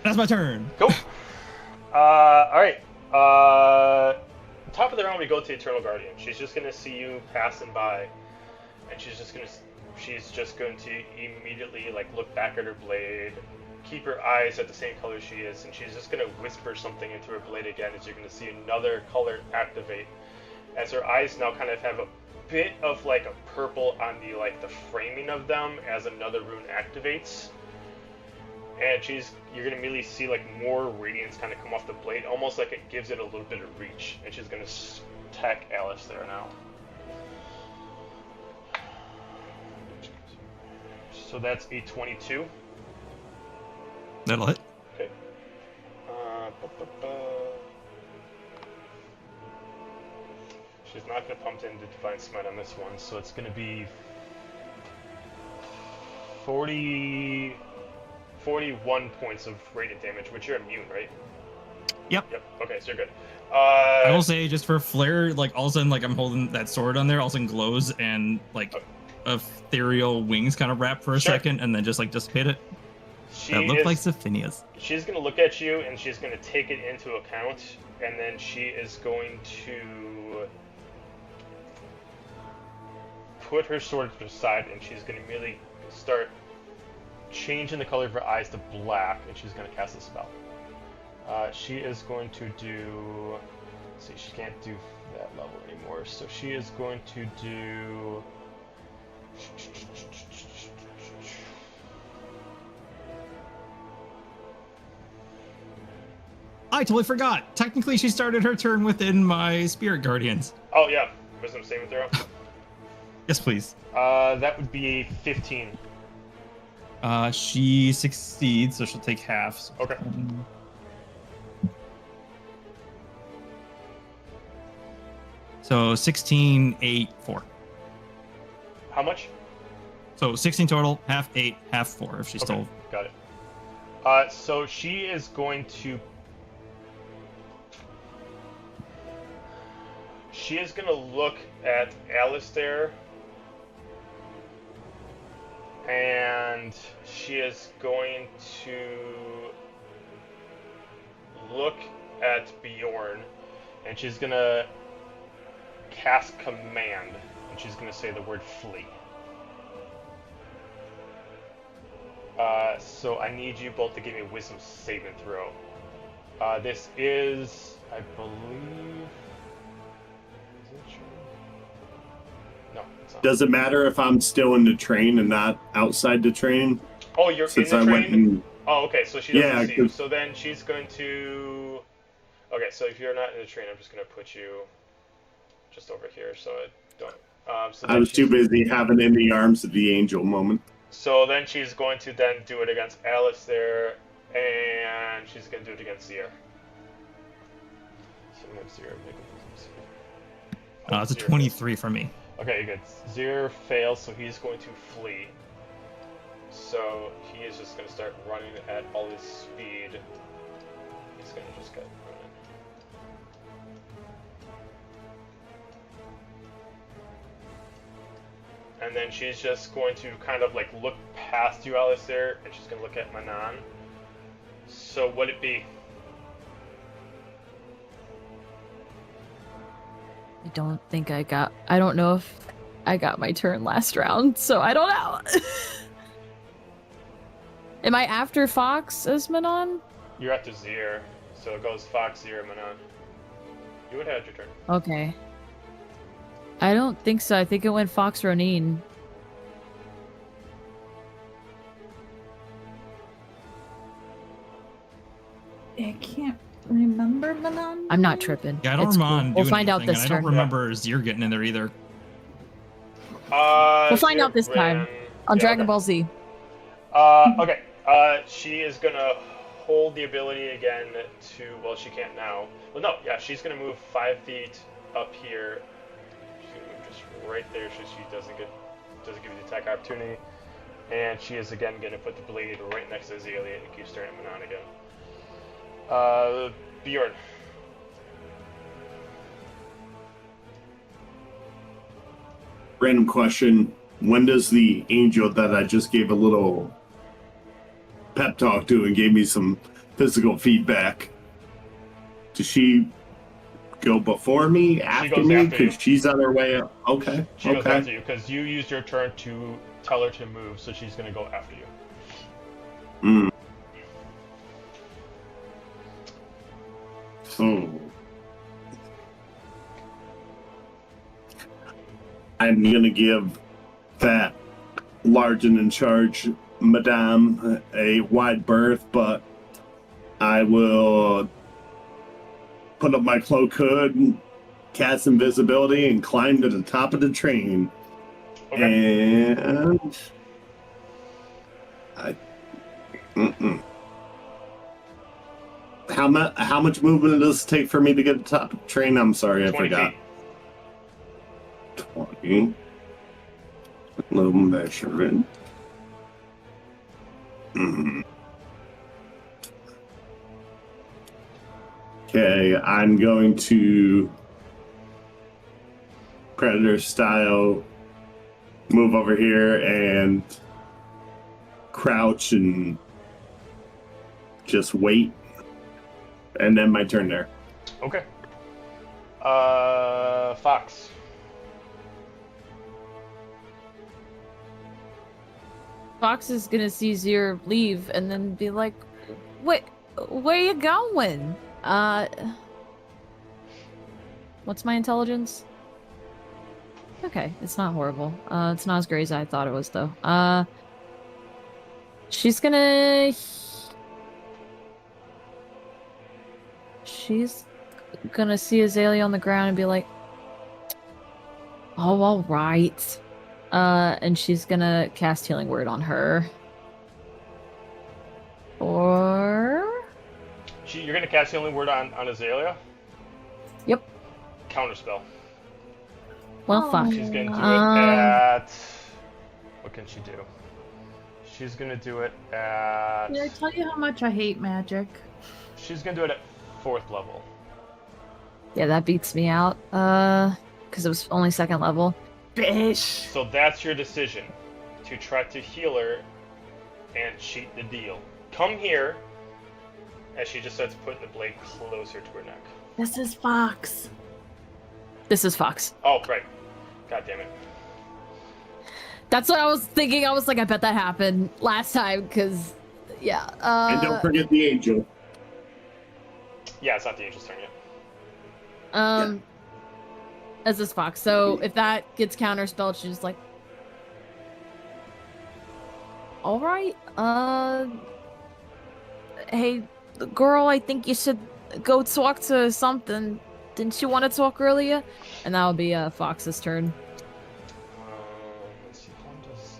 That's my turn. Cool. Alright. Top of the round, we go to Eternal Guardian. She's just gonna see you passing by, and she's just going to immediately like look back at her blade, keep her eyes at the same color she is, and she's just gonna whisper something into her blade again as you're gonna see another color activate. As her eyes now kind of have a bit of like a purple on the framing of them as another rune activates. And you're gonna immediately see like more radiance kind of come off the blade, almost like it gives it a little bit of reach. And she's gonna attack Alice there now. So that's a 22. That'll hit. Okay. She's not gonna pump into Divine Smite on this one, so it's gonna be 41 points of radiant damage, which you're immune, right? Yep. Okay, so you're good. I will say, just for flair, like all of a sudden, like I'm holding that sword on there, all of a sudden glows and like ethereal wings kind of wrap for a second, and then just hit it. That looked like Zephinia's. She's gonna look at you and she's gonna take it into account, and then she is going to put her sword to the side, and she's gonna immediately start changing the color of her eyes to black, and she's gonna cast a spell. She is going to do. Let's see, she can't do that level anymore, so she is going to do. I totally forgot. Technically, she started her turn within my Spirit Guardians. Oh yeah, wisdom saving throw. Yes, please. That would be a 15. She succeeds, so she'll take half. So Okay. So 16, 8, 4. How much? So 16 total, half 8, half 4 if she's still. Got it. So she is going to. She is going to look at Alistair, and she is going to look at Bjorn, and she's going to cast command, and she's going to say the word flee. So I need you both to give me a wisdom saving throw. This is, I believe. Is it true? No, it's not. Does it matter if I'm still in the train and not outside the train? Oh, you're Since in I the went train? in. Oh, okay, so she doesn't Yeah, see you. 'cause- So then she's going to... Okay, so if you're not in the train, I'm just going to put you just over here so I don't... So I then was too she's- busy having in the arms of the angel moment. So then she's going to then do it against Alice there, and she's going to do it against Zir. So I'm going to Zir make a... It's a Zir 23 for me. Okay, good. Zir fails, so he's going to flee. So he is just going to start running at all his speed. He's going to just get running. And then she's just going to kind of like look past you, Alice, there, and she's going to look at Manan. So would it be? I don't know if I got my turn last round, so I don't know. Am I after Fox as Manon? You're at the Zir, so it goes Fox, Zir, Manan. You would have had your turn. Okay. I don't think so. I think it went Fox Ronin. I can't remember Manon. I'm not tripping. Yeah, I don't It's remember cool. doing We'll find out anything, this and I turn. don't remember Zir getting in there either. We'll find Zir out this time ran- on yeah, Dragon okay. Ball Z. Okay. She is gonna hold the ability again to. Well, she can't now. Well, no. Yeah, she's gonna move 5 feet up here. She's gonna move just right there, so she doesn't give you the attack opportunity. And she is again gonna put the blade right next to Azalea and keep staring at Manon again. Bjorn. Random question. When does the angel that I just gave a little pep talk to and gave me some physical feedback, does she go before me, after goes me? after you. Because she's on her way up. Okay. She goes okay. after you because you used your turn to tell her to move, so she's gonna go after you. Mm. So I'm gonna give that large and in charge Madame a wide berth, but I will put up my cloak hood, cast invisibility, and climb to the top of the train. Okay. And I. How much movement does it take for me to get to the top of the train? I'm sorry, I 20 forgot. feet. 20. Little measurement. Okay, I'm going to Predator style move over here and crouch and just wait. And then my turn there. Okay. Fox. Fox is gonna see Zir leave and then be like, "Wait, where you going?" What's my intelligence? Okay, it's not horrible. It's not as great as I thought it was, though. She's gonna see Azalea on the ground and be like, "Oh, all right." And she's gonna cast Healing Word on her. Or... You're gonna cast Healing Word on Azalea? Yep. Counterspell. Well, fuck. She's gonna do it at... What can she do? She's gonna do it at... Did I tell you how much I hate magic? She's gonna do it at 4th level. Yeah, that beats me out. Because it was only 2nd level. Bish. So that's your decision. To try to heal her and cheat the deal. Come here. As she just starts putting the blade closer to her neck. This is Fox. This is Fox. Oh, right. God damn it. That's what I was thinking. I was like, I bet that happened last time, because, yeah. And don't forget the angel. Yeah, it's not the angel's turn yet. As this fox. So if that gets counterspelled, she's just like, all right. Hey, girl, I think you should go talk to something. Didn't you want to talk earlier? And that will be Fox's turn. Let's see. One does.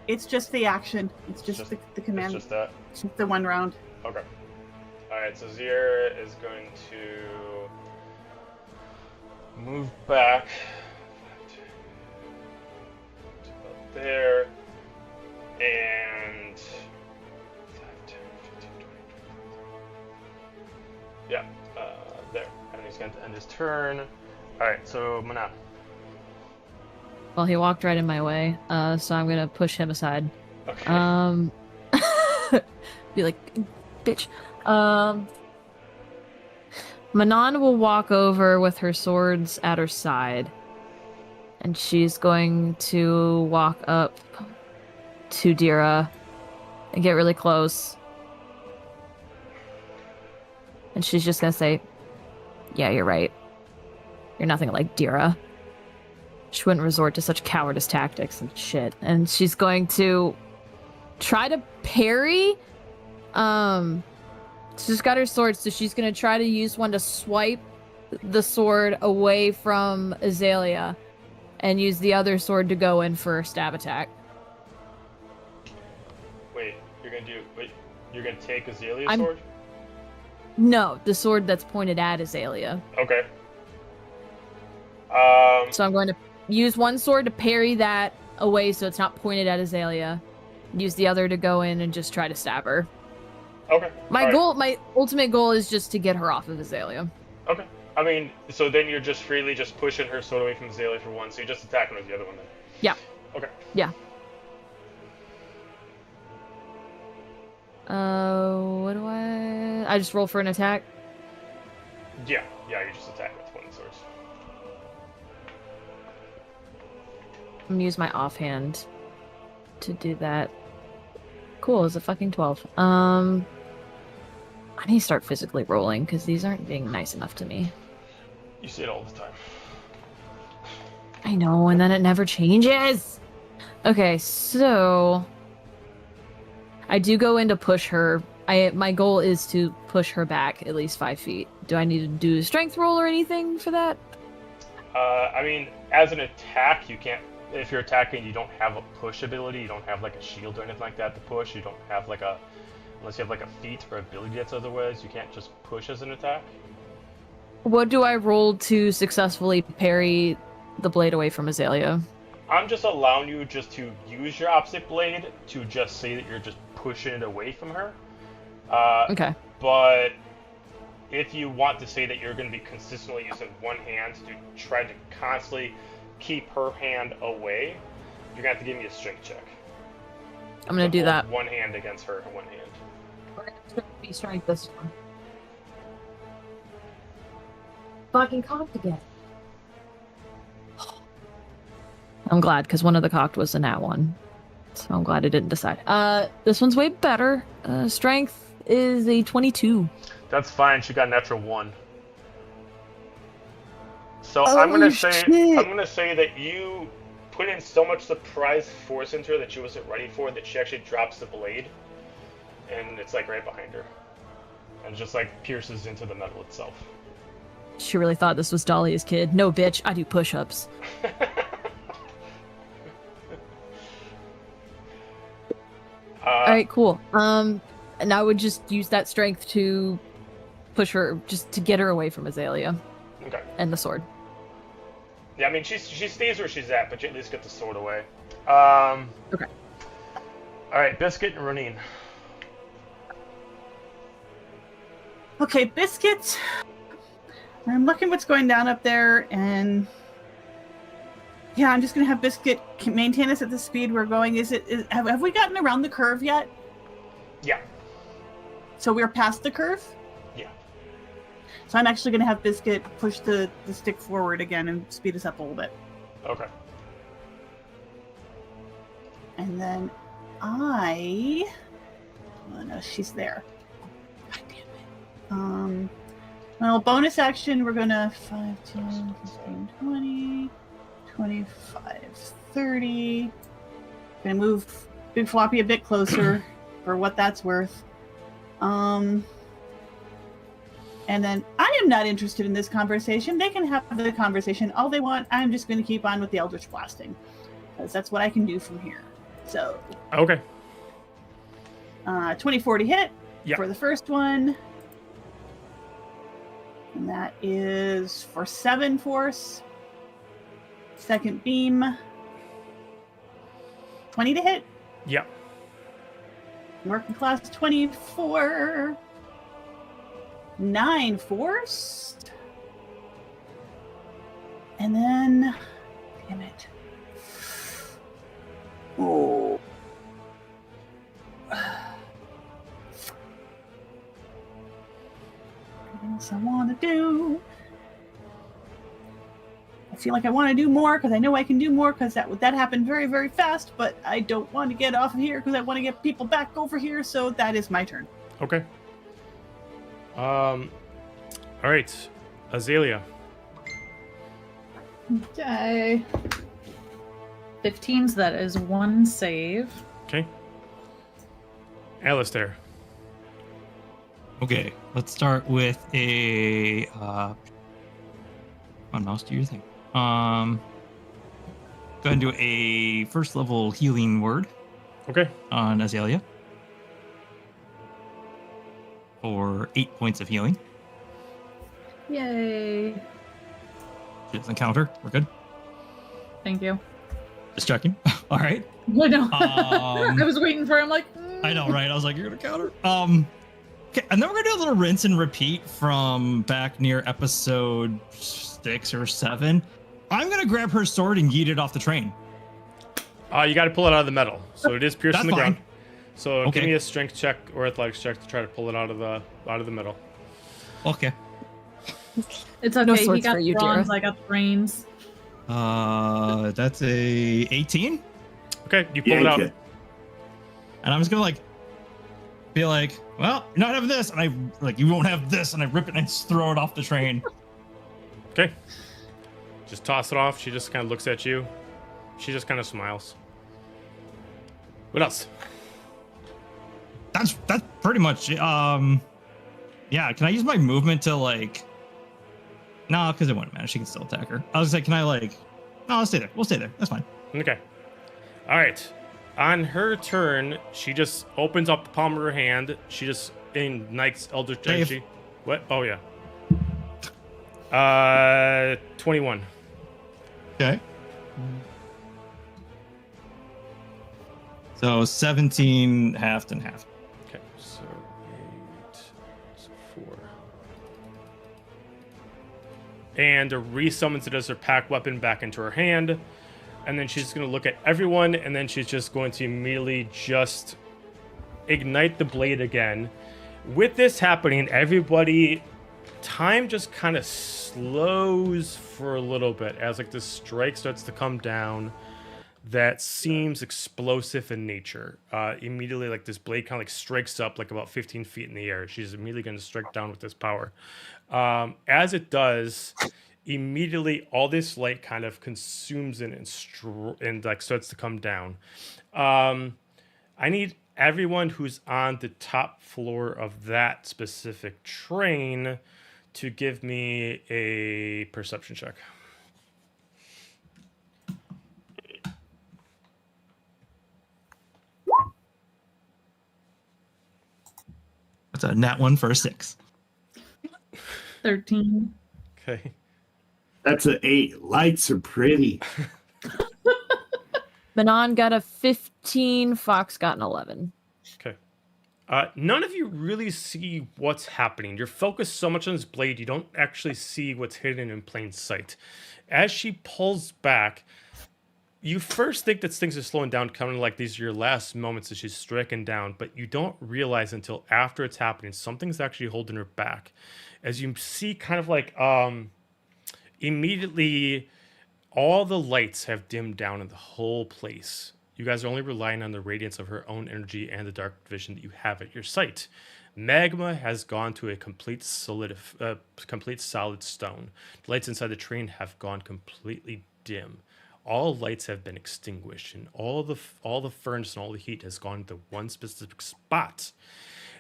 It's just the action. It's just Just- the command. It's just that. It's just the one round. Okay. Alright, so Zir is going to move back to about there, and 5, 10, 15, 20, yeah, there. And he's going to end his turn. Alright, so Mana. Well, he walked right in my way, so I'm gonna push him aside. Okay. Be like, bitch. Manon will walk over with her swords at her side, and she's going to walk up to Dira and get really close. And she's just gonna say, yeah, you're right. You're nothing like Dira. She wouldn't resort to such cowardice tactics and shit. And she's going to try to parry. She's got her sword, so she's going to try to use one to swipe the sword away from Azalea and use the other sword to go in for a stab attack. Wait, you're gonna take Azalea's I'm- sword? No, the sword that's pointed at Azalea. Okay. So I'm going to use one sword to parry that away so it's not pointed at Azalea. Use the other to go in and just try to stab her. Okay. My ultimate goal is just to get her off of Azalea. Okay. I mean, so then you're just freely just pushing her sword away from Azalea for one, so you're just attacking with the other one then. Yeah. Okay. Yeah. What do I just roll for an attack? Yeah, you just attack with one of the swords. I'm gonna use my offhand to do that. Cool, it's a fucking 12. I need to start physically rolling because these aren't being nice enough to me. You see it all the time. I know, and then it never changes. Okay, so I do go in to push her. My goal is to push her back at least 5 feet. Do I need to do a strength roll or anything for that? I mean, as an attack, you can't. If you're attacking, you don't have a push ability. You don't have like a shield or anything like that to push. You don't have like a, unless you have like a feat or ability that's otherwise. You can't just push as an attack. What do I roll to successfully parry the blade away from Azalea? I'm just allowing you just to use your opposite blade to just say that you're just pushing it away from her. Okay. But if you want to say that you're going to be consistently using one hand to try to constantly keep her hand away, you're going to have to give me a strength check. I'm gonna do hold that. One hand against her, one hand. We're gonna be strength this one. Fucking cocked again. I'm glad, because one of the cocked was a nat one. So I'm glad I didn't decide. This one's way better. Strength is a 22. That's fine. She got a natural 1. So I'm gonna say that you put in so much surprise force into her that she wasn't ready for that she actually drops the blade, and it's like right behind her, and just like pierces into the metal itself. She really thought this was Dahlia's kid. No, bitch, I do push-ups. Alright, cool. And I would just use that strength to push her, just to get her away from Azalea. Okay. And the sword. Yeah, I mean, she stays where she's at, but you at least get the sword away. Okay. Alright, Biscuit and Ronin. Okay, Biscuit. I'm looking what's going down up there, and yeah, I'm just gonna have Biscuit maintain us at the speed we're going. Have we gotten around the curve yet? Yeah. So we're past the curve? Yeah. So I'm actually going to have Biscuit push the stick forward again and speed us up a little bit. Okay. And then oh no, she's there. God damn it. Well, bonus action, we're gonna 5, 10, 15, 20, 25, 30. Gonna move Big Floppy a bit closer for what that's worth. And then I am not interested in this conversation. They can have the conversation all they want. I'm just going to keep on with the Eldritch Blasting, because that's what I can do from here. So, Okay. 24 to hit Yeah. for the first one. And that is for 7 force. Second beam. 20 to hit. Yeah. Working class 24. 9 force. And then, damn it. Oh. What else I want to do? I feel like I want to do more because I know I can do more because that happened very, very fast, but I don't want to get off of here because I want to get people back over here, so that is my turn. Okay. All right. Azalea. Okay. 15, so that is 1 save. Okay. Alistair. Okay, let's start with a. Come on, mouse, do your thing. Go ahead and do a first level healing word Okay. on Azalea for 8 points of healing. Yay. She doesn't counter. We're good. Thank you. Just checking. All right. I know. I was waiting for him, like. I know, right? I was like, you're gonna counter. Okay, and then we're gonna do a little rinse and repeat from back near episode 6 or 7. I'm gonna grab her sword and yeet it off the train. You got to pull it out of the metal, so it is piercing That's the ground. fine. So Okay. give me a strength check or athletics check to try to pull it out of the metal. Okay. It's okay. No He swords got for you, bronze. Dira. I got the brains. That's a 18, Okay, you pull it out. Yank it. and I'm just gonna be like, well, you're not having this, and I you won't have this, and I rip it and I just throw it off the train. Okay. Just toss it off. She just kind of looks at you. She just kind of smiles. What else? That's pretty much it. Yeah, can I use my movement to no, because it wouldn't matter. She can still attack her. I was like, can I no, I'll stay there. We'll stay there. That's fine. Okay. All right. On her turn, she just opens up the palm of her hand. She just ignites Eldritch Dave. Energy. What? Oh, yeah. 21. Okay. So 17 halved and half. Okay, so 8, so 4. And resummons it as her pack weapon back into her hand. And then she's going to look at everyone, and then she's just going to immediately just ignite the blade again. With this happening, everybody, time just kind of slows for a little bit as this strike starts to come down that seems explosive in nature. Immediately, this blade kind of strikes up about 15 feet in the air. She's immediately going to strike down with this power. As it does, immediately all this light kind of consumes it and starts to come down. I need everyone who's on the top floor of that specific train to give me a perception check. That's a nat 1 for a 6. 13. Okay. That's an 8. Lights are pretty. Manon got a 15. Fox got an 11. Okay. None of you really see what's happening. You're focused so much on this blade, you don't actually see what's hidden in plain sight. As she pulls back, you first think that things are slowing down, coming these are your last moments as she's stricken down, but you don't realize until after it's happening, something's actually holding her back. as you see kind of like immediately all the lights have dimmed down in the whole place. You guys are only relying on the radiance of her own energy and the dark vision that you have at your sight. Magma has gone to a complete solid stone. The lights inside the train have gone completely dim. All lights have been extinguished, and all the furnace and all the heat has gone to one specific spot.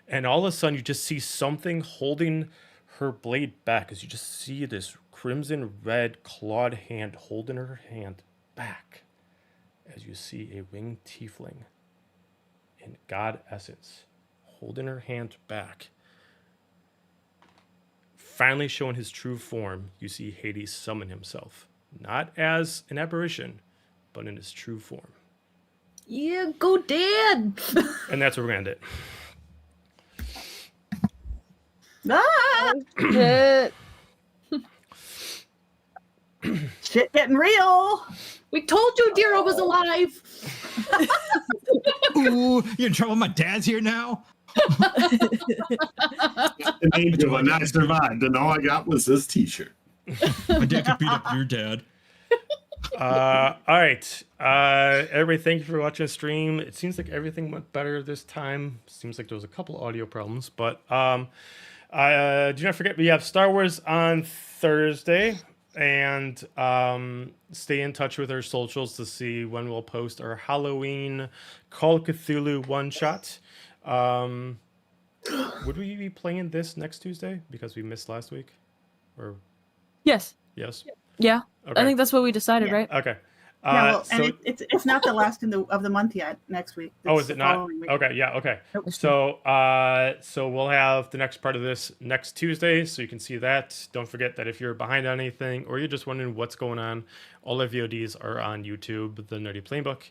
And all of a sudden, you just see something holding her blade back, as you just see this crimson red clawed hand holding her hand back, as you see a winged tiefling in god essence holding her hand back. Finally showing his true form, you see Hades summon himself, not as an apparition, but in his true form. Yeah, go dead. And that's where we're gonna end it. Ah! Shit. Shit getting real. We told you Dira was alive. Ooh, you're in trouble. My dad's here now. An angel, and I survived, and all I got was this T-shirt. My dad could beat up your dad. All right. Everybody, thank you for watching the stream. It seems like everything went better this time. Seems like there was a couple audio problems, but do not forget we have Star Wars on Thursday, and stay in touch with our socials to see when we'll post our Halloween Call of Cthulhu one-shot. Would we be playing this next Tuesday because we missed last week? Or Yes. yes? Yeah. Okay. I think that's what we decided, Yeah. right? Okay. Yeah, well, So, and it's not the last of the month yet. Next week. oh, It's is it the not? following week. Okay, yeah, okay. Nope. So, so we'll have the next part of this next Tuesday, so you can see that. Don't forget that if you're behind on anything or you're just wondering what's going on, all our VODs are on YouTube, The Nerdy Playbook.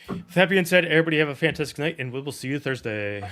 With that being said, everybody have a fantastic night, and we will see you Thursday.